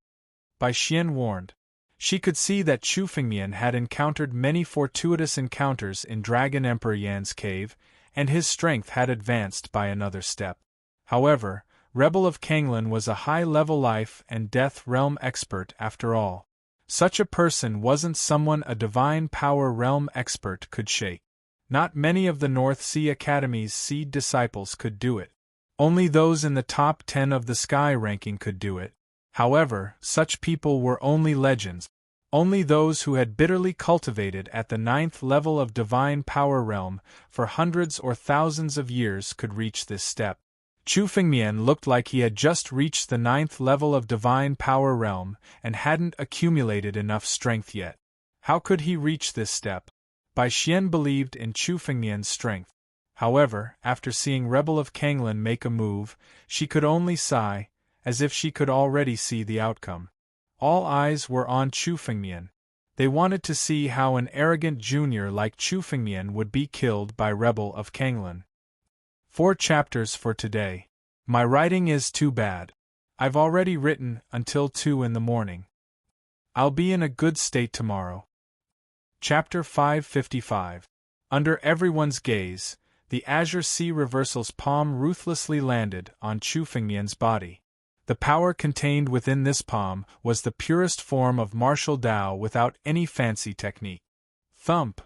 Bai Xian warned. She could see that Chu Fengmian had encountered many fortuitous encounters in Dragon Emperor Yan's cave, and his strength had advanced by another step. However, Rebel of Kanglin was a high-level life and death realm expert after all. Such a person wasn't someone a divine power realm expert could shake. Not many of the North Sea Academy's seed disciples could do it. Only those in the top 10 of the Sky ranking could do it. However, such people were only legends. Only those who had bitterly cultivated at the 9th level of divine power realm for hundreds or thousands of years could reach this step. Chu Fengmian looked like he had just reached the 9th level of divine power realm and hadn't accumulated enough strength yet. How could he reach this step? Bai Xian believed in Chu Fengmian's strength. However, after seeing Rebel of Kanglin make a move, she could only sigh, as if she could already see the outcome. All eyes were on Chu Fengmian. They wanted to see how an arrogant junior like Chu Fengmian would be killed by Rebel of Kanglin. 4 chapters for today. My writing is too bad. I've already written until 2 in the morning. I'll be in a good state tomorrow. Chapter 555. Under everyone's gaze, the Azure Sea Reversal's palm ruthlessly landed on Chu Fengmian's body. The power contained within this palm was the purest form of martial Dao without any fancy technique. Thump!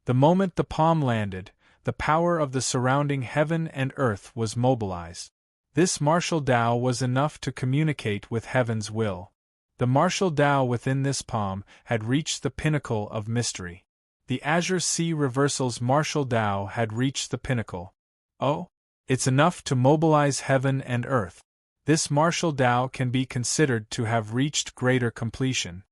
The moment the palm landed, the power of the surrounding heaven and earth was mobilized. This martial Dao was enough to communicate with heaven's will. The martial Dao within this palm had reached the pinnacle of mystery. The Azure Sea Reversal's martial Dao had reached the pinnacle. Oh, it's enough to mobilize heaven and earth. This martial Dao can be considered to have reached greater completion.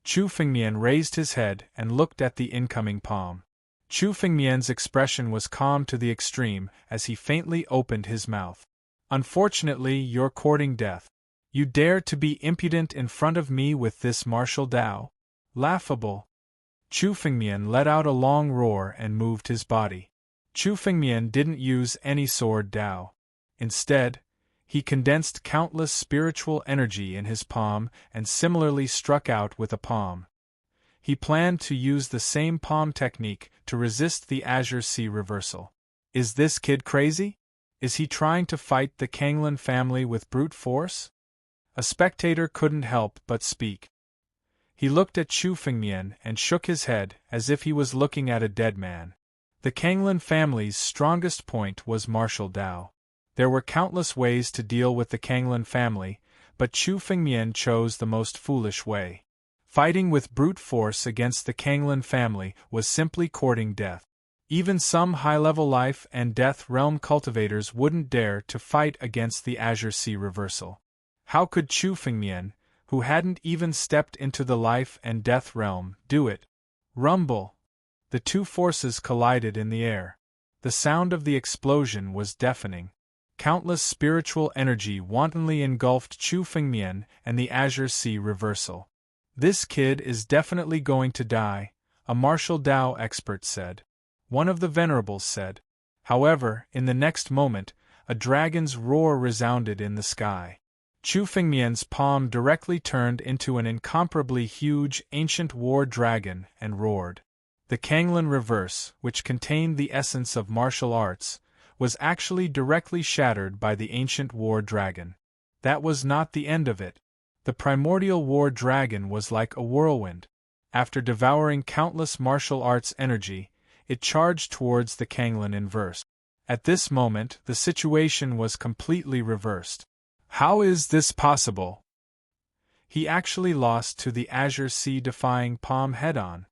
Chu Fengmian raised his head and looked at the incoming palm. Chu Fengmian's expression was calm to the extreme as he faintly opened his mouth. Unfortunately, you're courting death. You dare to be impudent in front of me with this martial Tao? Laughable. Chu Fengmian let out a long roar and moved his body. Chu Fengmian didn't use any sword Tao. Instead, he condensed countless spiritual energy in his palm and similarly struck out with a palm. He planned to use the same palm technique to resist the Azure Sea reversal. Is this kid crazy? Is he trying to fight the Kanglin family with brute force? A spectator couldn't help but speak. He looked at Chu Fengmian and shook his head as if he was looking at a dead man. The Kanglin family's strongest point was martial Tao. There were countless ways to deal with the Kanglin family, but Chu Fengmian chose the most foolish way. Fighting with brute force against the Kanglin family was simply courting death. Even some high-level life and death realm cultivators wouldn't dare to fight against the Azure Sea reversal. How could Chu Fengmian, who hadn't even stepped into the life and death realm, do it? Rumble! The two forces collided in the air. The sound of the explosion was deafening. Countless spiritual energy wantonly engulfed Chu Fengmian and the Azure Sea reversal. This kid is definitely going to die, a martial Tao expert said. One of the venerables said. However, in the next moment, a dragon's roar resounded in the sky. Chu Fengmian's palm directly turned into an incomparably huge ancient war dragon and roared. The Kanglin reverse, which contained the essence of martial arts, was actually directly shattered by the ancient war dragon. That was not the end of it. The primordial war dragon was like a whirlwind. After devouring countless martial arts energy, it charged towards the Kanglin inverse. At this moment, the situation was completely reversed. How is this possible? He actually lost to the Azure Sea defying palm head-on.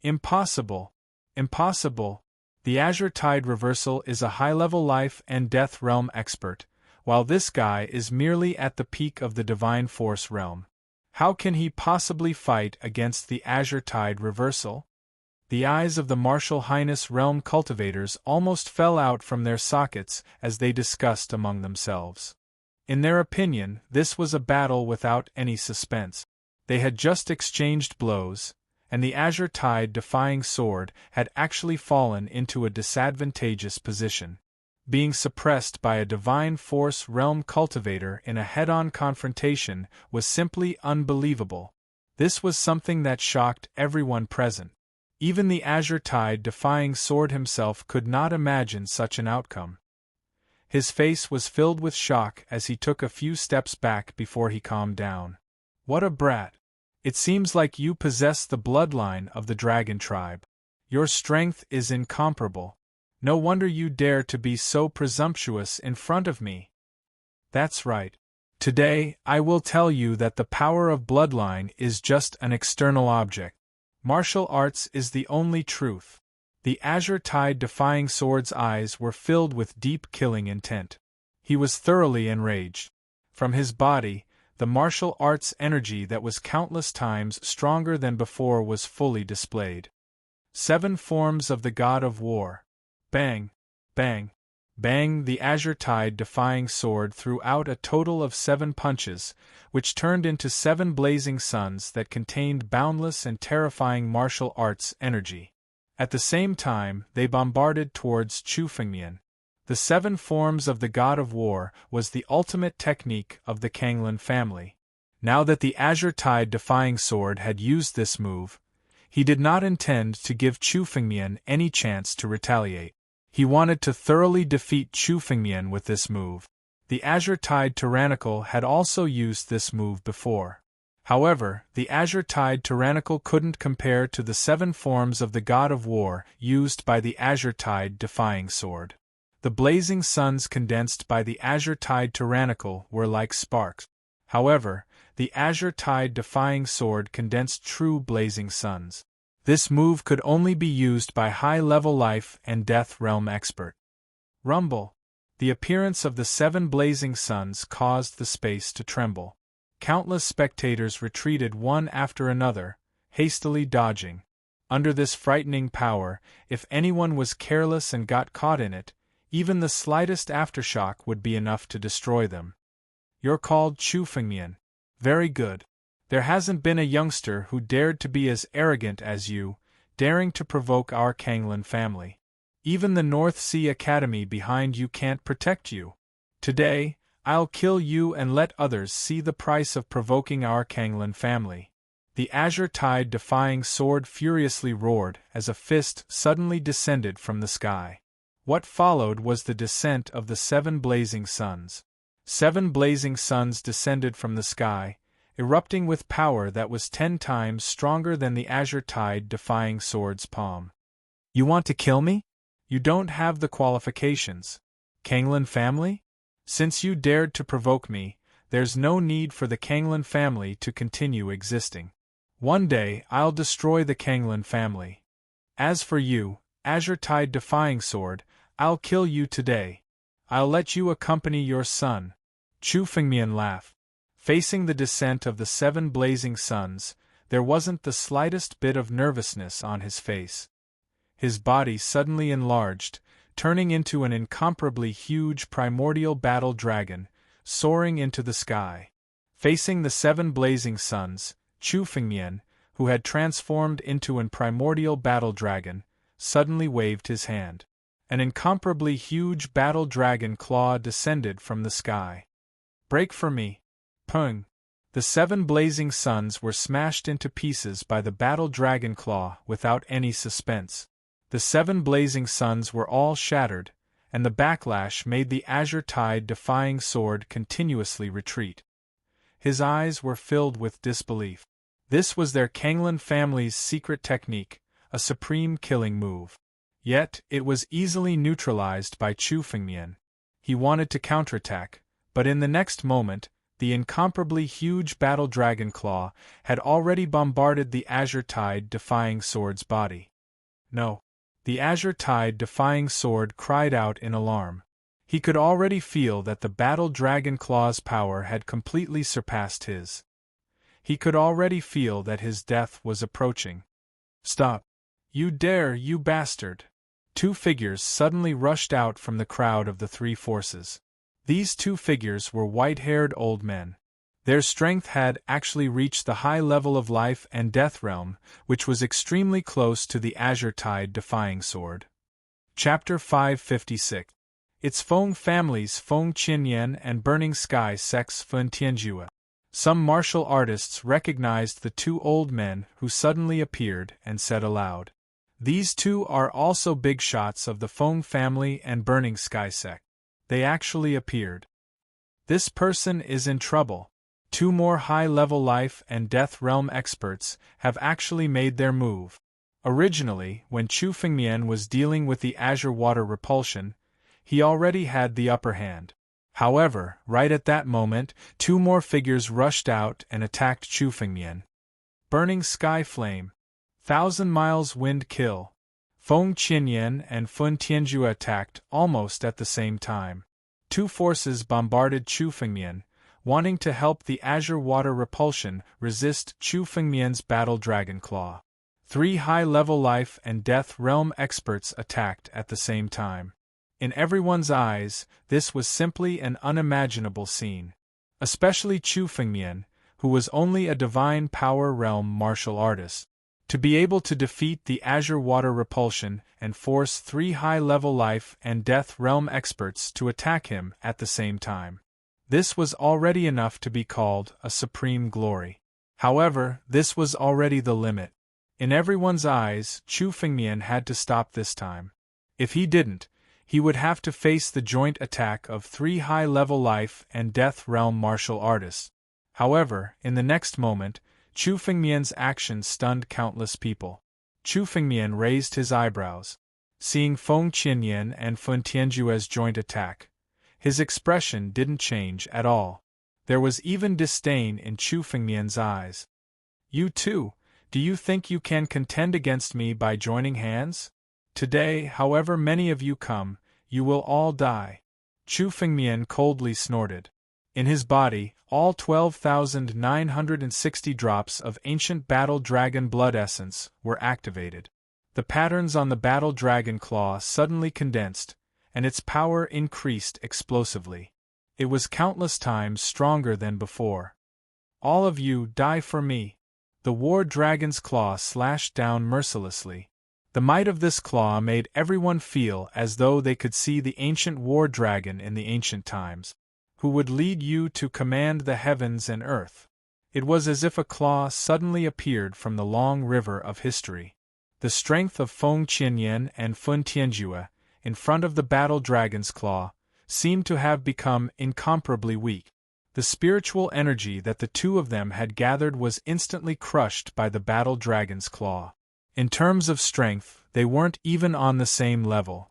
Impossible. Impossible. The Azure Tide reversal is a high-level life and death realm expert, while this guy is merely at the peak of the divine force realm. How can he possibly fight against the Azure Tide reversal? The eyes of the Martial Highness realm cultivators almost fell out from their sockets as they discussed among themselves. In their opinion, this was a battle without any suspense. They had just exchanged blows, and the Azure Tide defying sword had actually fallen into a disadvantageous position. Being suppressed by a divine force realm cultivator in a head-on confrontation was simply unbelievable. This was something that shocked everyone present. Even the Azure Tide defying sword himself could not imagine such an outcome. His face was filled with shock as he took a few steps back before he calmed down. What a brat! It seems like you possess the bloodline of the dragon tribe. Your strength is incomparable. No wonder you dare to be so presumptuous in front of me. That's right. Today, I will tell you that the power of bloodline is just an external object. Martial arts is the only truth. The Azure Tide defying sword's eyes were filled with deep killing intent. He was thoroughly enraged. From his body, the martial arts energy that was countless times stronger than before was fully displayed. 7 forms of the god of war. Bang! Bang! Bang! The Azure Tide defying sword threw out a total of 7 punches, which turned into 7 blazing suns that contained boundless and terrifying martial arts energy. At the same time, they bombarded towards Chu Fengmian. The 7 forms of the god of war was the ultimate technique of the Kanglin family. Now that the Azure Tide defying sword had used this move, he did not intend to give Chu Fengmian any chance to retaliate. He wanted to thoroughly defeat Chu Fengmian with this move. The Azure Tide Tyrannical had also used this move before. However, the Azure Tide Tyrannical couldn't compare to the 7 forms of the god of war used by the Azure Tide defying sword. The blazing suns condensed by the Azure Tide Tyrannical were like sparks. However, the Azure Tide defying sword condensed true blazing suns. This move could only be used by high-level life and death realm expert. Rumble! The appearance of the 7 blazing suns caused the space to tremble. Countless spectators retreated one after another, hastily dodging. Under this frightening power, if anyone was careless and got caught in it, even the slightest aftershock would be enough to destroy them. You're called Chu Fengmian. Very good. There hasn't been a youngster who dared to be as arrogant as you, daring to provoke our Kanglan family. Even the North Sea Academy behind you can't protect you. Today, I'll kill you and let others see the price of provoking our Kanglan family. The azure tide defying sword furiously roared as a fist suddenly descended from the sky. What followed was the descent of the 7 blazing suns. 7 blazing suns descended from the sky, erupting with power that was 10 times stronger than the azure tide defying sword's palm. You want to kill me? You don't have the qualifications. Kanglan family? Since you dared to provoke me, there's no need for the Kanglan family to continue existing. One day I'll destroy the Kanglan family. As for you, azure tide defying sword, I'll kill you today. I'll let you accompany your son. Chu Fengmian laughed. Facing the descent of the 7 blazing suns, there wasn't the slightest bit of nervousness on his face. His body suddenly enlarged, turning into an incomparably huge primordial battle dragon, soaring into the sky. Facing the 7 blazing suns, Chu Fengmian, who had transformed into an primordial battle dragon, suddenly waved his hand. An incomparably huge battle dragon claw descended from the sky. Break for me. Pung! The 7 blazing suns were smashed into pieces by the battle dragon claw without any suspense. The 7 blazing suns were all shattered, and the backlash made the azure tide defying sword continuously retreat. His eyes were filled with disbelief. This was their Kanglan family's secret technique, a supreme killing move. Yet, it was easily neutralized by Chu Fengmian. He wanted to counterattack, but in the next moment, the incomparably huge battle dragon claw had already bombarded the azure tide defying sword's body. No. The azure tide defying sword cried out in alarm. He could already feel that the battle dragon claw's power had completely surpassed his. He could already feel that his death was approaching. Stop! You dare, you bastard! 2 figures suddenly rushed out from the crowd of the 3 forces. These 2 figures were white-haired old men. Their strength had actually reached the high level of life and death realm, which was extremely close to the azure tide defying sword. Chapter 556. It's Feng families Feng Qinyan and Burning Sky Sex Fen Tianjue. Some martial artists recognized the 2 old men who suddenly appeared and said aloud, "These 2 are also big shots of the Feng family and Burning Sky sect. They actually appeared. This person is in trouble. 2 more high-level life and death realm experts have actually made their move." Originally, when Chu Fengmian was dealing with the azure water repulsion, he already had the upper hand. However, right at that moment, 2 more figures rushed out and attacked Chu Fengmian. Burning Sky Flame. 1,000 Miles Wind Kill. Feng Qinyan and Fen Tianjue attacked almost at the same time. 2 forces bombarded Chu Fengmian, wanting to help the azure water repulsion resist Chu Fengmian's battle dragon claw. 3 high-level life and death realm experts attacked at the same time. In everyone's eyes, this was simply an unimaginable scene. Especially Chu Fengmian, who was only a divine power realm martial artist. To be able to defeat the azure water repulsion and force 3 high-level life and death realm experts to attack him at the same time. This was already enough to be called a supreme glory. However, this was already the limit. In everyone's eyes, Chu Fengmian had to stop this time. If he didn't, he would have to face the joint attack of 3 high-level life and death realm martial artists. However, in the next moment, Chu Fengmian's action stunned countless people. Chu Fengmian raised his eyebrows. Seeing Feng Qinyan and Fen Tianjue's joint attack, his expression didn't change at all. There was even disdain in Chu Fengmian's eyes. "You too, do you think you can contend against me by joining hands? Today, however many of you come, you will all die." Chu Fengmian coldly snorted. In his body, all 12,960 drops of ancient battle dragon blood essence were activated. The patterns on the battle dragon claw suddenly condensed, and its power increased explosively. It was countless times stronger than before. All of you, die for me. The war dragon's claw slashed down mercilessly. The might of this claw made everyone feel as though they could see the ancient war dragon in the ancient times, who would lead you to command the heavens and earth. It was as if a claw suddenly appeared from the long river of history. The strength of Feng Qianyan and Fun Tianjue, in front of the battle dragon's claw, seemed to have become incomparably weak. The spiritual energy that the two of them had gathered was instantly crushed by the battle dragon's claw. In terms of strength, they weren't even on the same level.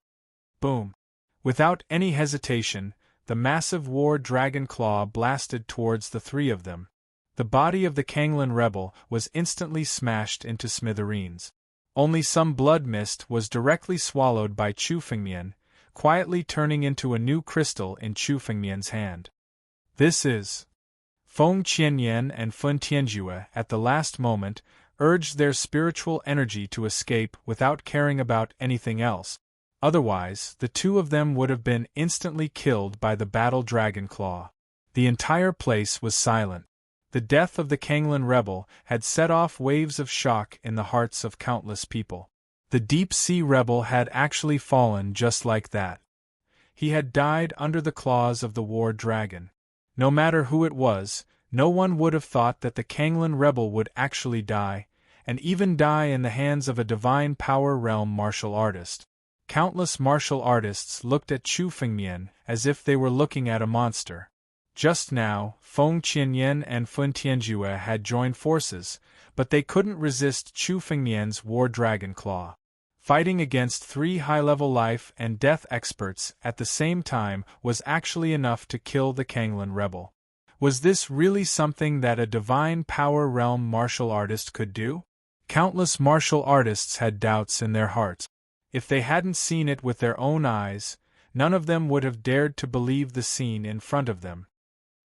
Boom! Without any hesitation, the massive war dragon claw blasted towards the three of them. The body of the Kanglan rebel was instantly smashed into smithereens. Only some blood mist was directly swallowed by Chu Fengmian, quietly turning into a new crystal in Chu Fengmian's hand. This is. Feng Qianyan and Fun Tianjue, at the last moment, urged their spiritual energy to escape without caring about anything else. Otherwise, the two of them would have been instantly killed by the battle dragon claw. The entire place was silent. The death of the Kanglan rebel had set off waves of shock in the hearts of countless people. The deep-sea rebel had actually fallen just like that. He had died under the claws of the war dragon. No matter who it was, no one would have thought that the Kanglan rebel would actually die, and even die in the hands of a divine power realm martial artist. Countless martial artists looked at Chu Fengmian as if they were looking at a monster. Just now, Feng Qianyan and Fun Tianjue had joined forces, but they couldn't resist Chu Fengmian's war dragon claw. Fighting against three high-level life and death experts at the same time was actually enough to kill the Kanglan rebel. Was this really something that a divine power realm martial artist could do? Countless martial artists had doubts in their hearts. If they hadn't seen it with their own eyes, none of them would have dared to believe the scene in front of them.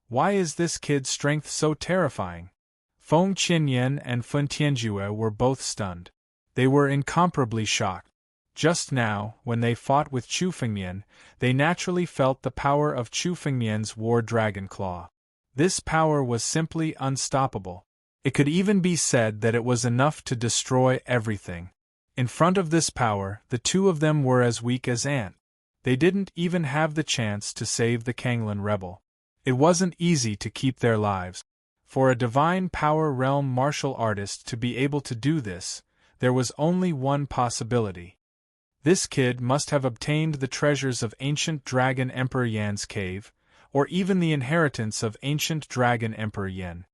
Why is this kid's strength so terrifying? Feng Qianyan and Fun Tianjue were both stunned. They were incomparably shocked. Just now, when they fought with Chu Fengmian, they naturally felt the power of Chu Fengmian's war dragon claw. This power was simply unstoppable. It could even be said that it was enough to destroy everything. In front of this power, the two of them were as weak as ants. They didn't even have the chance to save the Kanglan rebel. It wasn't easy to keep their lives. For a divine power realm martial artist to be able to do this, there was only one possibility. This kid must have obtained the treasures of ancient Dragon Emperor Yan's cave, or even the inheritance of ancient Dragon Emperor Yan.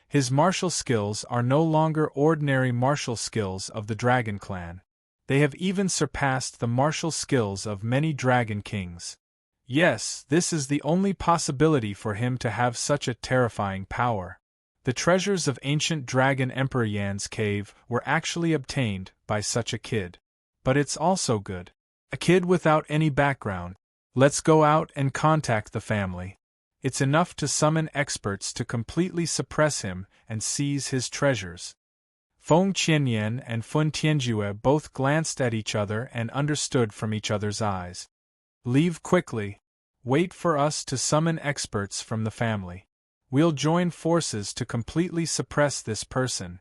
His martial skills are no longer ordinary martial skills of the Dragon Clan. They have even surpassed the martial skills of many Dragon Kings. Yes, this is the only possibility for him to have such a terrifying power. The treasures of ancient Dragon Emperor Yan's cave were actually obtained by such a kid. But it's also good. A kid without any background. Let's go out and contact the family. It's enough to summon experts to completely suppress him and seize his treasures. Feng Qianyan and Fun Tianjue both glanced at each other and understood from each other's eyes. Leave quickly. Wait for us to summon experts from the family. We'll join forces to completely suppress this person.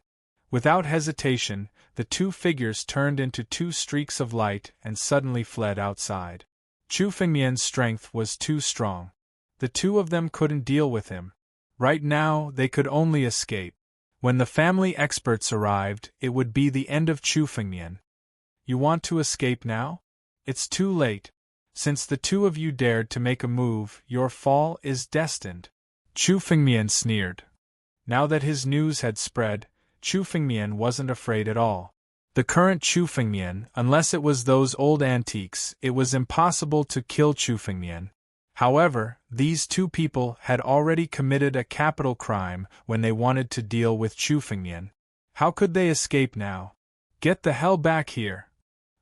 Without hesitation, the two figures turned into two streaks of light and suddenly fled outside. Chu Fengmian's strength was too strong. The two of them couldn't deal with him. Right now, they could only escape. When the family experts arrived, it would be the end of Chu Fengmian. You want to escape now? It's too late. Since the two of you dared to make a move, your fall is destined. Chu Fengmian sneered. Now that his news had spread, Chu Fengmian wasn't afraid at all. The current Chu Fengmian, unless it was those old antiques, it was impossible to kill Chu Fengmian. However, these two people had already committed a capital crime when they wanted to deal with Chu Fengmian. How could they escape now? Get the hell back here!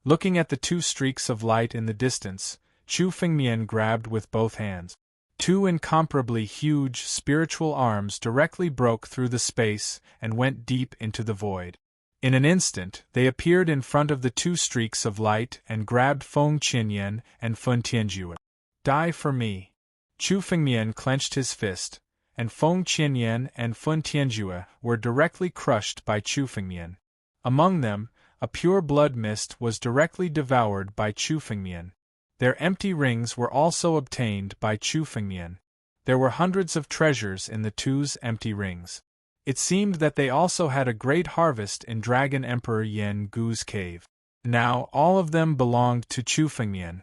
Looking at the two streaks of light in the distance, Chu Fengmian grabbed with both hands. Two incomparably huge spiritual arms directly broke through the space and went deep into the void. In an instant, they appeared in front of the two streaks of light and grabbed Feng Qianyan and Fun Tianjue. Die for me. Chu Fengmian clenched his fist, and Feng Qianyan and Fun Tianjue were directly crushed by Chu Fengmian. Among them, a pure blood mist was directly devoured by Chu Fengmian. Their empty rings were also obtained by Chu Fengmian. There were hundreds of treasures in the two's empty rings. It seemed that they also had a great harvest in Dragon Emperor Yan Gu's cave. Now all of them belonged to Chu Fengmian.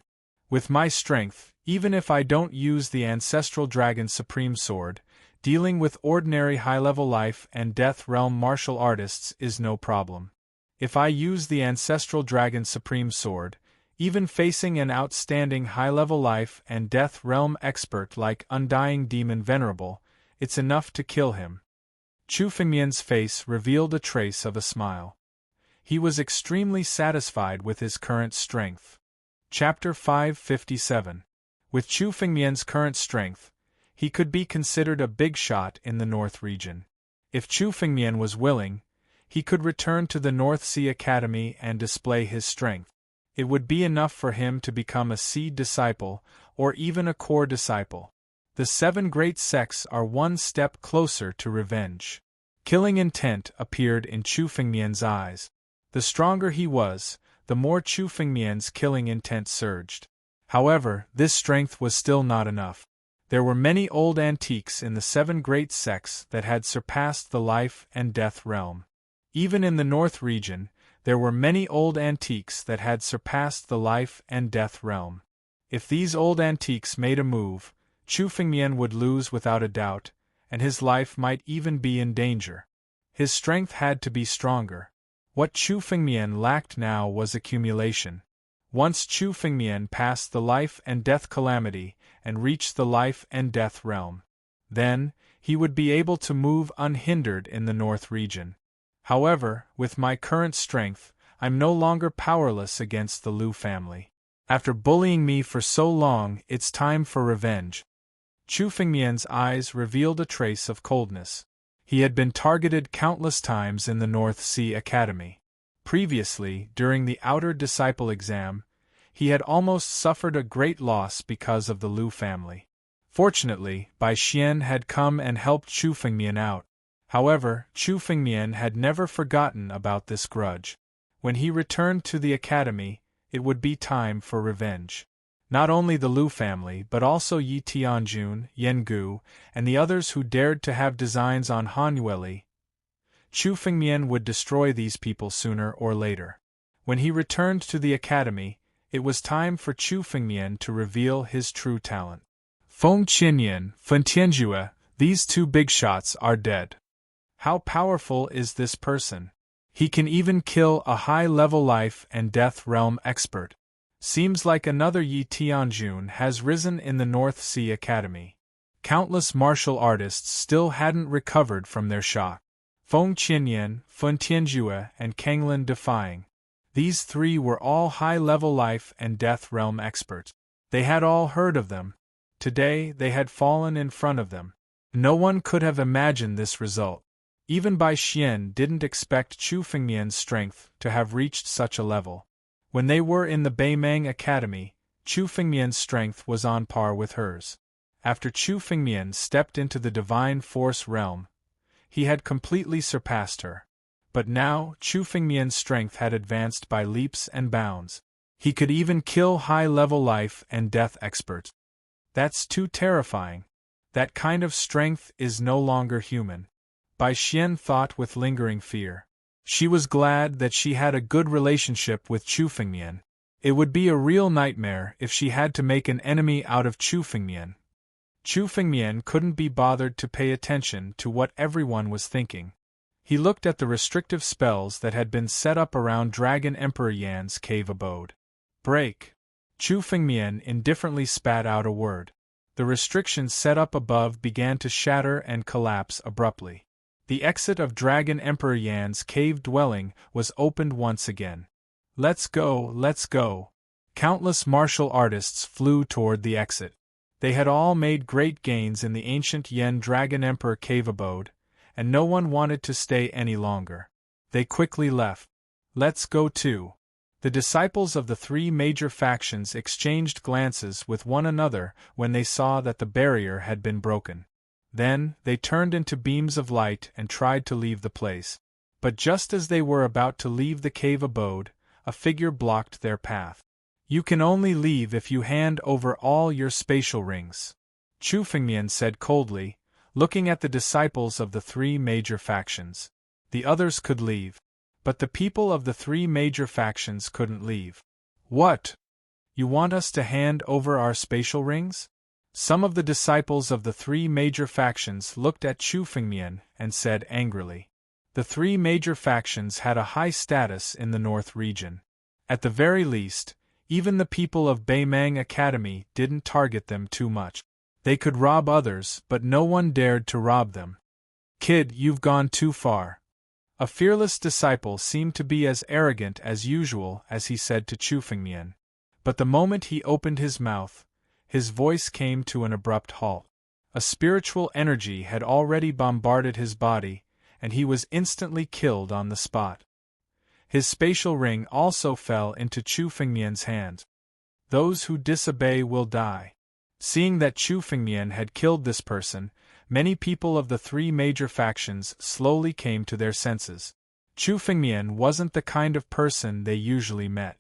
With my strength, even if I don't use the Ancestral Dragon Supreme Sword, dealing with ordinary high-level life and death realm martial artists is no problem. If I use the Ancestral Dragon Supreme Sword, even facing an outstanding high-level life and death realm expert like Undying Demon Venerable, it's enough to kill him. Chu Fengmian's face revealed a trace of a smile. He was extremely satisfied with his current strength. Chapter 557. With Chu Fengmian's current strength, he could be considered a big shot in the North region. If Chu Fengmian was willing, he could return to the North Sea Academy and display his strength. It would be enough for him to become a seed disciple, or even a core disciple. The 7 great sects are one step closer to revenge. Killing intent appeared in Chu Fengmian's eyes. The stronger he was, the more Chu Fengmian's killing intent surged. However, this strength was still not enough. There were many old antiques in the 7 great sects that had surpassed the life and death realm. Even in the North region, there were many old antiques that had surpassed the life and death realm. If these old antiques made a move, Chu Fengmian would lose without a doubt, and his life might even be in danger. His strength had to be stronger. What Chu Fengmian lacked now was accumulation. Once Chu Fengmian passed the life and death calamity and reached the life and death realm, then he would be able to move unhindered in the North region. However, with my current strength, I'm no longer powerless against the Liu family. After bullying me for so long, it's time for revenge. Chu Fengmian's eyes revealed a trace of coldness. He had been targeted countless times in the North Sea Academy. Previously, during the Outer Disciple exam, he had almost suffered a great loss because of the Liu family. Fortunately, Bai Xian had come and helped Chu Fengmian out. However, Chu Fengmian had never forgotten about this grudge. When he returned to the academy, it would be time for revenge. Not only the Liu family but also Yi Tianjun, Yan Gu, and the others who dared to have designs on Han Yueli. Chu Fengmian would destroy these people sooner or later. When he returned to the academy, it was time for Chu Fengmian to reveal his true talent. Feng Qianyan, Fun Tianjue, these 2 big shots are dead. How powerful is this person? He can even kill a high-level life and death realm expert. Seems like another Yi Tianjun has risen in the North Sea Academy. Countless martial artists still hadn't recovered from their shock. Feng Qianyan, Fun Tianjue, and Kanglin Defying. These 3 were all high-level life and death realm experts. They had all heard of them. Today they had fallen in front of them. No one could have imagined this result. Even Bai Xian didn't expect Chu Fengmian's strength to have reached such a level. When they were in the Beimang Academy, Chu Fengmian's strength was on par with hers. After Chu Fengmian stepped into the Divine Force realm, he had completely surpassed her. But now, Chu Fengmian's strength had advanced by leaps and bounds. He could even kill high-level life and death experts. That's too terrifying. That kind of strength is no longer human. Bai Xian thought with lingering fear. She was glad that she had a good relationship with Chu Fengmian. It would be a real nightmare if she had to make an enemy out of Chu Fengmian. Chu Fengmian couldn't be bothered to pay attention to what everyone was thinking. He looked at the restrictive spells that had been set up around Dragon Emperor Yan's cave abode. Break! Chu Fengmian indifferently spat out a word. The restrictions set up above began to shatter and collapse abruptly. The exit of Dragon Emperor Yan's cave dwelling was opened once again. Let's go, let's go! Countless martial artists flew toward the exit. They had all made great gains in the ancient Yan Dragon Emperor cave abode, and no one wanted to stay any longer. They quickly left. Let's go too. The disciples of the three major factions exchanged glances with one another when they saw that the barrier had been broken. Then, they turned into beams of light and tried to leave the place. But just as they were about to leave the cave abode, a figure blocked their path. "You can only leave if you hand over all your spatial rings," Chu Fengmian said coldly, looking at the disciples of the three major factions. The others could leave. But the people of the three major factions couldn't leave. "What? You want us to hand over our spatial rings?" Some of the disciples of the three major factions looked at Chu Fengmian and said angrily. The three major factions had a high status in the North region. At the very least, even the people of Beimang Academy didn't target them too much. They could rob others, but no one dared to rob them. "Kid, you've gone too far." A fearless disciple seemed to be as arrogant as usual as he said to Chu Fengmian. But the moment he opened his mouth, his voice came to an abrupt halt. A spiritual energy had already bombarded his body, and he was instantly killed on the spot. His spatial ring also fell into Chu Fengmian's hands. "Those who disobey will die." Seeing that Chu Fengmian had killed this person, many people of the three major factions slowly came to their senses. Chu Fengmian wasn't the kind of person they usually met.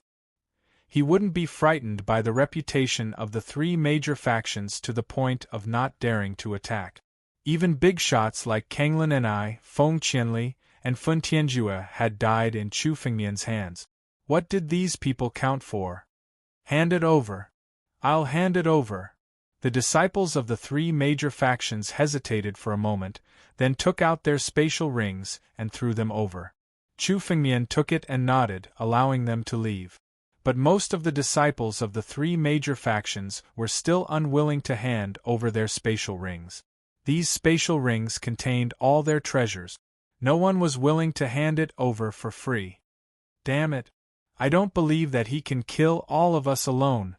He wouldn't be frightened by the reputation of the three major factions to the point of not daring to attack. Even big shots like Kanglin Ni, Feng Qianli, and Fun Tianjue had died in Chu Fengmian's hands. What did these people count for? "Hand it over." "I'll hand it over." The disciples of the three major factions hesitated for a moment, then took out their spatial rings and threw them over. Chu Fengmian took it and nodded, allowing them to leave. But most of the disciples of the three major factions were still unwilling to hand over their spatial rings. These spatial rings contained all their treasures. No one was willing to hand it over for free. "Damn it. I don't believe that he can kill all of us alone.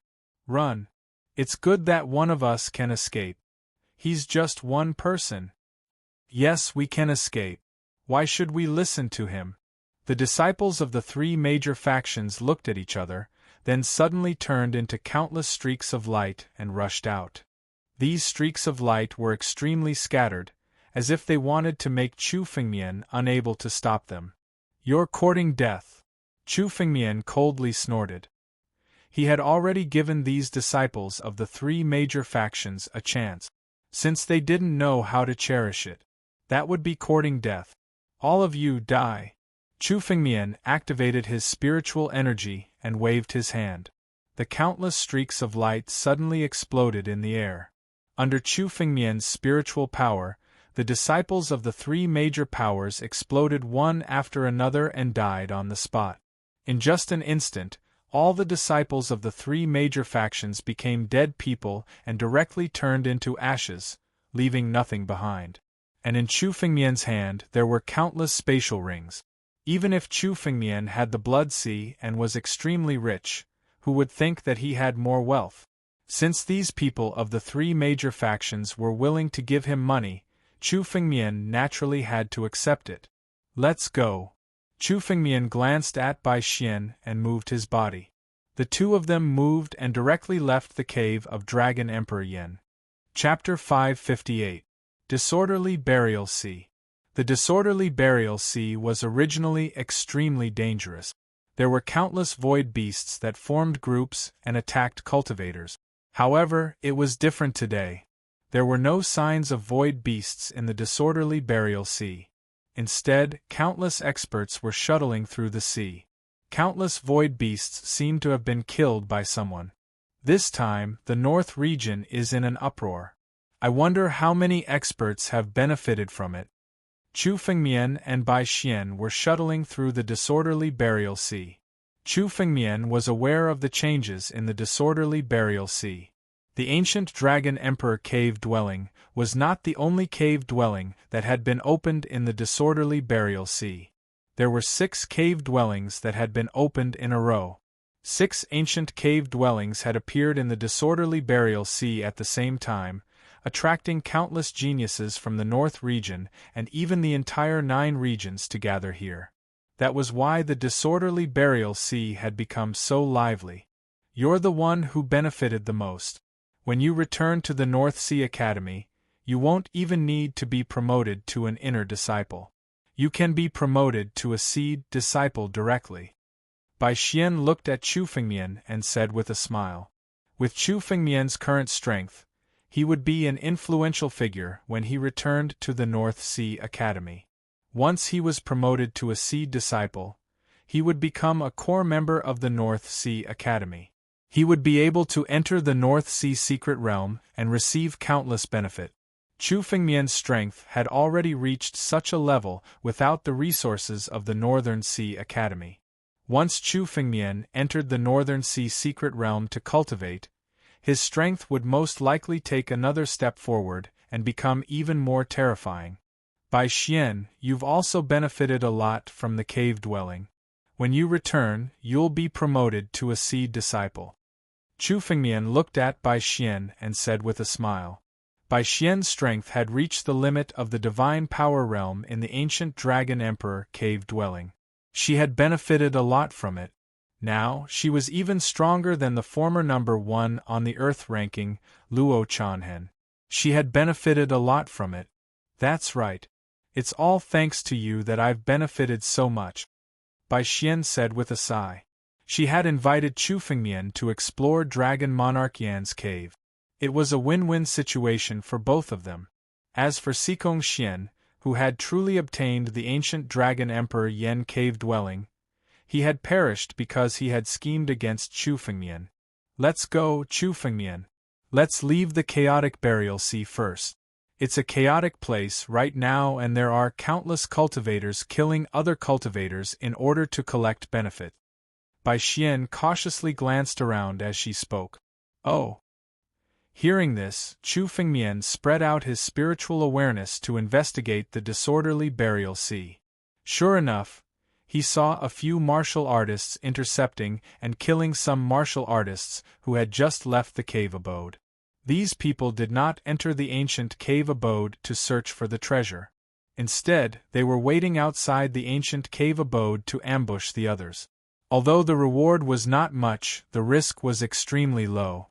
Run. It's good that one of us can escape. He's just one person." "Yes, we can escape. Why should we listen to him?" The disciples of the three major factions looked at each other, then suddenly turned into countless streaks of light and rushed out. These streaks of light were extremely scattered, as if they wanted to make Chu Fengmian unable to stop them. "You're courting death," Chu Fengmian coldly snorted. He had already given these disciples of the three major factions a chance. Since they didn't know how to cherish it, that would be courting death. "All of you die." Chu Fengmian activated his spiritual energy and waved his hand. The countless streaks of light suddenly exploded in the air. Under Chu Fengmian's spiritual power, the disciples of the three major powers exploded one after another and died on the spot. In just an instant, all the disciples of the three major factions became dead people and directly turned into ashes, leaving nothing behind. And in Chu Fengmian's hand there were countless spatial rings. Even if Chu Fengmian had the Blood Sea and was extremely rich, who would think that he had more wealth? Since these people of the three major factions were willing to give him money, Chu Fengmian naturally had to accept it. "Let's go." Chu Fengmian glanced at Bai Xian and moved his body. The two of them moved and directly left the cave of Dragon Emperor Yin. Chapter 558. Disorderly Burial Sea. The disorderly burial sea was originally extremely dangerous. There were countless void beasts that formed groups and attacked cultivators. However, it was different today. There were no signs of void beasts in the disorderly burial sea. Instead, countless experts were shuttling through the sea. Countless void beasts seemed to have been killed by someone. This time, the North region is in an uproar. I wonder how many experts have benefited from it. Chu Fengmian and Bai Xian were shuttling through the disorderly burial sea. Chu Fengmian was aware of the changes in the disorderly burial sea. The ancient Dragon Emperor cave dwelling was not the only cave dwelling that had been opened in the disorderly burial sea. There were 6 cave dwellings that had been opened in a row. 6 ancient cave dwellings had appeared in the disorderly burial sea at the same time, attracting countless geniuses from the North region and even the entire 9 regions to gather here. That was why the disorderly burial sea had become so lively. You're the one who benefited the most. When you return to the North Sea Academy, you won't even need to be promoted to an inner disciple. You can be promoted to a seed disciple directly. Bai Xian looked at Chu Fengmian and said with a smile. With Chu Fengmian's current strength, he would be an influential figure when he returned to the North Sea Academy. Once he was promoted to a seed disciple, he would become a core member of the North Sea Academy. He would be able to enter the North Sea secret realm and receive countless benefit. Chu Fengmian's strength had already reached such a level without the resources of the Northern Sea Academy. Once Chu Fengmian entered the Northern Sea secret realm to cultivate, his strength would most likely take another step forward and become even more terrifying. Bai Xian, you've also benefited a lot from the cave dwelling. When you return, you'll be promoted to a seed disciple. Chu Fengmian looked at Bai Xian and said with a smile. Bai Xian's strength had reached the limit of the divine power realm in the ancient Dragon Emperor cave dwelling. She had benefited a lot from it. Now, she was even stronger than the former number 1 on the Earth ranking, Luo Chanhen. She had benefited a lot from it. That's right. It's all thanks to you that I've benefited so much, Bai Xian said with a sigh. She had invited Chu Fengmian to explore Dragon Monarch Yan's cave. It was a win-win situation for both of them. As for Xikong Xian, who had truly obtained the ancient Dragon Emperor Yan cave dwelling, he had perished because he had schemed against Chu Fengmian. Let's go, Chu Fengmian. Let's leave the chaotic burial sea first. It's a chaotic place right now and there are countless cultivators killing other cultivators in order to collect benefit. Bai Xian cautiously glanced around as she spoke. Oh. Hearing this, Chu Fengmian spread out his spiritual awareness to investigate the disorderly burial sea. Sure enough, he saw a few martial artists intercepting and killing some martial artists who had just left the cave abode. These people did not enter the ancient cave abode to search for the treasure. Instead, they were waiting outside the ancient cave abode to ambush the others. Although the reward was not much, the risk was extremely low.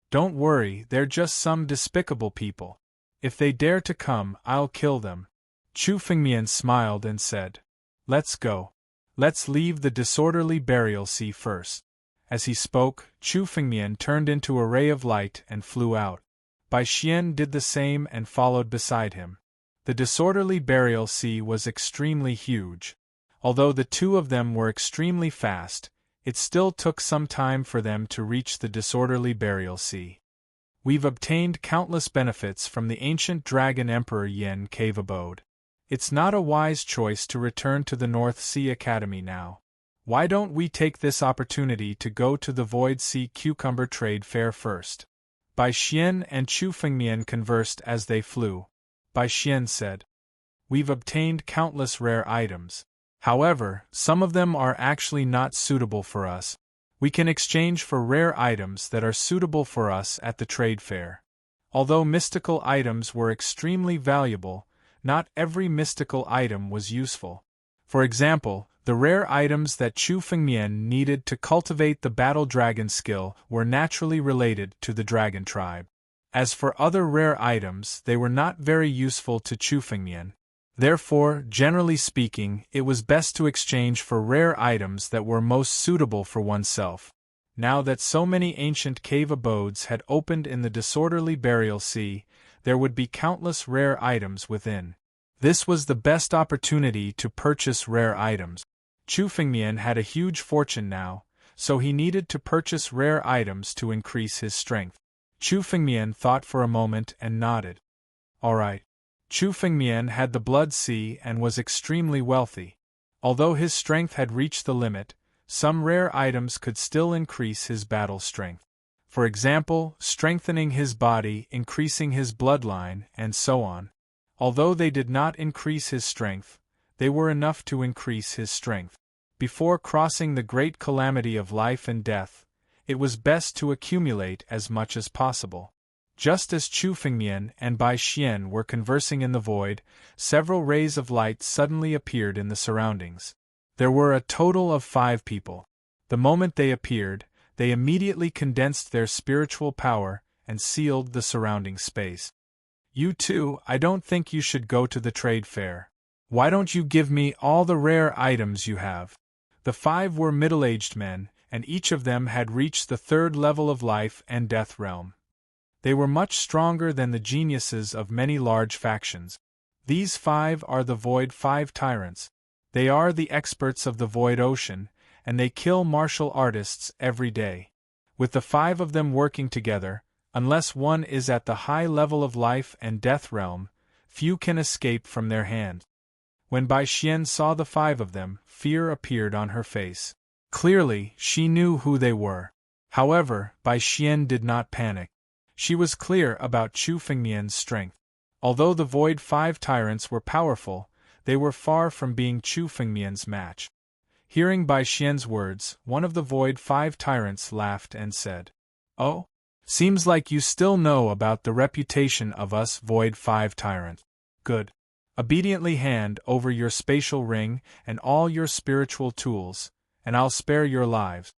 Don't worry, they're just some despicable people. If they dare to come, I'll kill them. Chu Fengmian smiled and said, Let's go. Let's leave the disorderly burial sea first. As he spoke, Chu Fengmian turned into a ray of light and flew out. Bai Xian did the same and followed beside him. The disorderly burial sea was extremely huge. Although the two of them were extremely fast, it still took some time for them to reach the disorderly burial sea. We've obtained countless benefits from the ancient Dragon Emperor Yan cave abode. It's not a wise choice to return to the North Sea Academy now. Why don't we take this opportunity to go to the Void Sea Cucumber Trade Fair first? Bai Xian and Chu Fengmian conversed as they flew. Bai Xian said, We've obtained countless rare items. However, some of them are actually not suitable for us. We can exchange for rare items that are suitable for us at the trade fair. Although mystical items were extremely valuable, not every mystical item was useful. For example, the rare items that Chu Fengmian needed to cultivate the battle dragon skill were naturally related to the dragon tribe. As for other rare items, they were not very useful to Chu Fengmian. Therefore, generally speaking, it was best to exchange for rare items that were most suitable for oneself. Now that so many ancient cave abodes had opened in the disorderly burial sea, there would be countless rare items within. This was the best opportunity to purchase rare items. Chu Fengmian had a huge fortune now, so he needed to purchase rare items to increase his strength. Chu Fengmian thought for a moment and nodded. All right. Chu Fengmian had the Blood Sea and was extremely wealthy. Although his strength had reached the limit, some rare items could still increase his battle strength. For example, strengthening his body, increasing his bloodline, and so on. Although they did not increase his strength, they were enough to increase his strength. Before crossing the great calamity of life and death, it was best to accumulate as much as possible. Just as Chu Fengmian and Bai Xian were conversing in the void, several rays of light suddenly appeared in the surroundings. There were a total of 5 people. The moment they appeared, they immediately condensed their spiritual power and sealed the surrounding space. You too, I don't think you should go to the trade fair. Why don't you give me all the rare items you have? The 5 were middle-aged men, and each of them had reached the 3rd level of life and death realm. They were much stronger than the geniuses of many large factions. These 5 are the Void 5 Tyrants. They are the experts of the Void Ocean, and they kill martial artists every day. With the 5 of them working together, unless one is at the high level of life and death realm, few can escape from their hand. When Bai Xian saw the 5 of them, fear appeared on her face. Clearly, she knew who they were. However, Bai Xian did not panic. She was clear about Chu Fengmian's strength. Although the Void 5 Tyrants were powerful, they were far from being Chu Fengmian's match. Hearing Bai Xian's words, one of the Void 5 Tyrants laughed and said, "Oh? Seems like you still know about the reputation of us Void 5 Tyrant. Good. Obediently hand over your spatial ring and all your spiritual tools, and I'll spare your lives."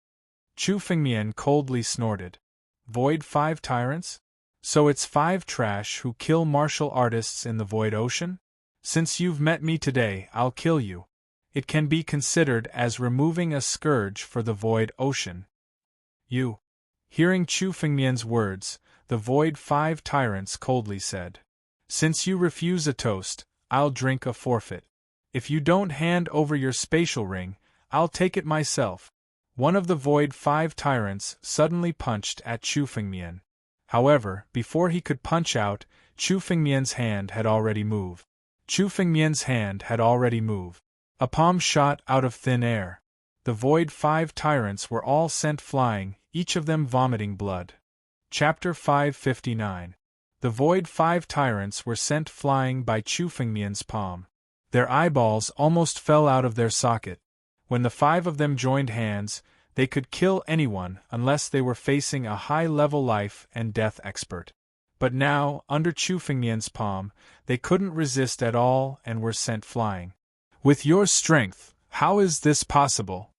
Chu Fengmian coldly snorted. Void 5 Tyrants? So it's 5 trash who kill martial artists in the Void Ocean? Since you've met me today, I'll kill you. It can be considered as removing a scourge for the Void Ocean. You. Hearing Chu Fengmian's words, the Void 5 Tyrants coldly said, "Since you refuse a toast, I'll drink a forfeit. If you don't hand over your spatial ring, I'll take it myself." One of the Void 5 Tyrants suddenly punched at Chu Fengmian. However, before he could punch out, Chu Fengmian's hand had already moved. A palm shot out of thin air. The Void 5 Tyrants were all sent flying, each of them vomiting blood. Chapter 559. The Void 5 Tyrants were sent flying by Chu Fengmian's palm. Their eyeballs almost fell out of their socket. When the 5 of them joined hands, they could kill anyone unless they were facing a high-level life and death expert. But now, under Chu Fengmian's palm, they couldn't resist at all and were sent flying. "With your strength, how is this possible?"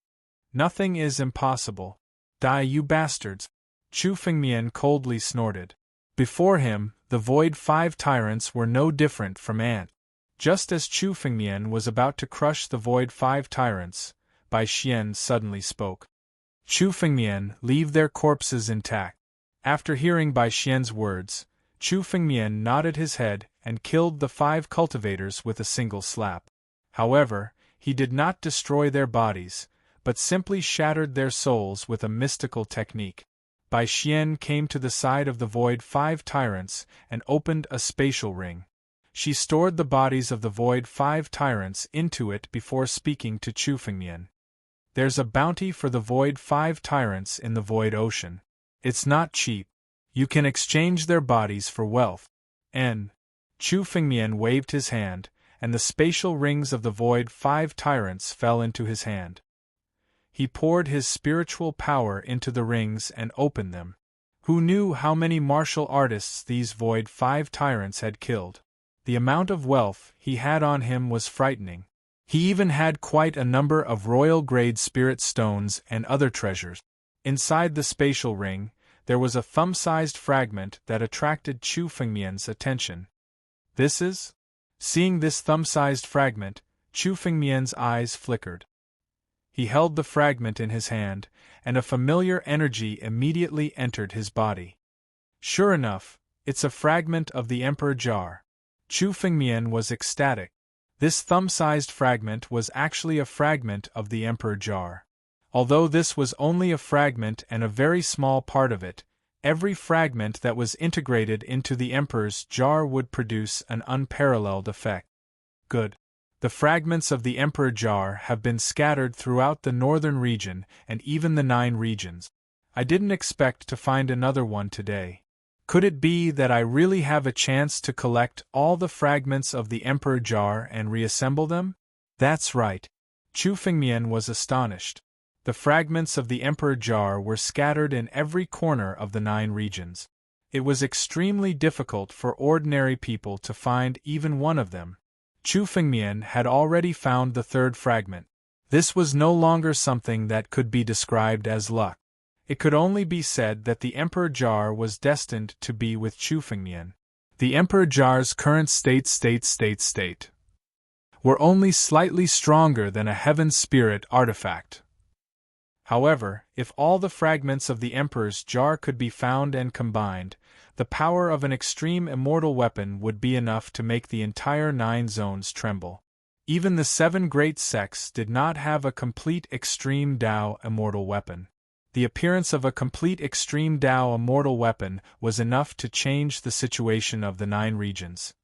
"Nothing is impossible. Die, you bastards!" Chu Fengmian coldly snorted. Before him, the Void 5 Tyrants were no different from ants. Just as Chu Fengmian was about to crush the Void 5 Tyrants, Bai Xian suddenly spoke. "Chu Fengmian, leave their corpses intact." After hearing Bai Xian's words, Chu Fengmian nodded his head and killed the 5 cultivators with a single slap. However, he did not destroy their bodies, but simply shattered their souls with a mystical technique. Bai Xian came to the side of the Void 5 Tyrants and opened a spatial ring. She stored the bodies of the Void 5 Tyrants into it before speaking to Chu Fengmian. "There's a bounty for the Void 5 Tyrants in the Void Ocean. It's not cheap. You can exchange their bodies for wealth." Chu Fengmian waved his hand, and the spatial rings of the Void 5 Tyrants fell into his hand. He poured his spiritual power into the rings and opened them. Who knew how many martial artists these Void 5 Tyrants had killed? The amount of wealth he had on him was frightening. He even had quite a number of royal-grade spirit stones and other treasures. Inside the spatial ring, there was a thumb-sized fragment that attracted Chu Fengmian's attention. "This is?" Seeing this thumb-sized fragment, Chu Fengmian's eyes flickered. He held the fragment in his hand, and a familiar energy immediately entered his body. Sure enough, it's a fragment of the Emperor Jar. Chu Fengmian was ecstatic. This thumb-sized fragment was actually a fragment of the Emperor Jar. Although this was only a fragment and a very small part of it, every fragment that was integrated into the Emperor's Jar would produce an unparalleled effect. Good. The fragments of the Emperor Jar have been scattered throughout the northern region and even the 9 regions. I didn't expect to find another one today. Could it be that I really have a chance to collect all the fragments of the Emperor Jar and reassemble them? That's right. Chu Fengmian was astonished. The fragments of the Emperor Jar were scattered in every corner of the 9 regions. It was extremely difficult for ordinary people to find even one of them. Chu Fengmian had already found the 3rd fragment. This was no longer something that could be described as luck. It could only be said that the Emperor Jar was destined to be with Chu Fengmian. The Emperor Jar's current state were only slightly stronger than a Heaven Spirit artifact. However, if all the fragments of the Emperor's Jar could be found and combined, the power of an extreme immortal weapon would be enough to make the entire 9 zones tremble. Even the 7 great sects did not have a complete extreme Dao immortal weapon. The appearance of a complete extreme Dao immortal weapon was enough to change the situation of the 9 regions.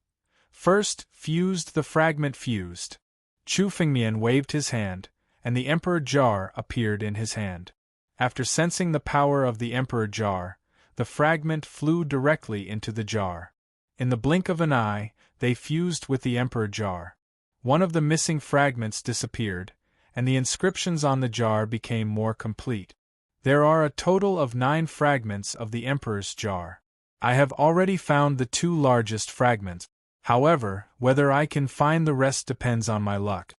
First, the fragment fused. Chu Fengmian waved his hand, and the Emperor Jar appeared in his hand. After sensing the power of the Emperor Jar, the fragment flew directly into the jar. In the blink of an eye, they fused with the Emperor Jar. One of the missing fragments disappeared, and the inscriptions on the jar became more complete. There are a total of 9 fragments of the Emperor's Jar. I have already found the 2 largest fragments. However, whether I can find the rest depends on my luck.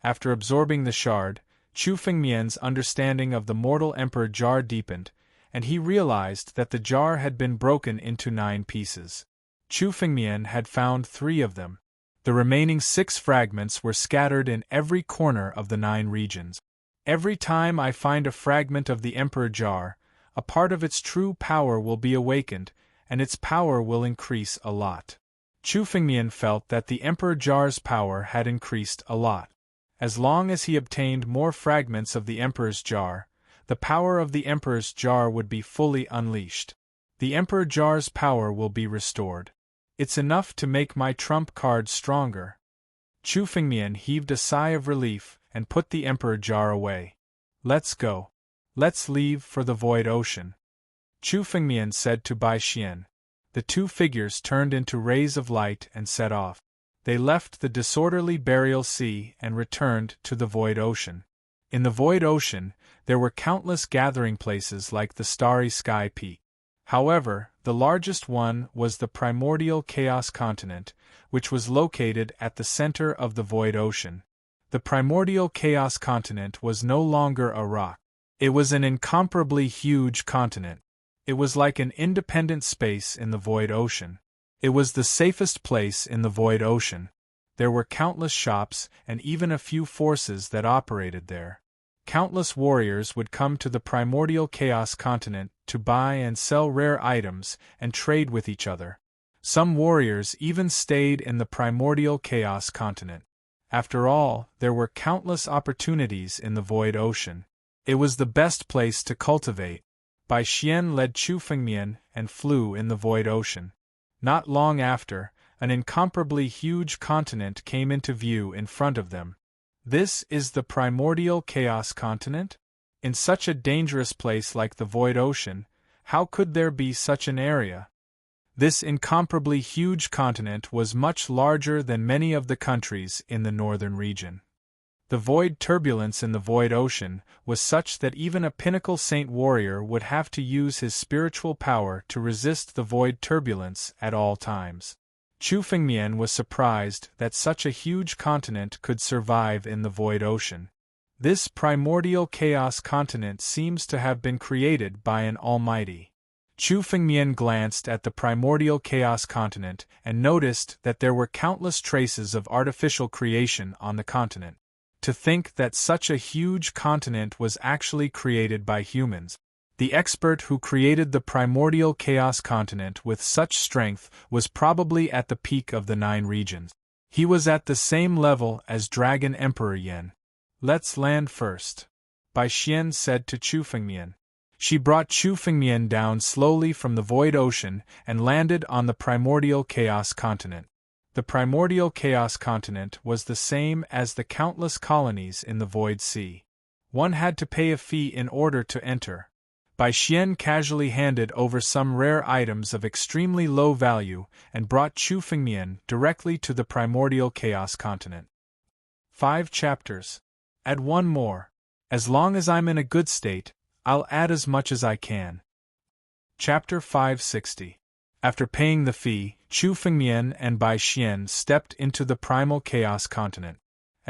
After absorbing the shard, Chu Fengmian's understanding of the mortal Emperor Jar deepened, and he realized that the jar had been broken into 9 pieces. Chu Fengmian had found 3 of them. The remaining 6 fragments were scattered in every corner of the 9 regions. Every time I find a fragment of the Emperor Jar, a part of its true power will be awakened, and its power will increase a lot. Chu Fengmian felt that the Emperor Jar's power had increased a lot. As long as he obtained more fragments of the Emperor's Jar, the power of the Emperor's Jar would be fully unleashed. The Emperor Jar's power will be restored. It's enough to make my trump card stronger. Chu Fengmian heaved a sigh of relief and put the Emperor Jar away. Let's go. Let's leave for the Void Ocean, Chu Fengmian said to Bai Xian. The 2 figures turned into rays of light and set off. They left the disorderly burial sea and returned to the Void Ocean. In the Void Ocean, there were countless gathering places like the Starry Sky Peak. However, the largest one was the Primordial Chaos Continent, which was located at the center of the Void Ocean. The Primordial Chaos Continent was no longer a rock. It was an incomparably huge continent. It was like an independent space in the Void Ocean. It was the safest place in the Void Ocean. There were countless shops and even a few forces that operated there. Countless warriors would come to the Primordial Chaos Continent to buy and sell rare items and trade with each other. Some warriors even stayed in the Primordial Chaos Continent. After all, there were countless opportunities in the Void Ocean. It was the best place to cultivate. Bai Xian led Chu Fengmian and flew in the Void Ocean. Not long after, an incomparably huge continent came into view in front of them. This is the Primordial Chaos Continent? In such a dangerous place like the Void Ocean, how could there be such an area? This incomparably huge continent was much larger than many of the countries in the northern region. The void turbulence in the Void Ocean was such that even a pinnacle saint warrior would have to use his spiritual power to resist the void turbulence at all times. Chu Fengmian was surprised that such a huge continent could survive in the Void Ocean. This primordial chaos continent seems to have been created by an almighty. Chu Fengmian glanced at the primordial chaos continent and noticed that there were countless traces of artificial creation on the continent. To think that such a huge continent was actually created by humans. The expert who created the primordial chaos continent with such strength was probably at the peak of the 9 regions. He was at the same level as Dragon Emperor Yan. Let's land first, Bai Xian said to Chu Fengmian. She brought Chu Fengmian down slowly from the Void Ocean and landed on the primordial chaos continent. The primordial chaos continent was the same as the countless colonies in the Void Sea. One had to pay a fee in order to enter. Bai Xian casually handed over some rare items of extremely low value and brought Chu Fengmian directly to the primordial chaos continent. 5 chapters. Add 1 more. As long as I'm in a good state, I'll add as much as I can. Chapter 560. After paying the fee, Chu Fengmian and Bai Xian stepped into the primal chaos continent.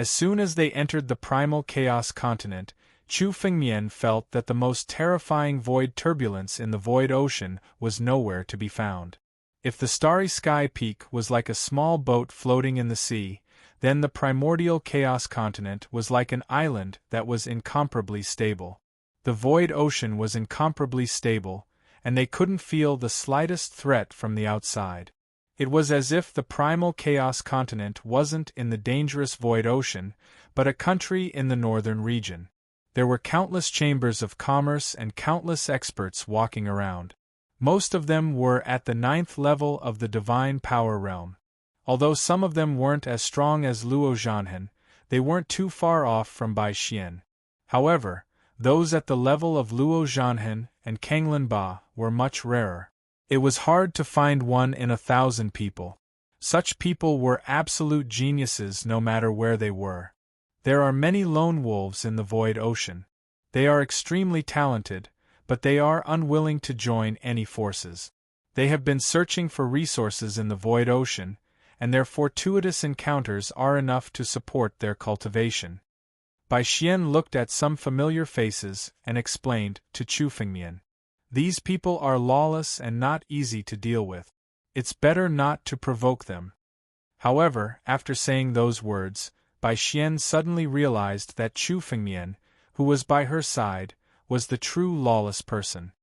As soon as they entered the primal chaos continent, Chu Fengmian felt that the most terrifying void turbulence in the void ocean was nowhere to be found. If the starry sky peak was like a small boat floating in the sea, then the primordial chaos continent was like an island that was incomparably stable. The void ocean was incomparably stable, and they couldn't feel the slightest threat from the outside. It was as if the primal chaos continent wasn't in the dangerous void ocean, but a country in the northern region. There were countless chambers of commerce and countless experts walking around. Most of them were at the 9th level of the divine power realm. Although some of them weren't as strong as Luo Zhanhen, they weren't too far off from Bai Xian. However, those at the level of Luo Zhanhen and Kanglin Ba were much rarer. It was hard to find one in 1,000 people. Such people were absolute geniuses no matter where they were. There are many lone wolves in the void ocean. They are extremely talented, but they are unwilling to join any forces. They have been searching for resources in the void ocean, and their fortuitous encounters are enough to support their cultivation. Bai Xian looked at some familiar faces and explained to Chu Fengmian. These people are lawless and not easy to deal with. It's better not to provoke them. However, after saying those words, Bai Xian suddenly realized that Chu Fengmian, who was by her side, was the true lawless person.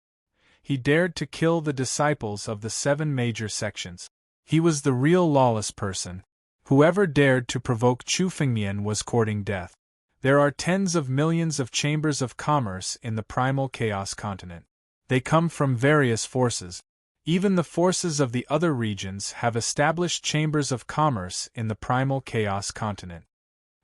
He dared to kill the disciples of the 7 major sections. He was the real lawless person. Whoever dared to provoke Chu Fengmian was courting death. There are tens of millions of chambers of commerce in the primal chaos continent. They come from various forces. Even the forces of the other regions have established chambers of commerce in the primal chaos continent.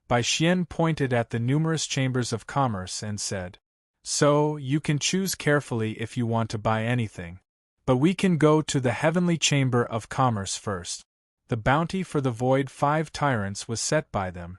Bai Xian pointed at the numerous chambers of commerce and said, "So, you can choose carefully if you want to buy anything. But we can go to the heavenly chamber of commerce first." The bounty for the void 5 tyrants was set by them.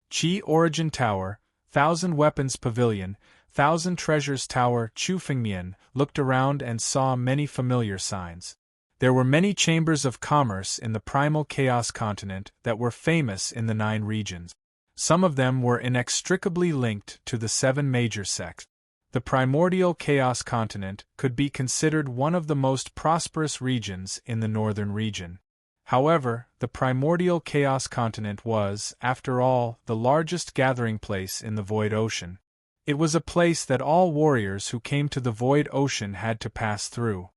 Qi Origin Tower, 1,000 Weapons Pavilion, 1,000 Treasures Tower. Chu Fengmian looked around and saw many familiar signs. There were many chambers of commerce in the primal chaos continent that were famous in the 9 regions. Some of them were inextricably linked to the 7 major sects. The primordial chaos continent could be considered one of the most prosperous regions in the northern region. However, the primordial chaos continent was, after all, the largest gathering place in the void ocean. It was a place that all warriors who came to the void ocean had to pass through.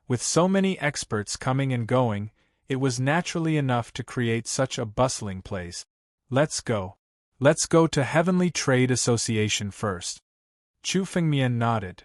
With so many experts coming and going, it was naturally enough to create such a bustling place. Let's go. Let's go to Heavenly Trade Association first. Chu Fengmian nodded.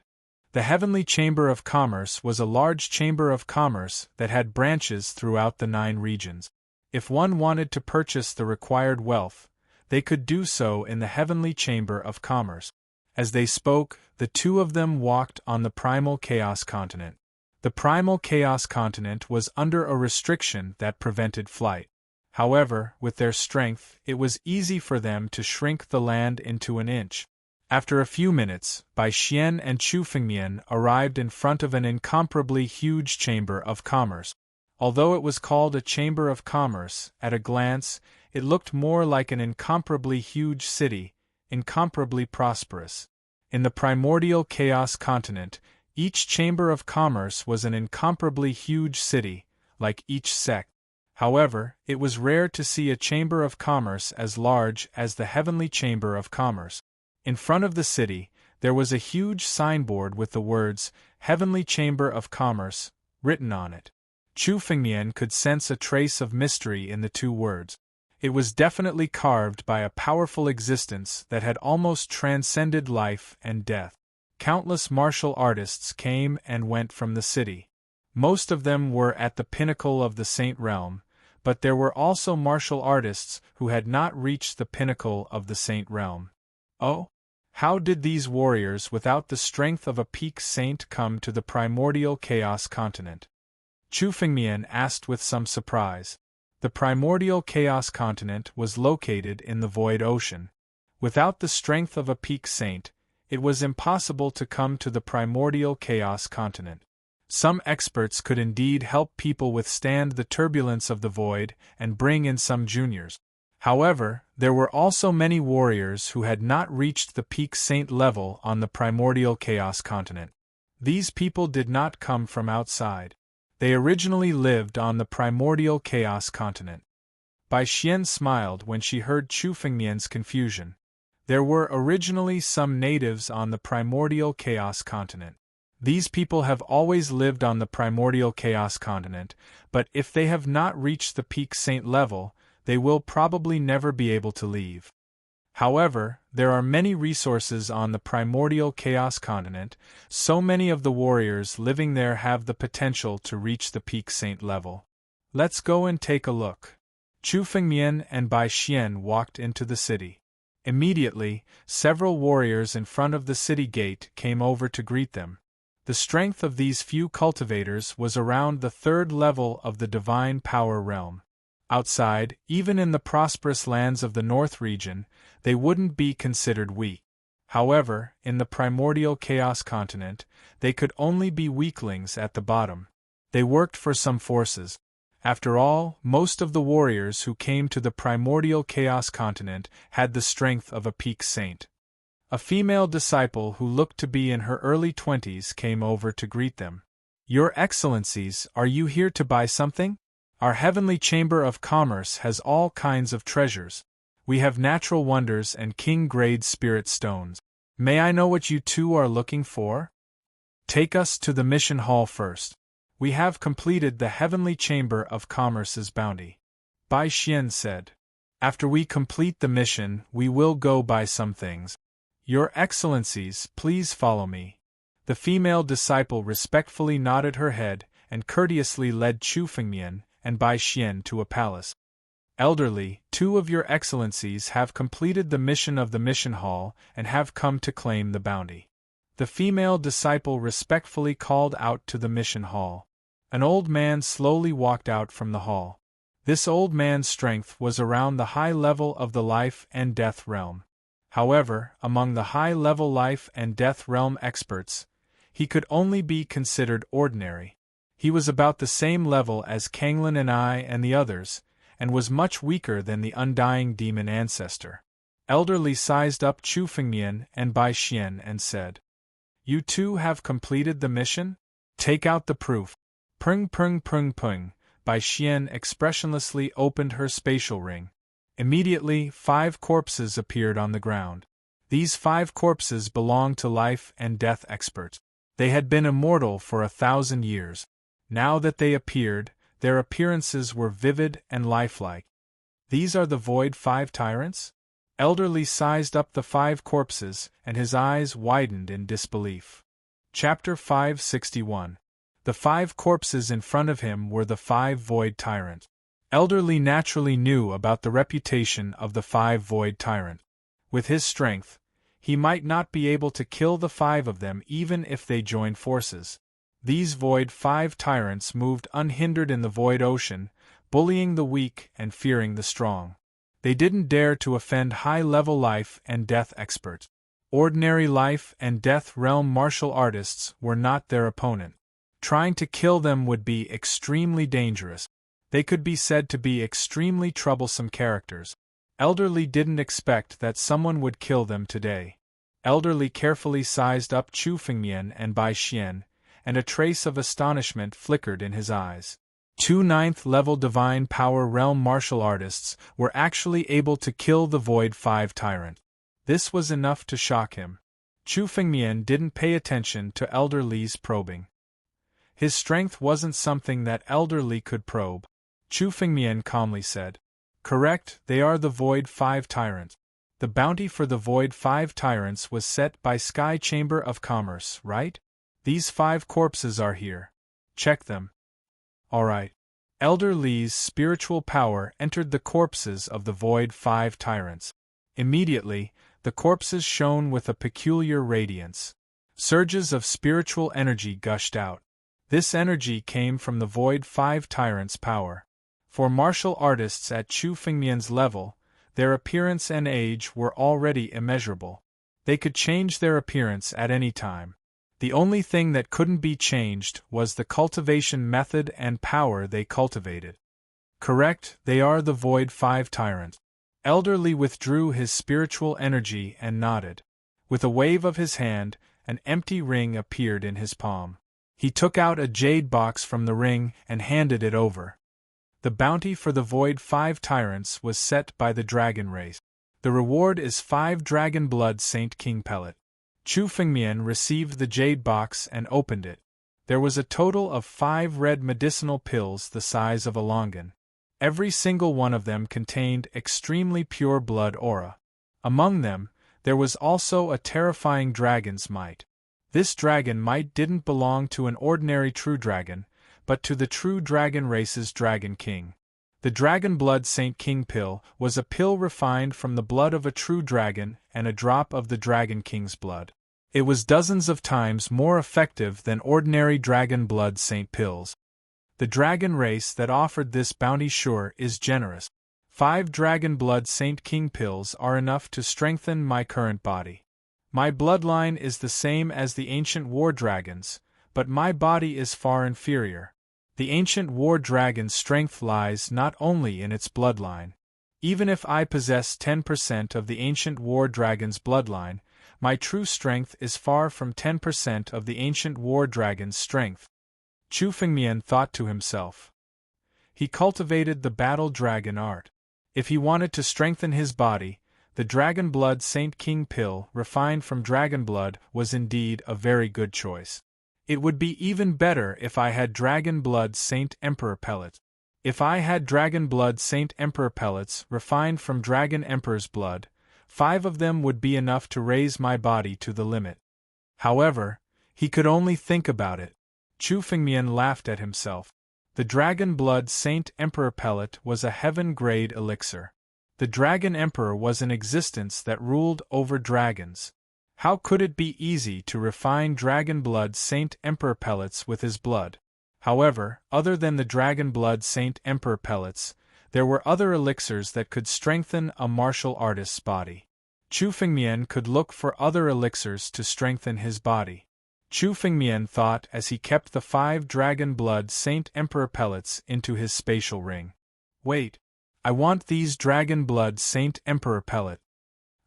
The Heavenly Chamber of Commerce was a large chamber of commerce that had branches throughout the 9 regions. If one wanted to purchase the required wealth, they could do so in the Heavenly Chamber of Commerce. As they spoke, the two of them walked on the primal chaos continent. The primal chaos continent was under a restriction that prevented flight. However, with their strength, it was easy for them to shrink the land into an inch. After a few minutes, Bai Xian and Chu Fengmian arrived in front of an incomparably huge chamber of commerce. Although it was called a chamber of commerce, at a glance, it looked more like an incomparably huge city, incomparably prosperous. In the primordial chaos continent, each chamber of commerce was an incomparably huge city, like each sect. However, it was rare to see a chamber of commerce as large as the Heavenly Chamber of Commerce. In front of the city, there was a huge signboard with the words, Heavenly Chamber of Commerce, written on it. Chu Fengmian could sense a trace of mystery in the 2 words. It was definitely carved by a powerful existence that had almost transcended life and death. Countless martial artists came and went from the city. Most of them were at the pinnacle of the Saint Realm, but there were also martial artists who had not reached the pinnacle of the Saint Realm. Oh? How did these warriors without the strength of a peak saint come to the primordial chaos continent? Chu Fengmian asked with some surprise. The primordial chaos continent was located in the void ocean. Without the strength of a peak saint, it was impossible to come to the primordial chaos continent. Some experts could indeed help people withstand the turbulence of the void and bring in some juniors. However, there were also many warriors who had not reached the peak saint level on the primordial chaos continent. These people did not come from outside. They originally lived on the primordial chaos continent. Bai Xian smiled when she heard Chu Fengmian's confusion. There were originally some natives on the primordial chaos continent. These people have always lived on the primordial chaos continent, but if they have not reached the peak saint level, they will probably never be able to leave. However, there are many resources on the primordial chaos continent, so many of the warriors living there have the potential to reach the peak saint level. Let's go and take a look. Chu Fengmian and Bai Xian walked into the city. Immediately, several warriors in front of the city gate came over to greet them. The strength of these few cultivators was around the third level of the divine power realm. Outside, even in the prosperous lands of the North region, they wouldn't be considered weak. However, in the primordial chaos continent, they could only be weaklings at the bottom. They worked for some forces. After all, most of the warriors who came to the primordial chaos continent had the strength of a peak saint. A female disciple who looked to be in her early 20s came over to greet them. "Your Excellencies, are you here to buy something? Our heavenly chamber of commerce has all kinds of treasures. We have natural wonders and king-grade spirit stones. May I know what you two are looking for? Take us to the mission hall first. We have completed the heavenly chamber of commerce's bounty," Bai Xian said. "After we complete the mission, we will go buy some things. Your Excellencies, please follow me." The female disciple respectfully nodded her head and courteously led Chu Fengmian and Bai Xian to a palace. "Elderly, 2 of your Excellencies have completed the mission of the mission hall and have come to claim the bounty." The female disciple respectfully called out to the mission hall. An old man slowly walked out from the hall. This old man's strength was around the high level of the life and death realm. However, among the high-level life and death realm experts, he could only be considered ordinary. He was about the same level as Kanglin and I and the others, and was much weaker than the undying demon ancestor. Elderly sized up Chu Fengmian and Bai Xian and said, "You two have completed the mission? Take out the proof." Pung pung pung pung, Bai Xian expressionlessly opened her spatial ring. Immediately, 5 corpses appeared on the ground. These 5 corpses belonged to life and death experts. They had been immortal for 1,000 years. Now that they appeared, their appearances were vivid and lifelike. "These are the Void 5 tyrants?" Elderly sized up the 5 corpses, and his eyes widened in disbelief. Chapter 561. The 5 corpses in front of him were the 5 Void tyrants. Elderly naturally knew about the reputation of the 5 Void tyrant. With his strength, he might not be able to kill the 5 of them even if they joined forces. These Void 5 tyrants moved unhindered in the Void Ocean, bullying the weak and fearing the strong. They didn't dare to offend high-level life and death experts. Ordinary life and death realm martial artists were not their opponent. Trying to kill them would be extremely dangerous. They could be said to be extremely troublesome characters. Elderly didn't expect that someone would kill them today. Elderly carefully sized up Chu Fengmian and Bai Xian, and a trace of astonishment flickered in his eyes. 2 9th-level divine power realm martial artists were actually able to kill the Void 5 tyrant. This was enough to shock him. Chu Fengmian didn't pay attention to Elder Li's probing. His strength wasn't something that Elder Li could probe. Chu Fengmian calmly said, "Correct, they are the Void 5 tyrants. The bounty for the Void 5 tyrants was set by Sky Chamber of Commerce, right? These 5 corpses are here. Check them." "Alright." Elder Li's spiritual power entered the corpses of the Void 5 tyrants. Immediately, the corpses shone with a peculiar radiance. Surges of spiritual energy gushed out. This energy came from the Void 5 tyrants' power. For martial artists at Chu Fengmian's level, their appearance and age were already immeasurable. They could change their appearance at any time. The only thing that couldn't be changed was the cultivation method and power they cultivated. Correct, they are the Void 5 tyrants. Elderly withdrew his spiritual energy and nodded. With a wave of his hand, an empty ring appeared in his palm. He took out a jade box from the ring and handed it over. The bounty for the void 5 tyrants was set by the dragon race. The reward is 5 dragon blood Saint King pellet. Chu Fengmian received the jade box and opened it. There was a total of 5 red medicinal pills the size of a longan. Every single one of them contained extremely pure blood aura. Among them, there was also a terrifying dragon's might. This dragon might didn't belong to an ordinary true dragon, but to the true dragon race's dragon king. The Dragon Blood Saint King pill was a pill refined from the blood of a true dragon and a drop of the Dragon King's blood. It was dozens of times more effective than ordinary Dragon Blood Saint pills. The dragon race that offered this bounty sure is generous. 5 Dragon Blood Saint King pills are enough to strengthen my current body. My bloodline is the same as the ancient war dragons, but my body is far inferior. The ancient war dragon's strength lies not only in its bloodline. Even if I possess 10% of the ancient war dragon's bloodline, my true strength is far from 10% of the ancient war dragon's strength. Chu Fengmian thought to himself. He cultivated the battle dragon art. If he wanted to strengthen his body, the Dragon Blood Saint King pill refined from dragon blood was indeed a very good choice. It would be even better if I had Dragon Blood Saint Emperor pellets. If I had Dragon Blood Saint Emperor pellets refined from Dragon Emperor's blood, 5 of them would be enough to raise my body to the limit. However, he could only think about it. Chu Fengmian laughed at himself. The Dragon Blood Saint Emperor pellet was a heaven-grade elixir. The Dragon Emperor was an existence that ruled over dragons. How could it be easy to refine Dragon Blood Saint Emperor pellets with his blood? However, other than the Dragon Blood Saint Emperor pellets, there were other elixirs that could strengthen a martial artist's body. Chu Fengmian could look for other elixirs to strengthen his body. Chu Fengmian thought as he kept the 5 Dragon Blood Saint Emperor pellets into his spatial ring. Wait. I want these Dragon Blood Saint Emperor pellet.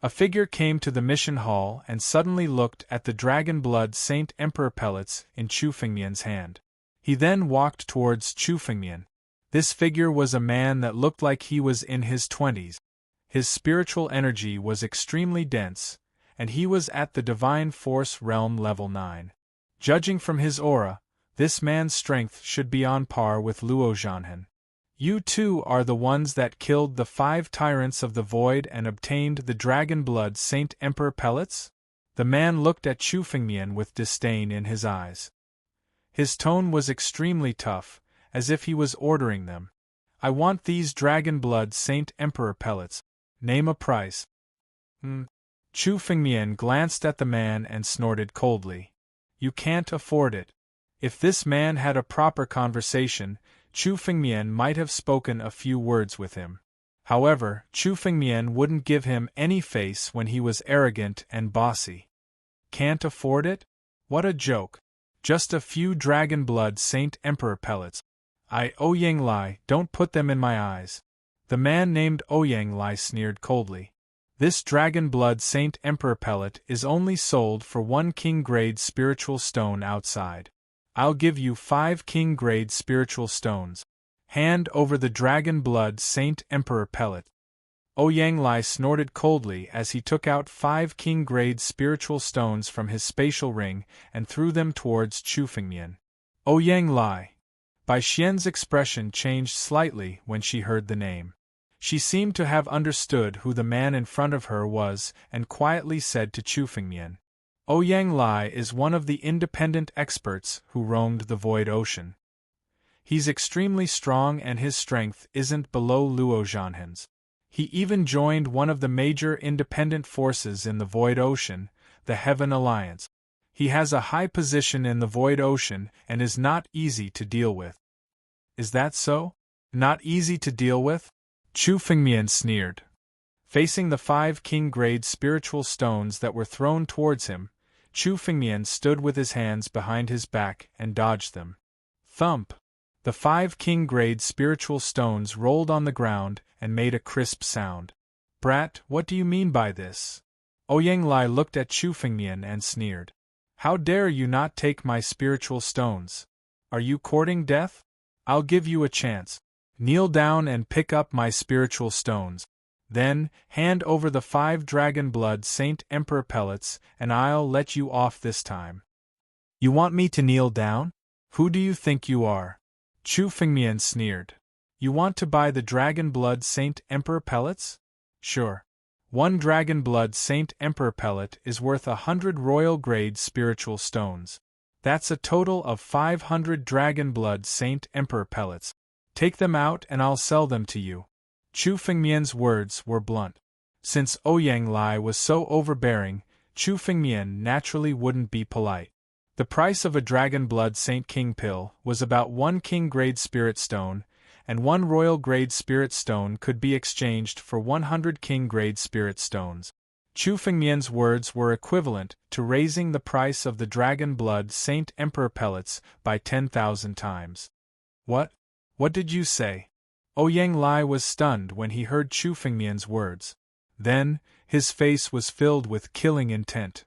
A figure came to the mission hall and suddenly looked at the Dragon Blood Saint Emperor pellets in Chu Fengmian's hand. He then walked towards Chu Fengmian. This figure was a man that looked like he was in his 20s. His spiritual energy was extremely dense, and he was at the Divine Force Realm level 9. Judging from his aura, this man's strength should be on par with Luo Zhanhen. You two are the ones that killed the 5 tyrants of the void and obtained the Dragon Blood Saint Emperor pellets? The man looked at Chu Fengmian with disdain in his eyes. His tone was extremely tough, as if he was ordering them. I want these Dragon Blood Saint Emperor pellets. Name a price. Chu Fengmian glanced at the man and snorted coldly. You can't afford it. If this man had a proper conversation, Chu Fengmian might have spoken a few words with him. However, Chu Fengmian wouldn't give him any face when he was arrogant and bossy. Can't afford it? What a joke. Just a few Dragon Blood Saint Emperor pellets. Ouyang Lai, don't put them in my eyes. The man named Ouyang Lai sneered coldly. This Dragon Blood Saint Emperor pellet is only sold for 1 king-grade spiritual stone outside. I'll give you 5 king-grade spiritual stones. Hand over the Dragon Blood Saint Emperor pellet. Ouyang Lai snorted coldly as he took out 5 king-grade spiritual stones from his spatial ring and threw them towards Chu Fengmian. Ouyang Lai. Bai Xian's expression changed slightly when she heard the name. She seemed to have understood who the man in front of her was and quietly said to Chu Fengmian, Ouyang Lai is one of the independent experts who roamed the void ocean. He's extremely strong and his strength isn't below Luo Zhanhen's. He even joined one of the major independent forces in the void ocean, the Heaven Alliance. He has a high position in the void ocean and is not easy to deal with. Is that so? Not easy to deal with? Chu Fengmian sneered. Facing the 5 king-grade spiritual stones that were thrown towards him, Chu Fengmian stood with his hands behind his back and dodged them. Thump! The 5 king-grade spiritual stones rolled on the ground and made a crisp sound. Brat, what do you mean by this? Ouyang Lai looked at Chu Fengmian and sneered. How dare you not take my spiritual stones? Are you courting death? I'll give you a chance. Kneel down and pick up my spiritual stones. Then, hand over the 5 dragon blood Saint Emperor pellets, and I'll let you off this time. You want me to kneel down? Who do you think you are? Chu Fengmian sneered. You want to buy the dragon blood Saint Emperor pellets? Sure. 1 dragon blood Saint Emperor pellet is worth 100 royal grade spiritual stones. That's a total of 500 dragon blood Saint Emperor pellets. Take them out and I'll sell them to you. Chu Fengmian's words were blunt. Since Ouyang Lai was so overbearing, Chu Fengmian naturally wouldn't be polite. The price of a dragon blood Saint King pill was about 1 king grade spirit stone, and 1 royal grade spirit stone could be exchanged for 100 king grade spirit stones. Chu Fengmian's words were equivalent to raising the price of the dragon blood Saint Emperor pellets by 10,000 times. What? What did you say? Ouyang Lai was stunned when he heard Chu Fengmian's words. Then, his face was filled with killing intent.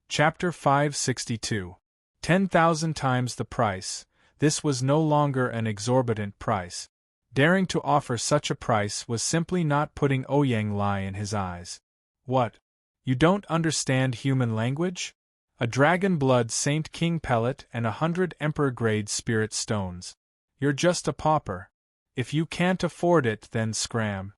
Chapter 562. 10,000 times the price. This was no longer an exorbitant price. Daring to offer such a price was simply not putting Ouyang Lai in his eyes. What? You don't understand human language? A dragon blood Saint King pellet and 100 Emperor-grade spirit stones. You're just a pauper. If you can't afford it, then scram.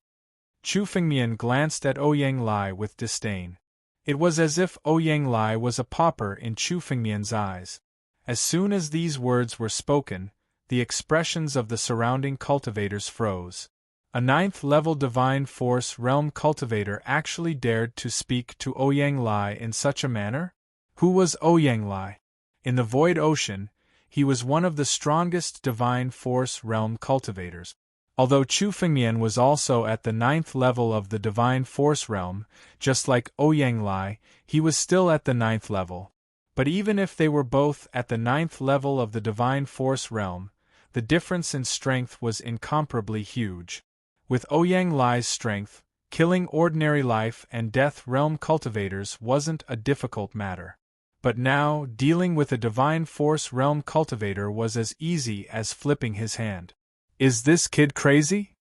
Chu Fengmian glanced at Ouyang Lai with disdain. It was as if Ouyang Lai was a pauper in Chu Fengmian's eyes. As soon as these words were spoken, the expressions of the surrounding cultivators froze. A 9th-level Divine Force Realm cultivator actually dared to speak to Ouyang Lai in such a manner? Who was Ouyang Lai? In the Void Ocean, he was one of the strongest Divine Force Realm cultivators. Although Chu Fengmian was also at the 9th level of the Divine Force Realm, just like Ouyang Lai, he was still at the 9th level. But even if they were both at the 9th level of the Divine Force Realm, the difference in strength was incomparably huge. With Ouyang Lai's strength, killing ordinary life and death realm cultivators wasn't a difficult matter. But now, dealing with a Divine Force Realm cultivator was as easy as flipping his hand. Is this kid crazy?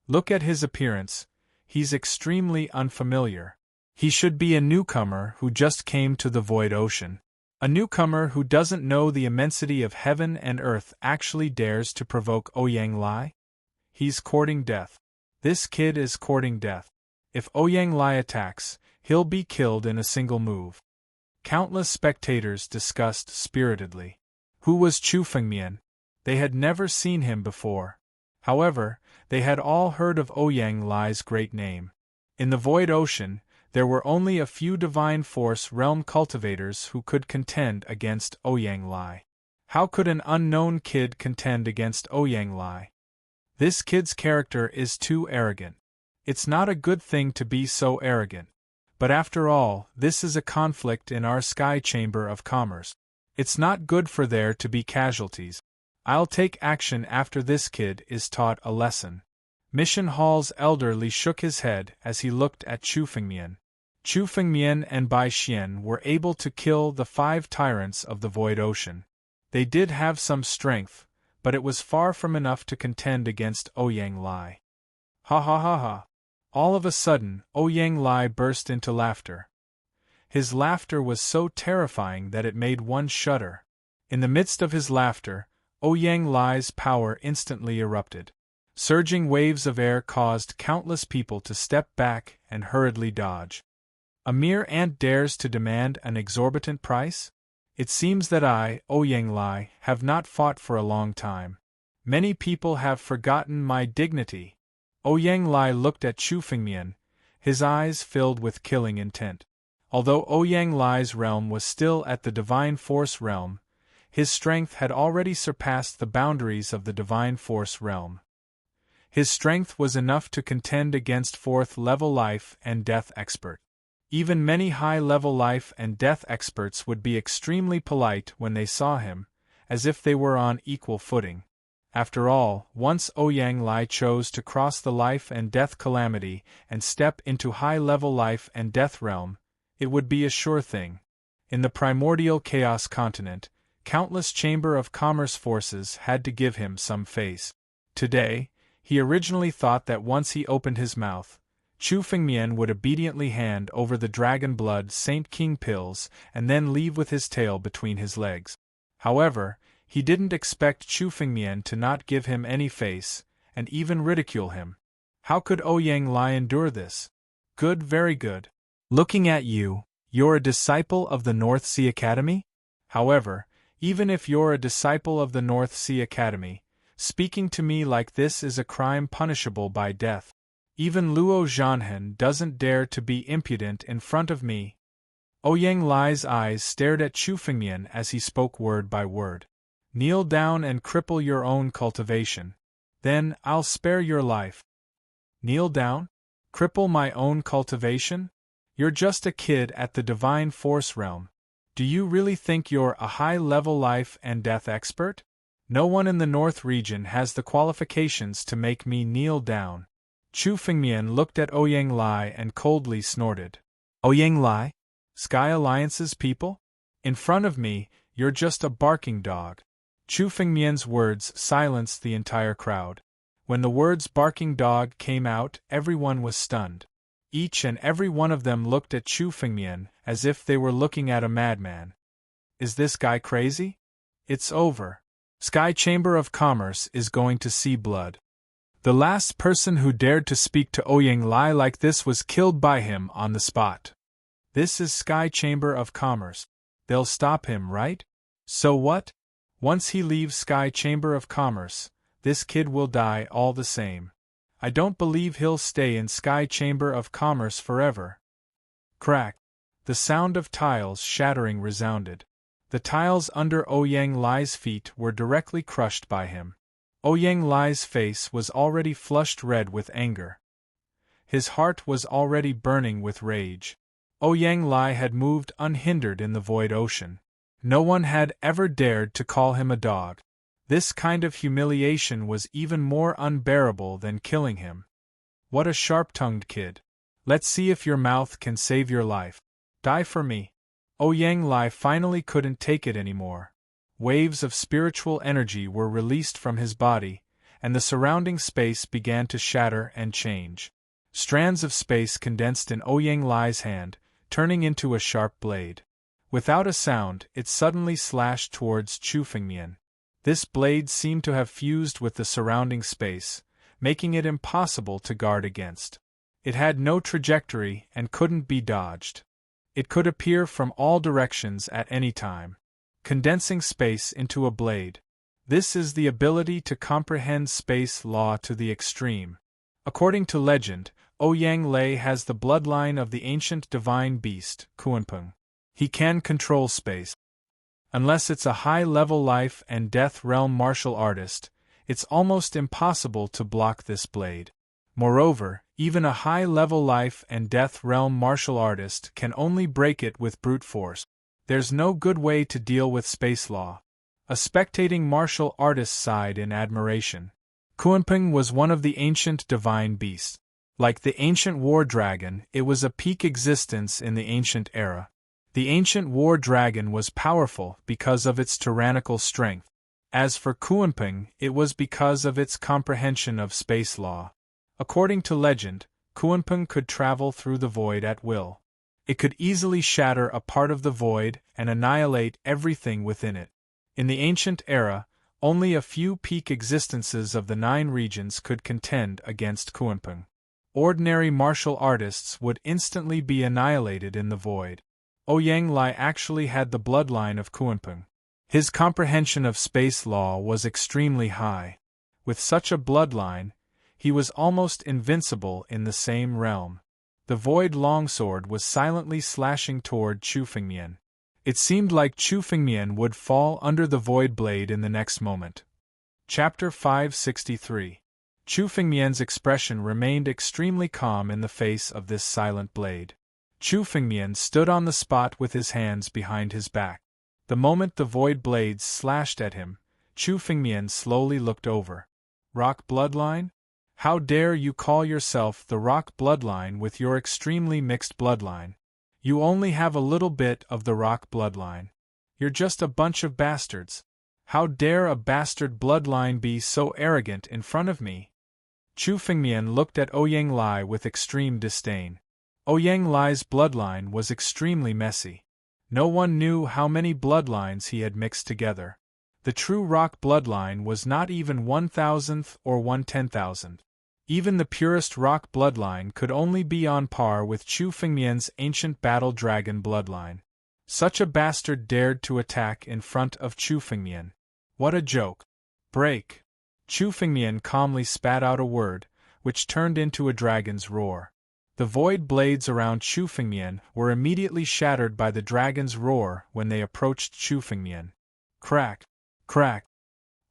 Look at his appearance. He's extremely unfamiliar. He should be a newcomer who just came to the Void Ocean. A newcomer who doesn't know the immensity of heaven and earth actually dares to provoke Ouyang Lai? He's courting death. This kid is courting death. If Ouyang Lai attacks, he'll be killed in a single move. Countless spectators discussed spiritedly. Who was Chu Fengmian? They had never seen him before. However, they had all heard of Ouyang Lai's great name. In the Void Ocean, there were only a few Divine Force Realm cultivators who could contend against Ouyang Lai. How could an unknown kid contend against Ouyang Lai? This kid's character is too arrogant. It's not a good thing to be so arrogant. But after all, this is a conflict in our sky chamber of commerce. It's not good for there to be casualties. I'll take action after this kid is taught a lesson. Mission Hall's elderly shook his head as he looked at Chu Fengmian. Chu Fengmian and Bai Xian were able to kill the 5 tyrants of the Void Ocean. They did have some strength, but it was far from enough to contend against Ouyang Lai. Ha ha ha ha. All of a sudden, Ouyang Lai burst into laughter. His laughter was so terrifying that it made one shudder. In the midst of his laughter, Ouyang Lai's power instantly erupted. Surging waves of air caused countless people to step back and hurriedly dodge. A mere ant dares to demand an exorbitant price? It seems that I, Ouyang Lai, have not fought for a long time. Many people have forgotten my dignity. Ouyang Lai looked at Chu Fengmian, his eyes filled with killing intent. Although Ouyang Lai's realm was still at the Divine Force Realm, his strength had already surpassed the boundaries of the Divine Force Realm. His strength was enough to contend against 4th-level life and death expert. Even many high-level life and death experts would be extremely polite when they saw him, as if they were on equal footing. After all, once Ouyang Lai chose to cross the life and death calamity and step into high-level life and death realm, it would be a sure thing. In the primordial chaos continent, countless Chamber of Commerce forces had to give him some face. Today, he originally thought that once he opened his mouth, Chu Fengmian would obediently hand over the dragon blood Saint King pills and then leave with his tail between his legs. However, he didn't expect Chu Fengmian to not give him any face, and even ridicule him. How could Ouyang Lai endure this? Good, very good. Looking at you, you're a disciple of the North Sea Academy? However, even if you're a disciple of the North Sea Academy, speaking to me like this is a crime punishable by death. Even Luo Zhanhen doesn't dare to be impudent in front of me. Ouyang Lai's eyes stared at Chu Fengmian as he spoke word by word. Kneel down and cripple your own cultivation. Then I'll spare your life. Kneel down? Cripple my own cultivation? You're just a kid at the Divine Force realm. Do you really think you're a high-level life and death expert? No one in the North region has the qualifications to make me kneel down. Chu Fengmian looked at Ouyang Lai and coldly snorted. Ouyang Lai? Sky Alliance's people? In front of me, you're just a barking dog. Chu Fengmian's words silenced the entire crowd. When the words barking dog came out, everyone was stunned. Each and every one of them looked at Chu Fengmian as if they were looking at a madman. Is this guy crazy? It's over. Sky Chamber of Commerce is going to see blood. The last person who dared to speak to Ouyang Lai like this was killed by him on the spot. This is Sky Chamber of Commerce. They'll stop him, right? So what? Once he leaves Sky Chamber of Commerce, this kid will die all the same. I don't believe he'll stay in Sky Chamber of Commerce forever. Crack. The sound of tiles shattering resounded. The tiles under Ouyang Lai's feet were directly crushed by him. Ouyang Lai's face was already flushed red with anger. His heart was already burning with rage. Ouyang Lai had moved unhindered in the void ocean. No one had ever dared to call him a dog. This kind of humiliation was even more unbearable than killing him. What a sharp-tongued kid. Let's see if your mouth can save your life. Die for me. Ouyang Lai finally couldn't take it anymore. Waves of spiritual energy were released from his body, and the surrounding space began to shatter and change. Strands of space condensed in Ouyang Lai's hand, turning into a sharp blade. Without a sound, it suddenly slashed towards Chu Fengmian. This blade seemed to have fused with the surrounding space, making it impossible to guard against. It had no trajectory and couldn't be dodged. It could appear from all directions at any time, condensing space into a blade. This is the ability to comprehend space law to the extreme. According to legend, Ouyang Lai has the bloodline of the ancient divine beast, Kunpeng. He can control space. Unless it's a high-level life and death realm martial artist, it's almost impossible to block this blade. Moreover, even a high-level life and death realm martial artist can only break it with brute force. There's no good way to deal with space law. A spectating martial artist sighed in admiration. Kunpeng was one of the ancient divine beasts. Like the ancient war dragon, it was a peak existence in the ancient era. The ancient war dragon was powerful because of its tyrannical strength. As for Kunpeng, it was because of its comprehension of space law. According to legend, Kunpeng could travel through the void at will. It could easily shatter a part of the void and annihilate everything within it. In the ancient era, only a few peak existences of the 9 regions could contend against Kunpeng. Ordinary martial artists would instantly be annihilated in the void. Ouyang Lai actually had the bloodline of Kunpeng. His comprehension of space law was extremely high. With such a bloodline, he was almost invincible in the same realm. The void longsword was silently slashing toward Chu Fengmian. It seemed like Chu Fengmian would fall under the void blade in the next moment. Chapter 563. Chu Fengmian's expression remained extremely calm in the face of this silent blade. Chu Fengmian stood on the spot with his hands behind his back. The moment the void blades slashed at him, Chu Fengmian slowly looked over. Rock bloodline? How dare you call yourself the rock bloodline with your extremely mixed bloodline? You only have a little bit of the rock bloodline. You're just a bunch of bastards. How dare a bastard bloodline be so arrogant in front of me? Chu Fengmian looked at Ouyang Lai with extreme disdain. Ouyang Lai's bloodline was extremely messy. No one knew how many bloodlines he had mixed together. The true rock bloodline was not even 1,000th or 1/10,000th. Even the purest rock bloodline could only be on par with Chu Fengmian's ancient battle dragon bloodline. Such a bastard dared to attack in front of Chu Fengmian. What a joke. Break. Chu Fengmian calmly spat out a word, which turned into a dragon's roar. The void blades around Chu Fengmian were immediately shattered by the dragon's roar when they approached Chu Fengmian. Crack. Crack.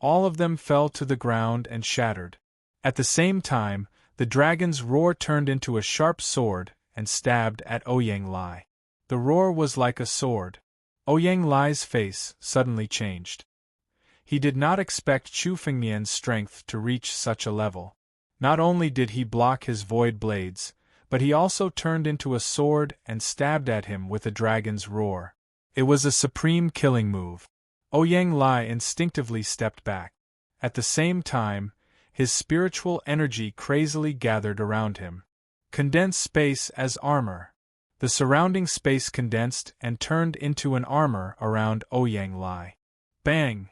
All of them fell to the ground and shattered. At the same time, the dragon's roar turned into a sharp sword and stabbed at Ouyang Lai. The roar was like a sword. Ouyang Lai's face suddenly changed. He did not expect Chu Fengmian's strength to reach such a level. Not only did he block his void blades, but he also turned into a sword and stabbed at him with a dragon's roar. It was a supreme killing move. Ouyang Lai instinctively stepped back. At the same time, his spiritual energy crazily gathered around him. Condense space as armor. The surrounding space condensed and turned into an armor around Ouyang Lai. Bang!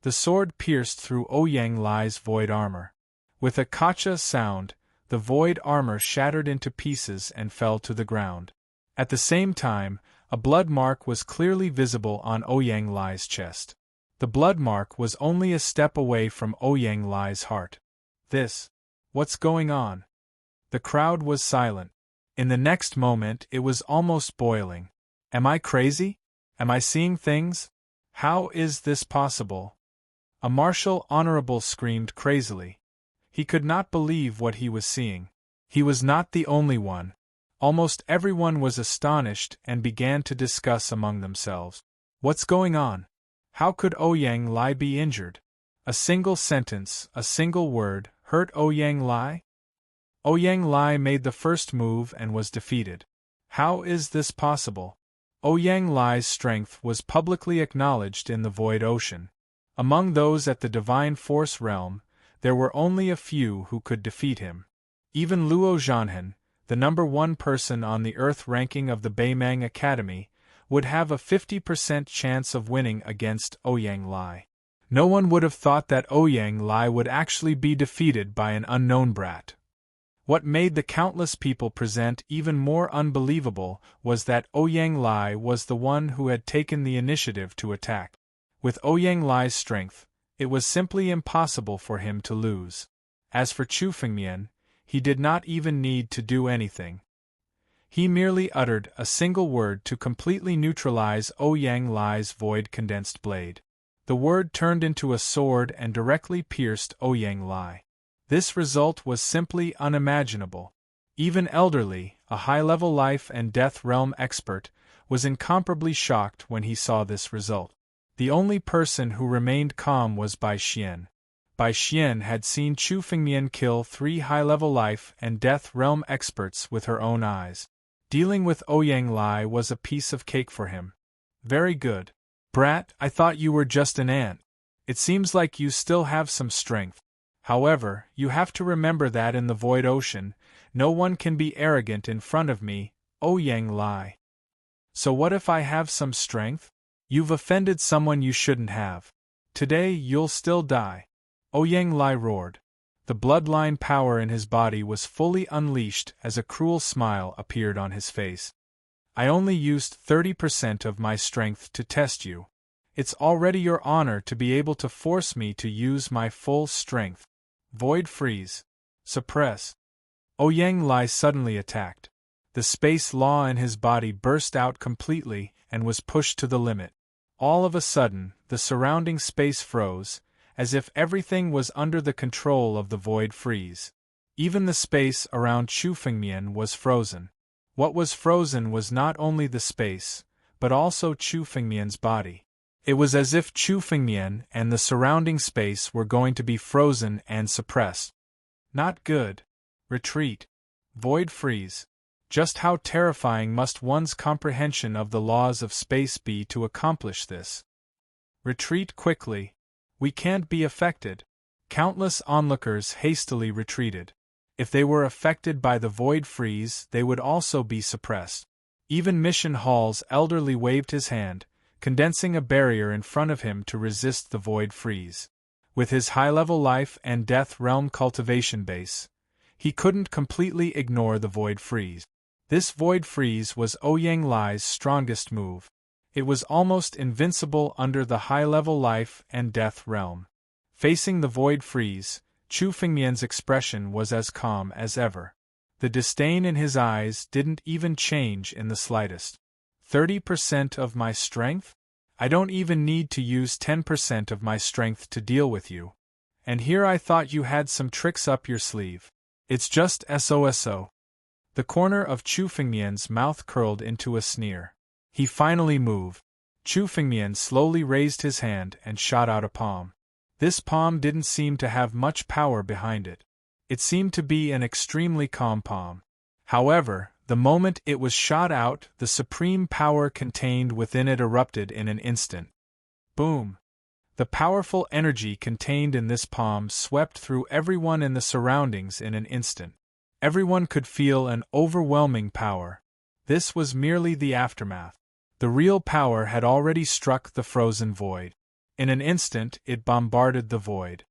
The sword pierced through Ouyang Lai's void armor. With a kacha sound, the void armor shattered into pieces and fell to the ground. At the same time, a blood mark was clearly visible on Ouyang Lai's chest. The blood mark was only a step away from Ouyang Lai's heart. What's going on? The crowd was silent. In the next moment it was almost boiling. Am I crazy? Am I seeing things? How is this possible? A martial honorable screamed crazily. He could not believe what he was seeing. He was not the only one. Almost everyone was astonished and began to discuss among themselves. What's going on? How could Ouyang Lai be injured? A single sentence, a single word, hurt Ouyang Lai? Ouyang Lai made the first move and was defeated. How is this possible? Ouyang Lai's strength was publicly acknowledged in the Void Ocean. Among those at the Divine Force realm, there were only a few who could defeat him. Even Luo Zhanhen, the #1 person on the Earth ranking of the Beimang Academy, would have a 50% chance of winning against Ouyang Lai. No one would have thought that Ouyang Lai would actually be defeated by an unknown brat. What made the countless people present even more unbelievable was that Ouyang Lai was the one who had taken the initiative to attack. With Ouyang Lai's strength, it was simply impossible for him to lose. As for Chu Fengmian, he did not even need to do anything. He merely uttered a single word to completely neutralize Ouyang Lai's void condensed blade. The word turned into a sword and directly pierced Ouyang Lai. This result was simply unimaginable. Even Elderly, a high-level life and death realm expert, was incomparably shocked when he saw this result. The only person who remained calm was Bai Xian. Bai Xian had seen Chu Fengmian kill 3 high-level life and death realm experts with her own eyes. Dealing with Ouyang Lai was a piece of cake for him. Very good. Brat, I thought you were just an ant. It seems like you still have some strength. However, you have to remember that in the Void Ocean, no one can be arrogant in front of me, Ouyang Lai. So what if I have some strength? You've offended someone you shouldn't have. Today you'll still die. Ouyang Lai roared. The bloodline power in his body was fully unleashed as a cruel smile appeared on his face. I only used 30% of my strength to test you. It's already your honor to be able to force me to use my full strength. Void freeze. Suppress. Ouyang Lai suddenly attacked. The space law in his body burst out completely and was pushed to the limit. All of a sudden, the surrounding space froze, as if everything was under the control of the void freeze. Even the space around Chu Fengmian was frozen. What was frozen was not only the space, but also Chu Fengmian's body. It was as if Chu Fengmian and the surrounding space were going to be frozen and suppressed. Not good. Retreat. Void freeze. Just how terrifying must one's comprehension of the laws of space be to accomplish this? Retreat quickly. We can't be affected. Countless onlookers hastily retreated. If they were affected by the void freeze, they would also be suppressed. Even Mission Hall's elderly waved his hand, condensing a barrier in front of him to resist the void freeze. With his high-level life and death realm cultivation base, he couldn't completely ignore the void freeze. This void freeze was Ouyang Lai's strongest move. It was almost invincible under the high-level life and death realm. Facing the void freeze, Chu Fengmian's expression was as calm as ever. The disdain in his eyes didn't even change in the slightest. 30% of my strength? I don't even need to use 10% of my strength to deal with you. And here I thought you had some tricks up your sleeve. It's just SOSO. The corner of Chu Fengmian's mouth curled into a sneer. He finally moved. Chu Fengmian slowly raised his hand and shot out a palm. This palm didn't seem to have much power behind it. It seemed to be an extremely calm palm. However, the moment it was shot out, the supreme power contained within it erupted in an instant. Boom! The powerful energy contained in this palm swept through everyone in the surroundings in an instant. Everyone could feel an overwhelming power. This was merely the aftermath. The real power had already struck the frozen void. In an instant, it bombarded the void.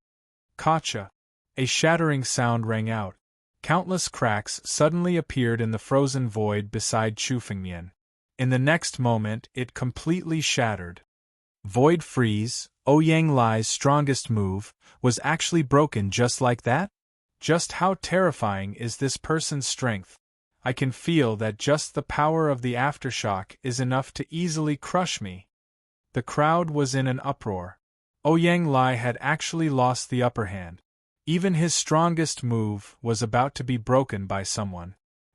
Kacha! A shattering sound rang out. Countless cracks suddenly appeared in the frozen void beside Chu Fengmian. In the next moment, it completely shattered. Void freeze, Ouyang Lai's strongest move, was actually broken just like that? Just how terrifying is this person's strength? I can feel that just the power of the aftershock is enough to easily crush me. The crowd was in an uproar. Ouyang Lai had actually lost the upper hand. Even his strongest move was about to be broken by someone.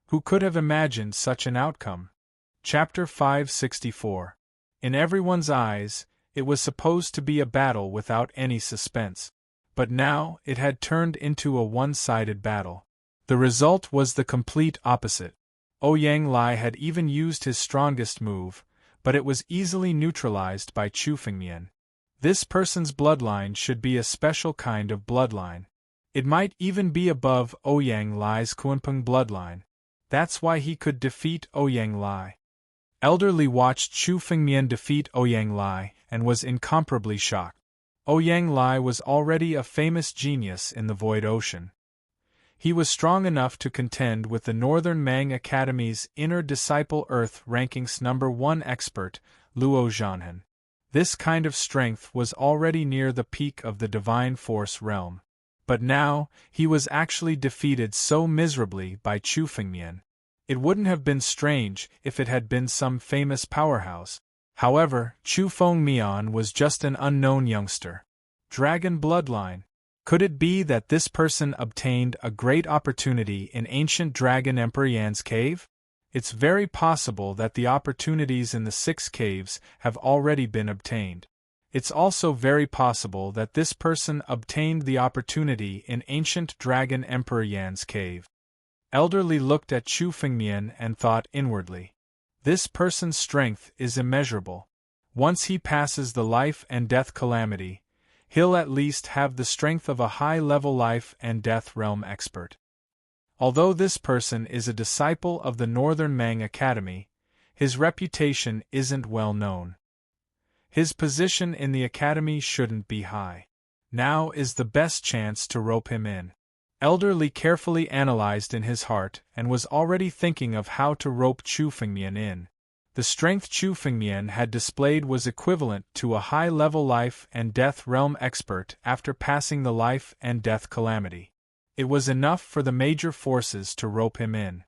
Who could have imagined such an outcome? Chapter 564. In everyone's eyes, it was supposed to be a battle without any suspense. But now, it had turned into a one-sided battle. The result was the complete opposite. Ouyang Lai had even used his strongest move, but it was easily neutralized by Chu Fengmian. This person's bloodline should be a special kind of bloodline. It might even be above Ouyang Lai's Kunpeng bloodline. That's why he could defeat Ouyang Lai. Elderly watched Chu Fengmian defeat Ouyang Lai and was incomparably shocked. Ouyang Lai was already a famous genius in the Void Ocean. He was strong enough to contend with the Northern Mang Academy's inner disciple Earth rankings #1 expert, Luo Zhanhan. This kind of strength was already near the peak of the Divine Force realm. But now, he was actually defeated so miserably by Chu Fengmian. It wouldn't have been strange if it had been some famous powerhouse. However, Chu Fengmian was just an unknown youngster. Dragon bloodline. Could it be that this person obtained a great opportunity in ancient Dragon Emperor Yan's cave? It's very possible that the opportunities in the 6 caves have already been obtained. It's also very possible that this person obtained the opportunity in ancient Dragon Emperor Yan's cave. Elderly looked at Chu Fengmian and thought inwardly. This person's strength is immeasurable. Once he passes the life and death calamity, he'll at least have the strength of a high-level life and death realm expert. Although this person is a disciple of the Northern Mang Academy, his reputation isn't well known. His position in the academy shouldn't be high. Now is the best chance to rope him in. Elderly carefully analyzed in his heart and was already thinking of how to rope Chu Fengmian in. The strength Chu Fengmian had displayed was equivalent to a high-level life and death realm expert after passing the life and death calamity. It was enough for the major forces to rope him in.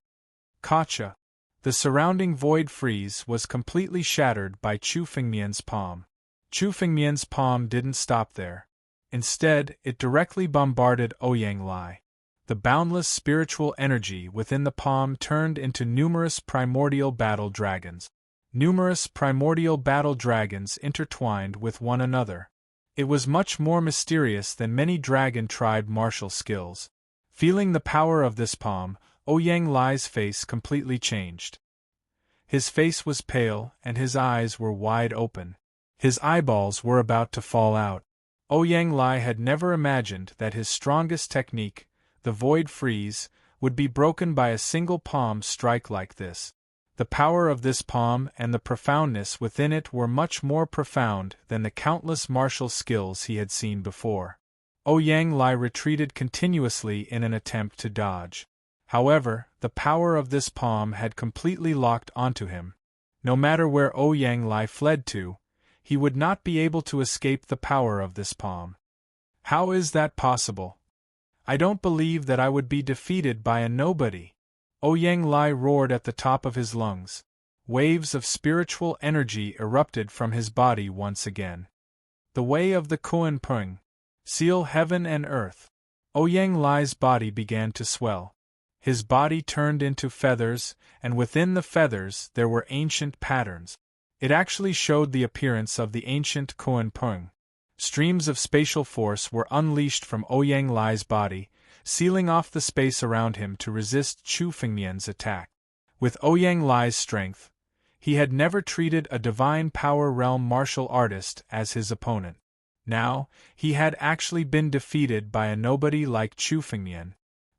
Kacha. The surrounding void freeze was completely shattered by Chu Fengmian's palm. Chu Fengmian's palm didn't stop there. Instead, it directly bombarded Ouyang Lai. The boundless spiritual energy within the palm turned into numerous primordial battle dragons. Numerous primordial battle dragons intertwined with one another. It was much more mysterious than many dragon tribe martial skills. Feeling the power of this palm, Ouyang Lai's face completely changed. His face was pale and his eyes were wide open. His eyeballs were about to fall out. Ouyang Lai had never imagined that his strongest technique, the Void Freeze, would be broken by a single palm strike like this. The power of this palm and the profoundness within it were much more profound than the countless martial skills he had seen before. Ouyang Lai retreated continuously in an attempt to dodge. However, the power of this palm had completely locked onto him. No matter where Ouyang Lai fled to, he would not be able to escape the power of this palm. How is that possible? I don't believe that I would be defeated by a nobody. Ouyang Lai roared at the top of his lungs. Waves of spiritual energy erupted from his body once again. The way of the Kuan Pung. Seal heaven and earth. Ouyang Lai's body began to swell. His body turned into feathers, and within the feathers there were ancient patterns. It actually showed the appearance of the ancient Kuan Pung. Streams of spatial force were unleashed from Ouyang Lai's body, sealing off the space around him to resist Chu Fengmian's attack. With Ouyang Lai's strength, he had never treated a divine power realm martial artist as his opponent. Now, he had actually been defeated by a nobody like Chu Fengmian.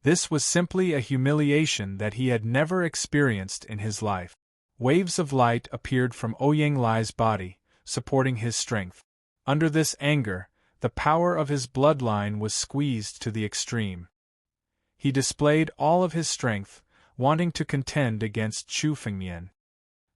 This was simply a humiliation that he had never experienced in his life. Waves of light appeared from Ouyang Lai's body, supporting his strength. Under this anger, the power of his bloodline was squeezed to the extreme. He displayed all of his strength, wanting to contend against Chu Fengmian.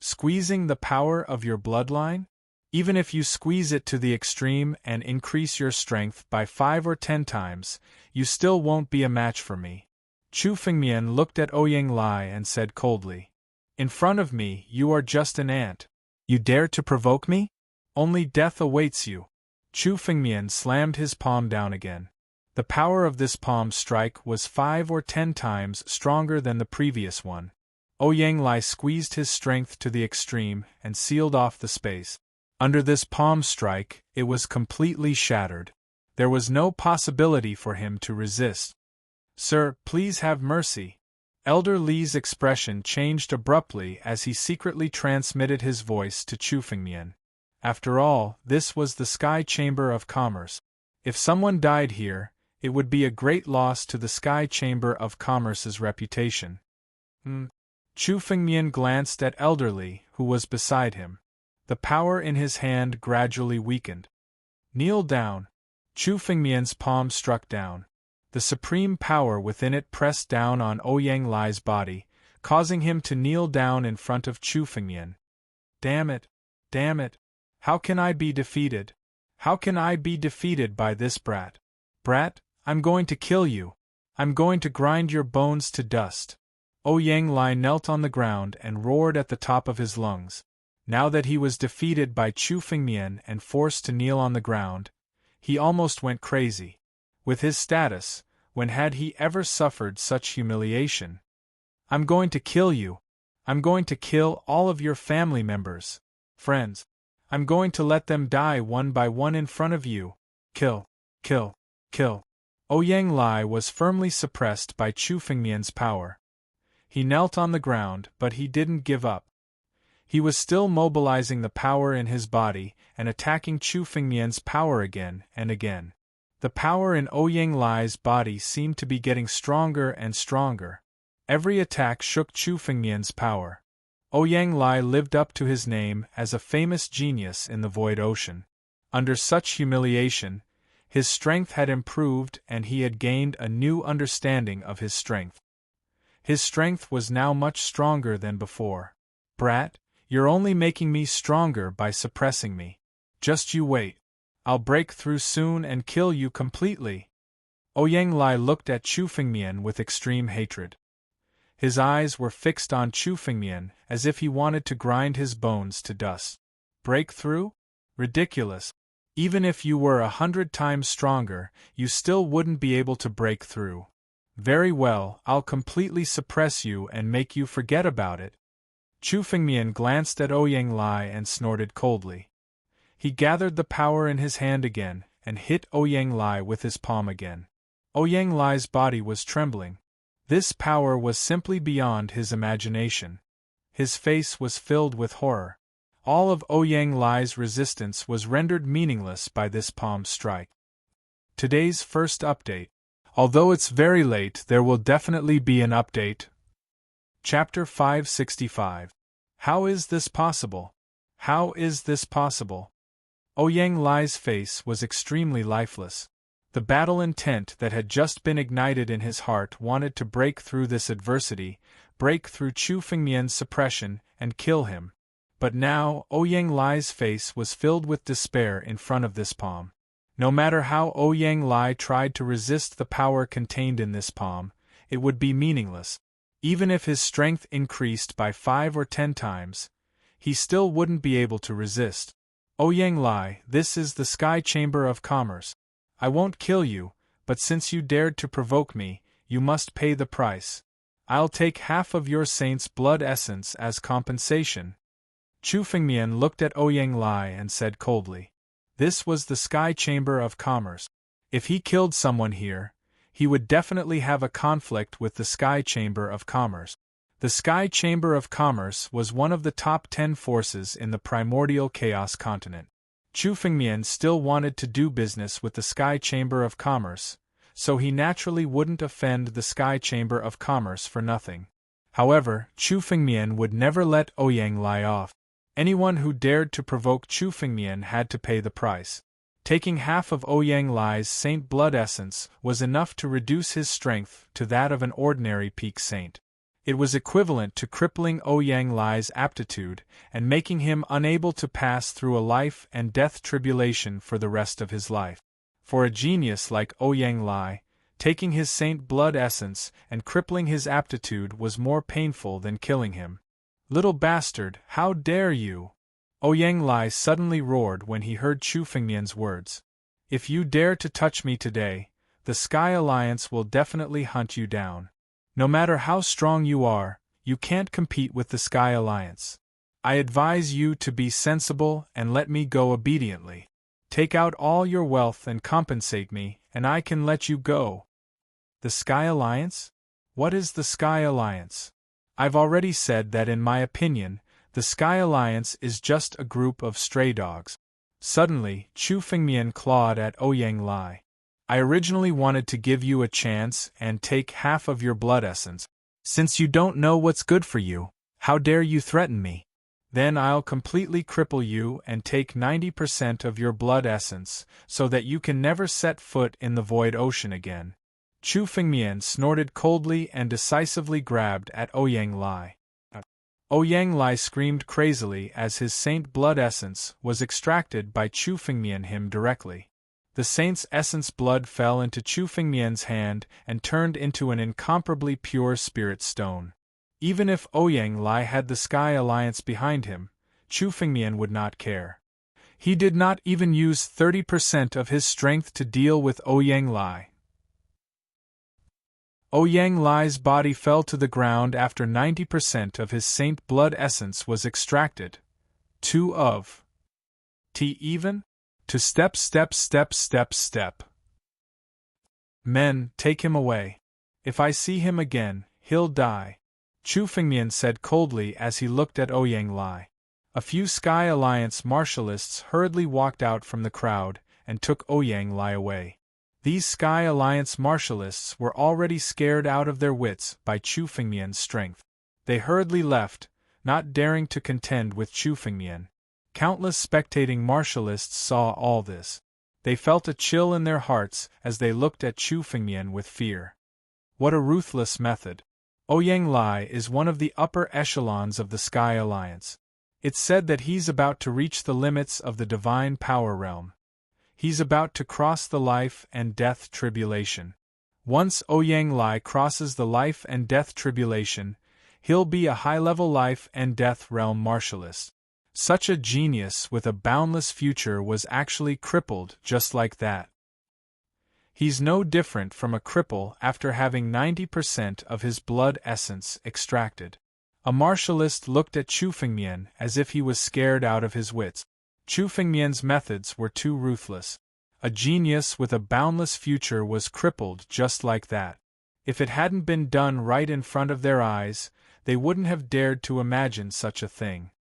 Squeezing the power of your bloodline? Even if you squeeze it to the extreme and increase your strength by 5 or 10 times, you still won't be a match for me. Chu Fengmian looked at Ouyang Lai and said coldly, "In front of me, you are just an ant. You dare to provoke me? Only death awaits you." Chu Fengmian slammed his palm down again. The power of this palm strike was 5 or 10 times stronger than the previous one. Ouyang Lai squeezed his strength to the extreme and sealed off the space. Under this palm strike, it was completely shattered. There was no possibility for him to resist. "Sir, please have mercy." Elder Li's expression changed abruptly as he secretly transmitted his voice to Chu Fengmian. After all, this was the Sky Chamber of Commerce. If someone died here, it would be a great loss to the Sky Chamber of Commerce's reputation. Chu Fengmian glanced at Elder Li, who was beside him. The power in his hand gradually weakened. "Kneel down." Chu Fengmian's palm struck down. The supreme power within it pressed down on Ouyang Lai's body, causing him to kneel down in front of Chu Fengmian. Damn it! Damn it! How can I be defeated? How can I be defeated by this brat? Brat, I'm going to kill you. I'm going to grind your bones to dust. Ouyang Lai knelt on the ground and roared at the top of his lungs. Now that he was defeated by Chu Fengmian and forced to kneel on the ground, he almost went crazy. With his status, when had he ever suffered such humiliation? "I'm going to kill you. I'm going to kill all of your family members. Friends. I'm going to let them die one by one in front of you. Kill, kill, kill." Ouyang Lai was firmly suppressed by Chu Fengmian's power. He knelt on the ground, but he didn't give up. He was still mobilizing the power in his body and attacking Chu Fengmian's power again and again. The power in Ouyang Lai's body seemed to be getting stronger and stronger. Every attack shook Chu Fengmian's power. Ouyang Lai lived up to his name as a famous genius in the Void Ocean. Under such humiliation, his strength had improved and he had gained a new understanding of his strength. His strength was now much stronger than before. "Brat, you're only making me stronger by suppressing me. Just you wait. I'll break through soon and kill you completely." Ouyang Lai looked at Chu Fengmian with extreme hatred. His eyes were fixed on Chu Fengmian as if he wanted to grind his bones to dust. "Break through? Ridiculous. Even if you were 100 times stronger, you still wouldn't be able to break through. Very well, I'll completely suppress you and make you forget about it." Chu Fengmian glanced at Ouyang Lai and snorted coldly. He gathered the power in his hand again, and hit Ouyang Lai with his palm again. Ouyang Lai's body was trembling. This power was simply beyond his imagination. His face was filled with horror. All of Ouyang Lai's resistance was rendered meaningless by this palm strike. Today's first update. Although it's very late, there will definitely be an update. Chapter 565. How is this possible? How is this possible? Ouyang Lai's face was extremely lifeless. The battle intent that had just been ignited in his heart wanted to break through this adversity, break through Chu Fengmian's suppression, and kill him. But now, Ouyang Lai's face was filled with despair in front of this palm. No matter how Ouyang Lai tried to resist the power contained in this palm, it would be meaningless. Even if his strength increased by 5 or 10 times, he still wouldn't be able to resist. Ouyang Lai, this is the Sky Chamber of Commerce. I won't kill you, but since you dared to provoke me, you must pay the price. I'll take half of your saint's blood essence as compensation. Chu Fengmian looked at Ouyang Lai and said coldly. This was the Sky Chamber of Commerce. If he killed someone here, he would definitely have a conflict with the Sky Chamber of Commerce. The Sky Chamber of Commerce was one of the top 10 forces in the primordial Chaos continent. Chu Fengmian still wanted to do business with the Sky Chamber of Commerce, so he naturally wouldn't offend the Sky Chamber of Commerce for nothing. However, Chu Fengmian would never let Ouyang Lai off. Anyone who dared to provoke Chu Fengmian had to pay the price. Taking half of Ouyang Lai's saint blood essence was enough to reduce his strength to that of an ordinary peak saint. It was equivalent to crippling Ouyang Lai's aptitude and making him unable to pass through a life and death tribulation for the rest of his life. For a genius like Ouyang Lai, taking his saint blood essence and crippling his aptitude was more painful than killing him. Little bastard, how dare you! Ouyang Lai suddenly roared when he heard Chu Fengmian's words. If you dare to touch me today, the Sky Alliance will definitely hunt you down. No matter how strong you are, you can't compete with the Sky Alliance. I advise you to be sensible and let me go obediently. Take out all your wealth and compensate me, and I can let you go. The Sky Alliance? What is the Sky Alliance? I've already said that in my opinion, the Sky Alliance is just a group of stray dogs. Suddenly, Chu Fengmian clawed at Ouyang Lai. I originally wanted to give you a chance and take half of your blood essence. Since you don't know what's good for you, how dare you threaten me? Then I'll completely cripple you and take 90% of your blood essence, so that you can never set foot in the void ocean again. Chu Fengmian snorted coldly and decisively grabbed at Ouyang Lai. Ouyang Lai screamed crazily as his saint blood essence was extracted by Chu Fengmian him directly. The saint's essence blood fell into Chu Fengmian's hand and turned into an incomparably pure spirit stone. Even if Ouyang Lai had the Sky Alliance behind him, Chu Fengmian would not care. He did not even use 30% of his strength to deal with Ouyang Lai. Ouyang Lai's body fell to the ground after 90% of his saint blood essence was extracted. 2 of T even? To step. Men, take him away. If I see him again, he'll die. Chu Fengmian said coldly as he looked at Ouyang Lai. A few Sky Alliance martialists hurriedly walked out from the crowd and took Ouyang Lai away. These Sky Alliance martialists were already scared out of their wits by Chu Fengmian's strength. They hurriedly left, not daring to contend with Chu Fengmian. Countless spectating martialists saw all this. They felt a chill in their hearts as they looked at Chu Fengmian with fear. What a ruthless method! Ouyang Lai is one of the upper echelons of the Sky Alliance. It's said that he's about to reach the limits of the divine power realm. He's about to cross the life and death tribulation. Once Ouyang Lai crosses the life and death tribulation, he'll be a high-level life and death realm martialist. Such a genius with a boundless future was actually crippled just like that. He's no different from a cripple after having 90% of his blood essence extracted. A martialist looked at Chu Fengmian as if he was scared out of his wits. Chu Fengmian's methods were too ruthless. A genius with a boundless future was crippled just like that. If it hadn't been done right in front of their eyes, they wouldn't have dared to imagine such a thing.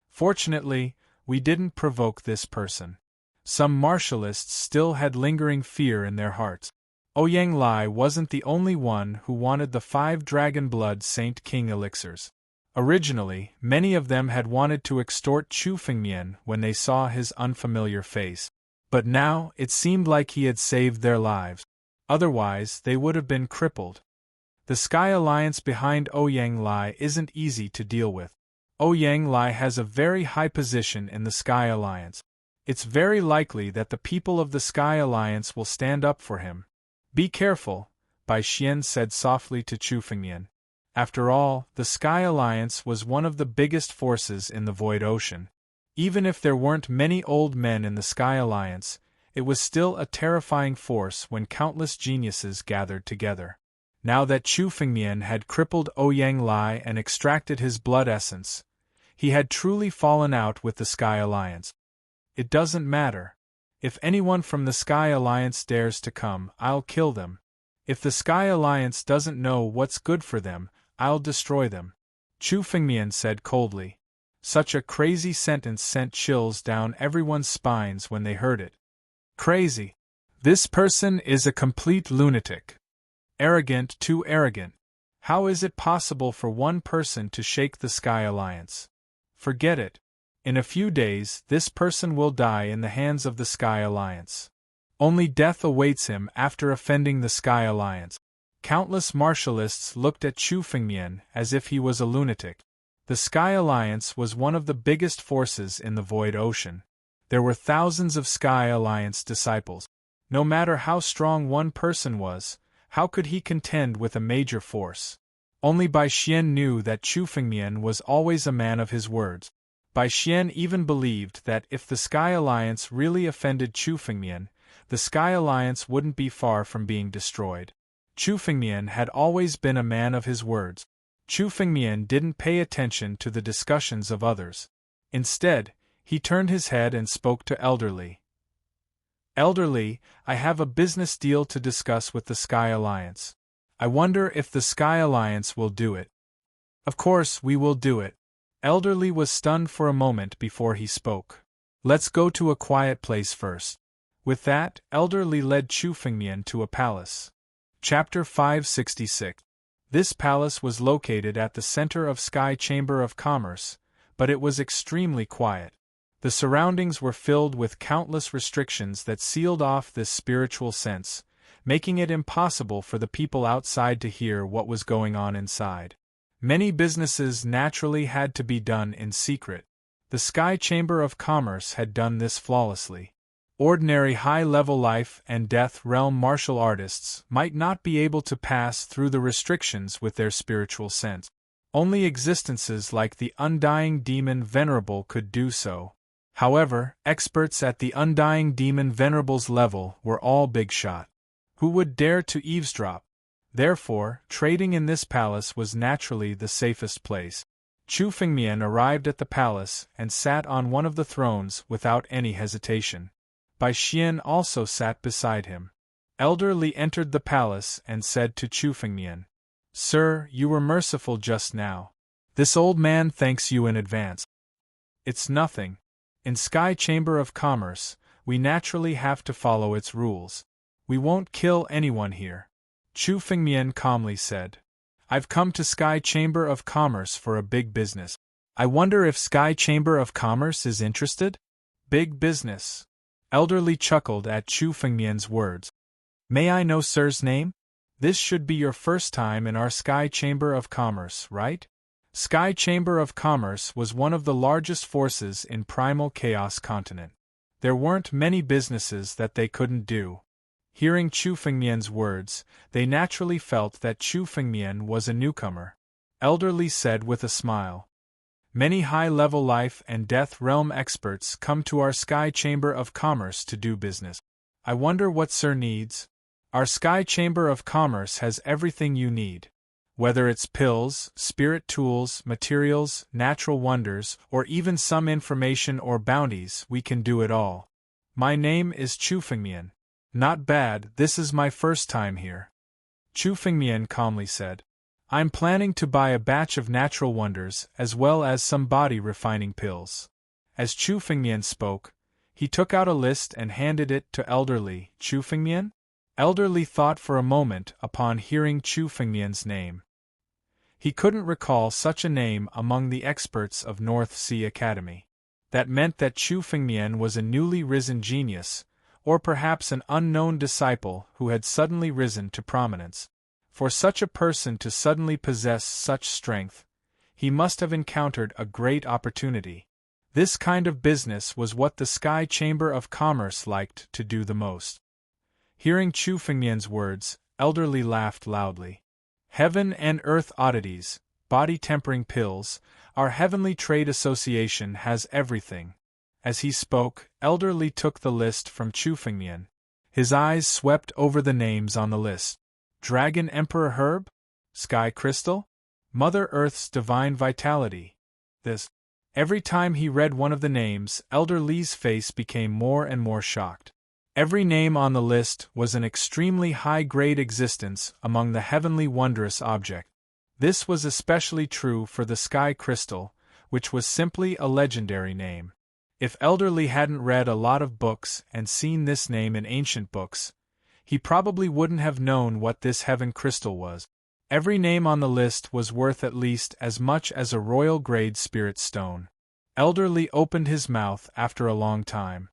Fortunately, we didn't provoke this person. Some martialists still had lingering fear in their hearts. Ouyang Lai wasn't the only one who wanted the 5 Dragon Blood Saint King elixirs. Originally, many of them had wanted to extort Chu Fengmian when they saw his unfamiliar face. But now, it seemed like he had saved their lives. Otherwise, they would have been crippled. The Sky Alliance behind Ouyang Lai isn't easy to deal with. Ouyang Lai has a very high position in the Sky Alliance. It's very likely that the people of the Sky Alliance will stand up for him. Be careful, Bai Xian said softly to Chu Fengmian. After all, the Sky Alliance was one of the biggest forces in the Void Ocean. Even if there weren't many old men in the Sky Alliance, it was still a terrifying force when countless geniuses gathered together. Now that Chu Fengmian had crippled Ouyang Lai and extracted his blood essence, he had truly fallen out with the Sky Alliance. It doesn't matter. If anyone from the Sky Alliance dares to come, I'll kill them. If the Sky Alliance doesn't know what's good for them, I'll destroy them. Chu Fengmian said coldly. Such a crazy sentence sent chills down everyone's spines when they heard it. Crazy. This person is a complete lunatic. Arrogant, too arrogant. How is it possible for one person to shake the Sky Alliance? Forget it. In a few days, this person will die in the hands of the Sky Alliance. Only death awaits him after offending the Sky Alliance. Countless martialists looked at Chu Fengmian as if he was a lunatic. The Sky Alliance was one of the biggest forces in the Void Ocean. There were thousands of Sky Alliance disciples. No matter how strong one person was, how could he contend with a major force? Only Bai Xian knew that Chu Fengmian was always a man of his words. Bai Xian even believed that if the Sky Alliance really offended Chu Fengmian, the Sky Alliance wouldn't be far from being destroyed. Chu Fengmian had always been a man of his words. Chu Fengmian didn't pay attention to the discussions of others. Instead, he turned his head and spoke to Elder Li. Elder Li, I have a business deal to discuss with the Sky Alliance. I wonder if the Sky Alliance will do it. Of course, we will do it. Elder Li was stunned for a moment before he spoke. Let's go to a quiet place first. With that, Elder Li led Chu Fengmian to a palace. Chapter 566. This palace was located at the center of Sky Chamber of Commerce, but it was extremely quiet. The surroundings were filled with countless restrictions that sealed off this spiritual sense, making it impossible for the people outside to hear what was going on inside. Many businesses naturally had to be done in secret. The Sky Chamber of Commerce had done this flawlessly. Ordinary high-level life and death realm martial artists might not be able to pass through the restrictions with their spiritual sense. Only existences like the Undying Demon Venerable could do so. However, experts at the Undying Demon Venerable's level were all big shot. Who would dare to eavesdrop? Therefore, trading in this palace was naturally the safest place. Chu Fengmian arrived at the palace and sat on one of the thrones without any hesitation. Bai Xian also sat beside him. Elder Li entered the palace and said to Chu Fengmian, "Sir, you were merciful just now. This old man thanks you in advance." "It's nothing. In Sky Chamber of Commerce, we naturally have to follow its rules. We won't kill anyone here," Chu Fengmian calmly said. "I've come to Sky Chamber of Commerce for a big business. I wonder if Sky Chamber of Commerce is interested?" "Big business." Elder Li chuckled at Chu Fengmian's words. "May I know sir's name? This should be your first time in our Sky Chamber of Commerce, right?" Sky Chamber of Commerce was one of the largest forces in Primal Chaos Continent. There weren't many businesses that they couldn't do. Hearing Chu Fengmian's words, they naturally felt that Chu Fengmian was a newcomer. Elder Li said with a smile, "Many high-level life and death realm experts come to our Sky Chamber of Commerce to do business. I wonder what sir needs? Our Sky Chamber of Commerce has everything you need. Whether it's pills, spirit tools, materials, natural wonders, or even some information or bounties, we can do it all. My name is Chu Fengmian. Not bad, this is my first time here. Chu Fengmian calmly said. I'm planning to buy a batch of natural wonders as well as some body refining pills. As Chu Fengmian spoke, he took out a list and handed it to elderly Chu Fengmian. Elderly thought for a moment upon hearing Chu Fengmian's name. He couldn't recall such a name among the experts of North Sea Academy. That meant that Chu Fengmian was a newly risen genius, or perhaps an unknown disciple who had suddenly risen to prominence. For such a person to suddenly possess such strength, he must have encountered a great opportunity. This kind of business was what the Sky Chamber of Commerce liked to do the most. Hearing Chu Fengmian's words, elderly laughed loudly. Heaven and Earth oddities, body-tempering pills, our Heavenly Trade Association has everything. As he spoke, elderly took the list from Chu Fengmian. His eyes swept over the names on the list. Dragon Emperor Herb? Sky Crystal? Mother Earth's Divine Vitality. This. Every time he read one of the names, Elder Lee's face became more and more shocked. Every name on the list was an extremely high-grade existence among the heavenly wondrous object. This was especially true for the Sky Crystal, which was simply a legendary name. If Elder Lee hadn't read a lot of books and seen this name in ancient books, he probably wouldn't have known what this heaven crystal was. Every name on the list was worth at least as much as a royal-grade spirit stone. Elder Lee opened his mouth after a long time.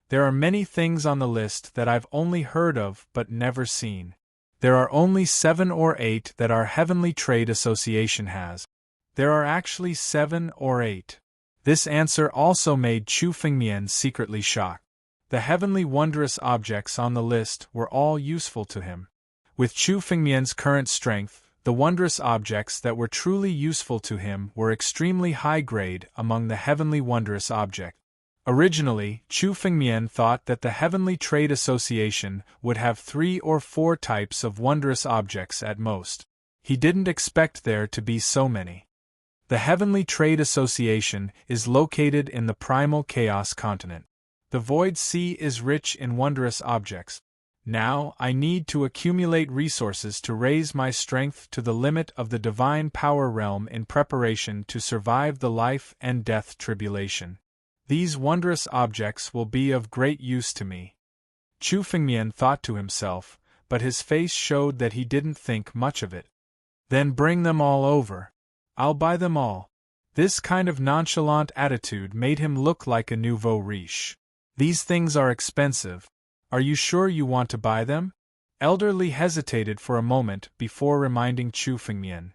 There are many things on the list that I've only heard of but never seen. There are only 7 or 8 that our Heavenly Trade Association has. There are actually 7 or 8. This answer also made Chu Fengmian secretly shocked. The heavenly wondrous objects on the list were all useful to him. With Chu Fengmian's current strength, the wondrous objects that were truly useful to him were extremely high-grade among the heavenly wondrous objects. Originally, Chu Fengmian thought that the Heavenly Trade Association would have 3 or 4 types of wondrous objects at most. He didn't expect there to be so many. The Heavenly Trade Association is located in the Primal Chaos continent. The Void Sea is rich in wondrous objects. Now, I need to accumulate resources to raise my strength to the limit of the Divine Power Realm in preparation to survive the life and death tribulation. These wondrous objects will be of great use to me. Chu Fengmian thought to himself, but his face showed that he didn't think much of it. Then bring them all over. I'll buy them all. This kind of nonchalant attitude made him look like a nouveau riche. These things are expensive. Are you sure you want to buy them? Elder Lee hesitated for a moment before reminding Chu Fengmian.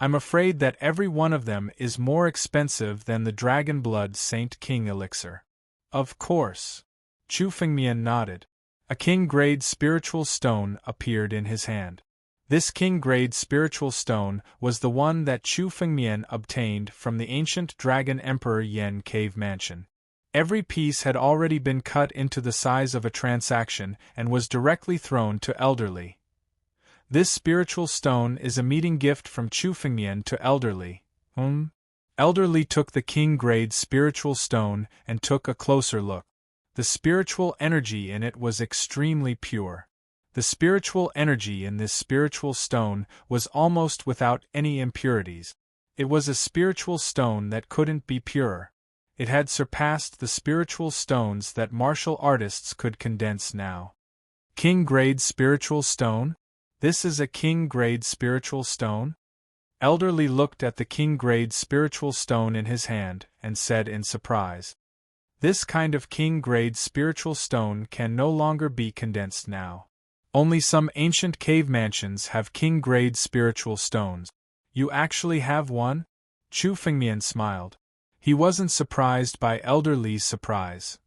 I'm afraid that every one of them is more expensive than the Dragon Blood Saint King elixir. Of course. Chu Fengmian nodded. A king-grade spiritual stone appeared in his hand. This king-grade spiritual stone was the one that Chu Fengmian obtained from the ancient Dragon Emperor Yen cave mansion. Every piece had already been cut into the size of a transaction and was directly thrown to Elder Lee. This spiritual stone is a meeting gift from Chu Fengmian to Elder Lee. Elder Lee took the king-grade spiritual stone and took a closer look. The spiritual energy in it was extremely pure. The spiritual energy in this spiritual stone was almost without any impurities. It was a spiritual stone that couldn't be purer. It had surpassed the spiritual stones that martial artists could condense now. King-grade spiritual stone? This is a king-grade spiritual stone? Elder Lee looked at the king-grade spiritual stone in his hand and said in surprise. This kind of king-grade spiritual stone can no longer be condensed now. Only some ancient cave mansions have king-grade spiritual stones. You actually have one? Chu Fengmian smiled. He wasn't surprised by Elder Lee's surprise.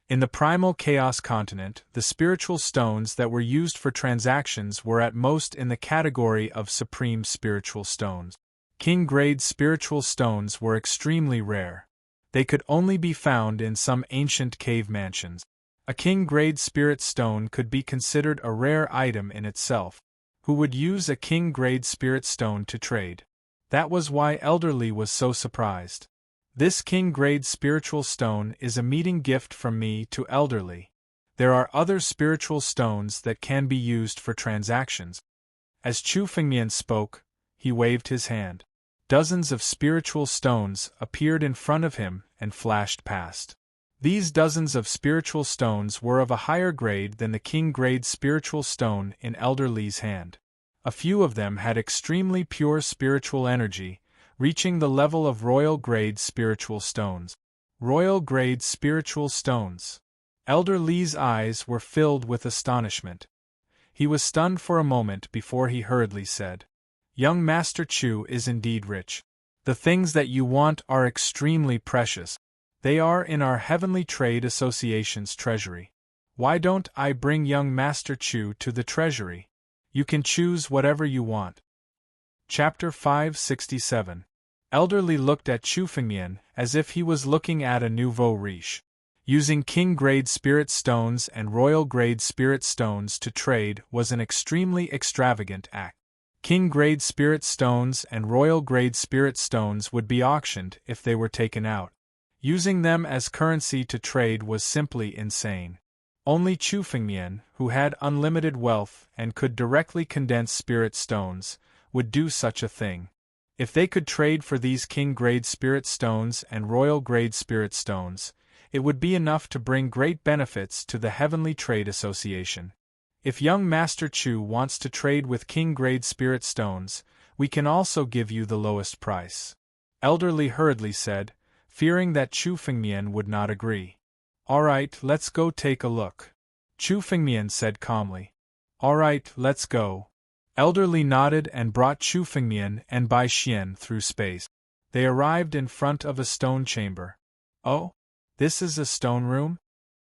In the Primal Chaos continent, the spiritual stones that were used for transactions were at most in the category of supreme spiritual stones. King-grade spiritual stones were extremely rare. They could only be found in some ancient cave mansions. A king-grade spirit stone could be considered a rare item in itself. who would use a king-grade spirit stone to trade. That was why Elderly was so surprised. This king-grade spiritual stone is a meeting gift from me to Elderly. There are other spiritual stones that can be used for transactions. As Chu Fengmian spoke, he waved his hand. Dozens of spiritual stones appeared in front of him and flashed past. These dozens of spiritual stones were of a higher grade than the king-grade spiritual stone in Elderly's hand. A few of them had extremely pure spiritual energy, reaching the level of royal-grade spiritual stones. Royal-grade spiritual stones. Elderly's eyes were filled with astonishment. He was stunned for a moment before he hurriedly said, "Young Master Chu is indeed rich. The things that you want are extremely precious. They are in our Heavenly Trade Association's treasury. Why don't I bring young Master Chu to the treasury? You can choose whatever you want." Chapter 567. Elderly looked at Chu Fengmian as if he was looking at a nouveau riche. Using king-grade spirit stones and royal-grade spirit stones to trade was an extremely extravagant act. King-grade spirit stones and royal-grade spirit stones would be auctioned if they were taken out. Using them as currency to trade was simply insane. Only Chu Fengmian, who had unlimited wealth and could directly condense spirit stones, would do such a thing. If they could trade for these king-grade spirit stones and royal-grade spirit stones, it would be enough to bring great benefits to the Heavenly Trade Association. If young Master Chu wants to trade with king-grade spirit stones, we can also give you the lowest price. Elderly hurriedly said, fearing that Chu Fengmian would not agree. "All right, let's go take a look." Chu Fengmian said calmly. "All right, let's go." Elderly nodded and brought Chu Fengmian and Bai Xian through space. They arrived in front of a stone chamber. "Oh? This is a stone room?"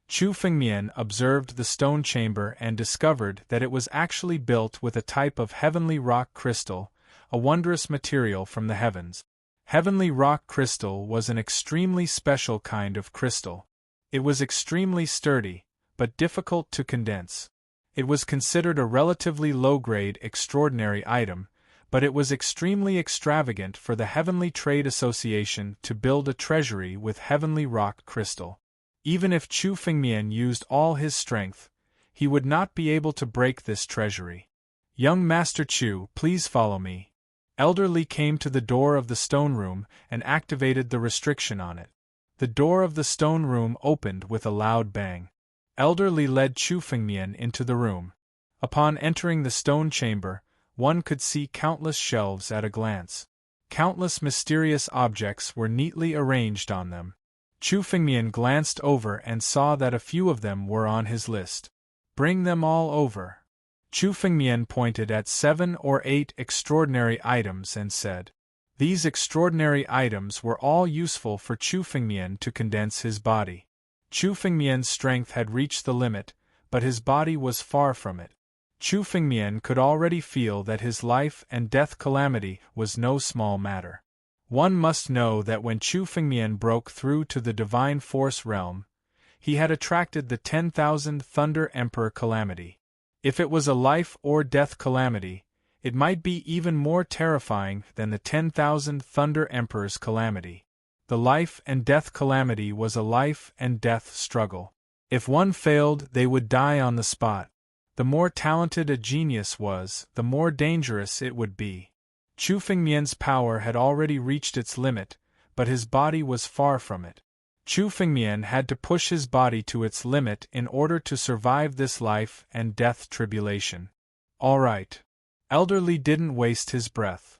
Chu Fengmian observed the stone chamber and discovered that it was actually built with a type of heavenly rock crystal, a wondrous material from the heavens. Heavenly rock crystal was an extremely special kind of crystal. It was extremely sturdy, but difficult to condense. It was considered a relatively low-grade extraordinary item, but it was extremely extravagant for the Heavenly Trade Association to build a treasury with heavenly rock crystal. Even if Chu Fengmian used all his strength, he would not be able to break this treasury. "Young Master Chu, please follow me." Elderly came to the door of the stone room and activated the restriction on it. The door of the stone room opened with a loud bang. Elderly led Chu Fengmian into the room. Upon entering the stone chamber, one could see countless shelves at a glance. Countless mysterious objects were neatly arranged on them. Chu Fengmian glanced over and saw that a few of them were on his list. "Bring them all over." Chu Fengmian pointed at 7 or 8 extraordinary items and said. These extraordinary items were all useful for Chu Fengmian to condense his body. Chu Fengmian's strength had reached the limit, but his body was far from it. Chu Fengmian could already feel that his life and death calamity was no small matter. One must know that when Chu Fengmian broke through to the Divine Force realm, he had attracted the 10,000 Thunder Emperor calamity. If it was a life or death calamity, it might be even more terrifying than the 10,000 Thunder Emperor's calamity. The life and death calamity was a life and death struggle. If one failed, they would die on the spot. The more talented a genius was, the more dangerous it would be. Chu Fengmian's power had already reached its limit, but his body was far from it. Chu Fengmian had to push his body to its limit in order to survive this life and death tribulation. All right. Elderly didn't waste his breath.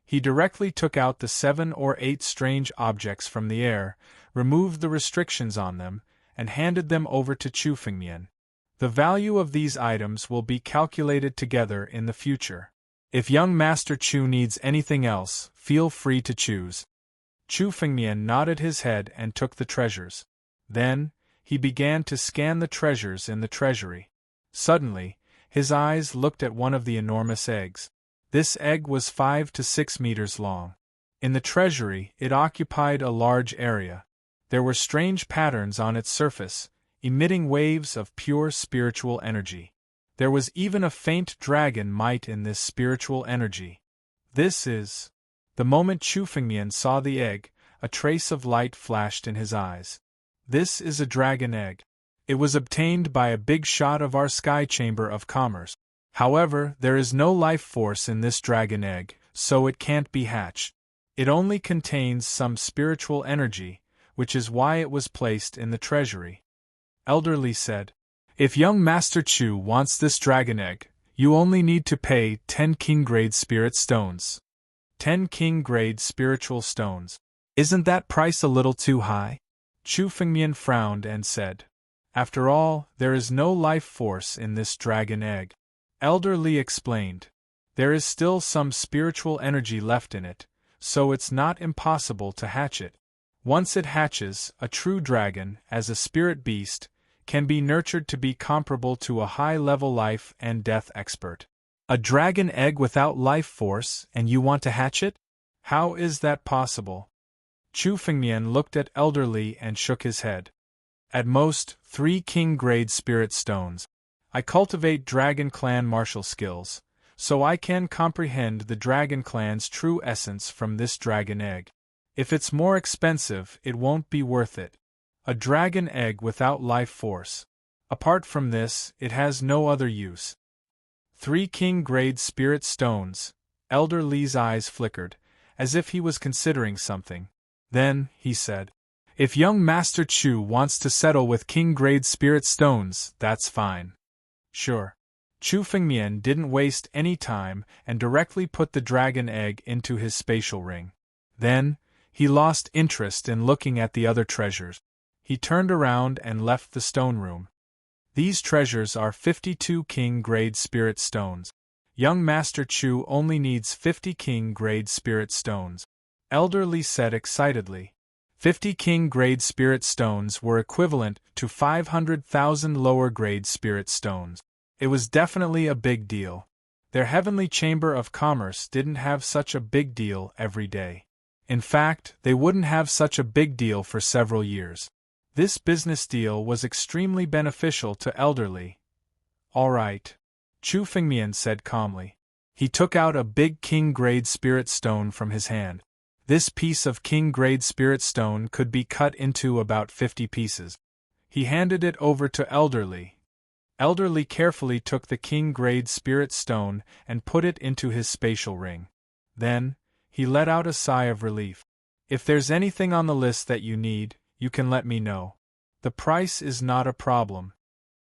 He directly took out the 7 or 8 strange objects from the air, removed the restrictions on them, and handed them over to Chu Fengmian. The value of these items will be calculated together in the future. If young Master Chu needs anything else, feel free to choose. Chu Fengmian nodded his head and took the treasures. Then, he began to scan the treasures in the treasury. Suddenly, his eyes looked at one of the enormous eggs. This egg was 5 to 6 meters long. In the treasury, it occupied a large area. There were strange patterns on its surface, emitting waves of pure spiritual energy. There was even a faint dragon might in this spiritual energy. This is. The moment Chu Fengmian saw the egg, a trace of light flashed in his eyes. This is a dragon egg. It was obtained by a big shot of our Sky Chamber of Commerce. However, there is no life force in this dragon egg, so it can't be hatched. It only contains some spiritual energy, which is why it was placed in the treasury. Elderly said, "If young Master Chu wants this dragon egg, you only need to pay 10 king-grade spirit stones." 10 king-grade spiritual stones. Isn't that price a little too high? Chu Fengmian frowned and said, "After all, there is no life force in this dragon egg." Elder Li explained, "There is still some spiritual energy left in it, so it's not impossible to hatch it. Once it hatches, a true dragon, as a spirit beast, can be nurtured to be comparable to a high-level life and death expert." A dragon egg without life force, and you want to hatch it? How is that possible? Chu Fengmian looked at Elder Li and shook his head. At most, 3 king-grade spirit stones. I cultivate Dragon Clan martial skills, so I can comprehend the Dragon Clan's true essence from this dragon egg. If it's more expensive, it won't be worth it. A dragon egg without life force. Apart from this, it has no other use. 3 king-grade spirit stones. Elder Li's eyes flickered, as if he was considering something. Then, he said, "If young Master Chu wants to settle with king-grade spirit stones, that's fine." Sure. Chu Fengmian didn't waste any time and directly put the dragon egg into his spatial ring. Then, he lost interest in looking at the other treasures. He turned around and left the stone room. These treasures are 52 king-grade spirit stones. Young Master Chu only needs 50 king-grade spirit stones. Elder Li said excitedly. 50 king-grade spirit stones were equivalent to 500,000 lower-grade spirit stones. It was definitely a big deal. Their Heavenly Chamber of Commerce didn't have such a big deal every day. In fact, they wouldn't have such a big deal for several years. This business deal was extremely beneficial to Elder Li. "All right," Chu Fengmian said calmly. He took out a big king-grade spirit stone from his hand. This piece of king-grade spirit stone could be cut into about 50 pieces. He handed it over to Elder Li. Elder Li carefully took the king-grade spirit stone and put it into his spatial ring. Then, he let out a sigh of relief. "If there's anything on the list that you need, you can let me know. The price is not a problem."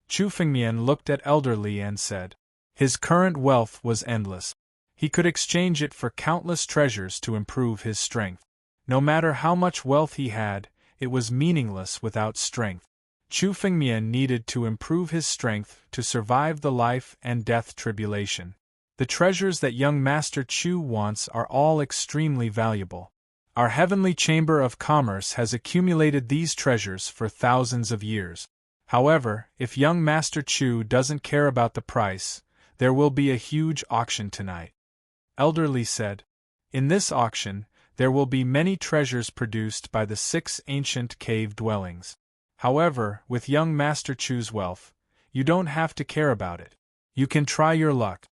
Chu Fengmian looked at Elder Li and said, his current wealth was endless. He could exchange it for countless treasures to improve his strength. No matter how much wealth he had, it was meaningless without strength. Chu Fengmian needed to improve his strength to survive the life and death tribulation. The treasures that young Master Chu wants are all extremely valuable. Our Heavenly Chamber of Commerce has accumulated these treasures for thousands of years. However, if young Master Chu doesn't care about the price, there will be a huge auction tonight. Elder Li said, "In this auction, there will be many treasures produced by the 6 ancient cave dwellings. However, with young Master Chu's wealth, you don't have to care about it. You can try your luck."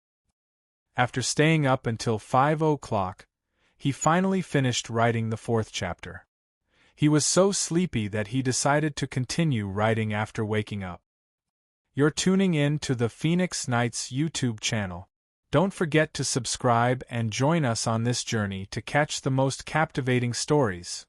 After staying up until 5 o'clock, he finally finished writing the 4th chapter. He was so sleepy that he decided to continue writing after waking up. You're tuning in to the Phoenix Knights YouTube channel. Don't forget to subscribe and join us on this journey to catch the most captivating stories.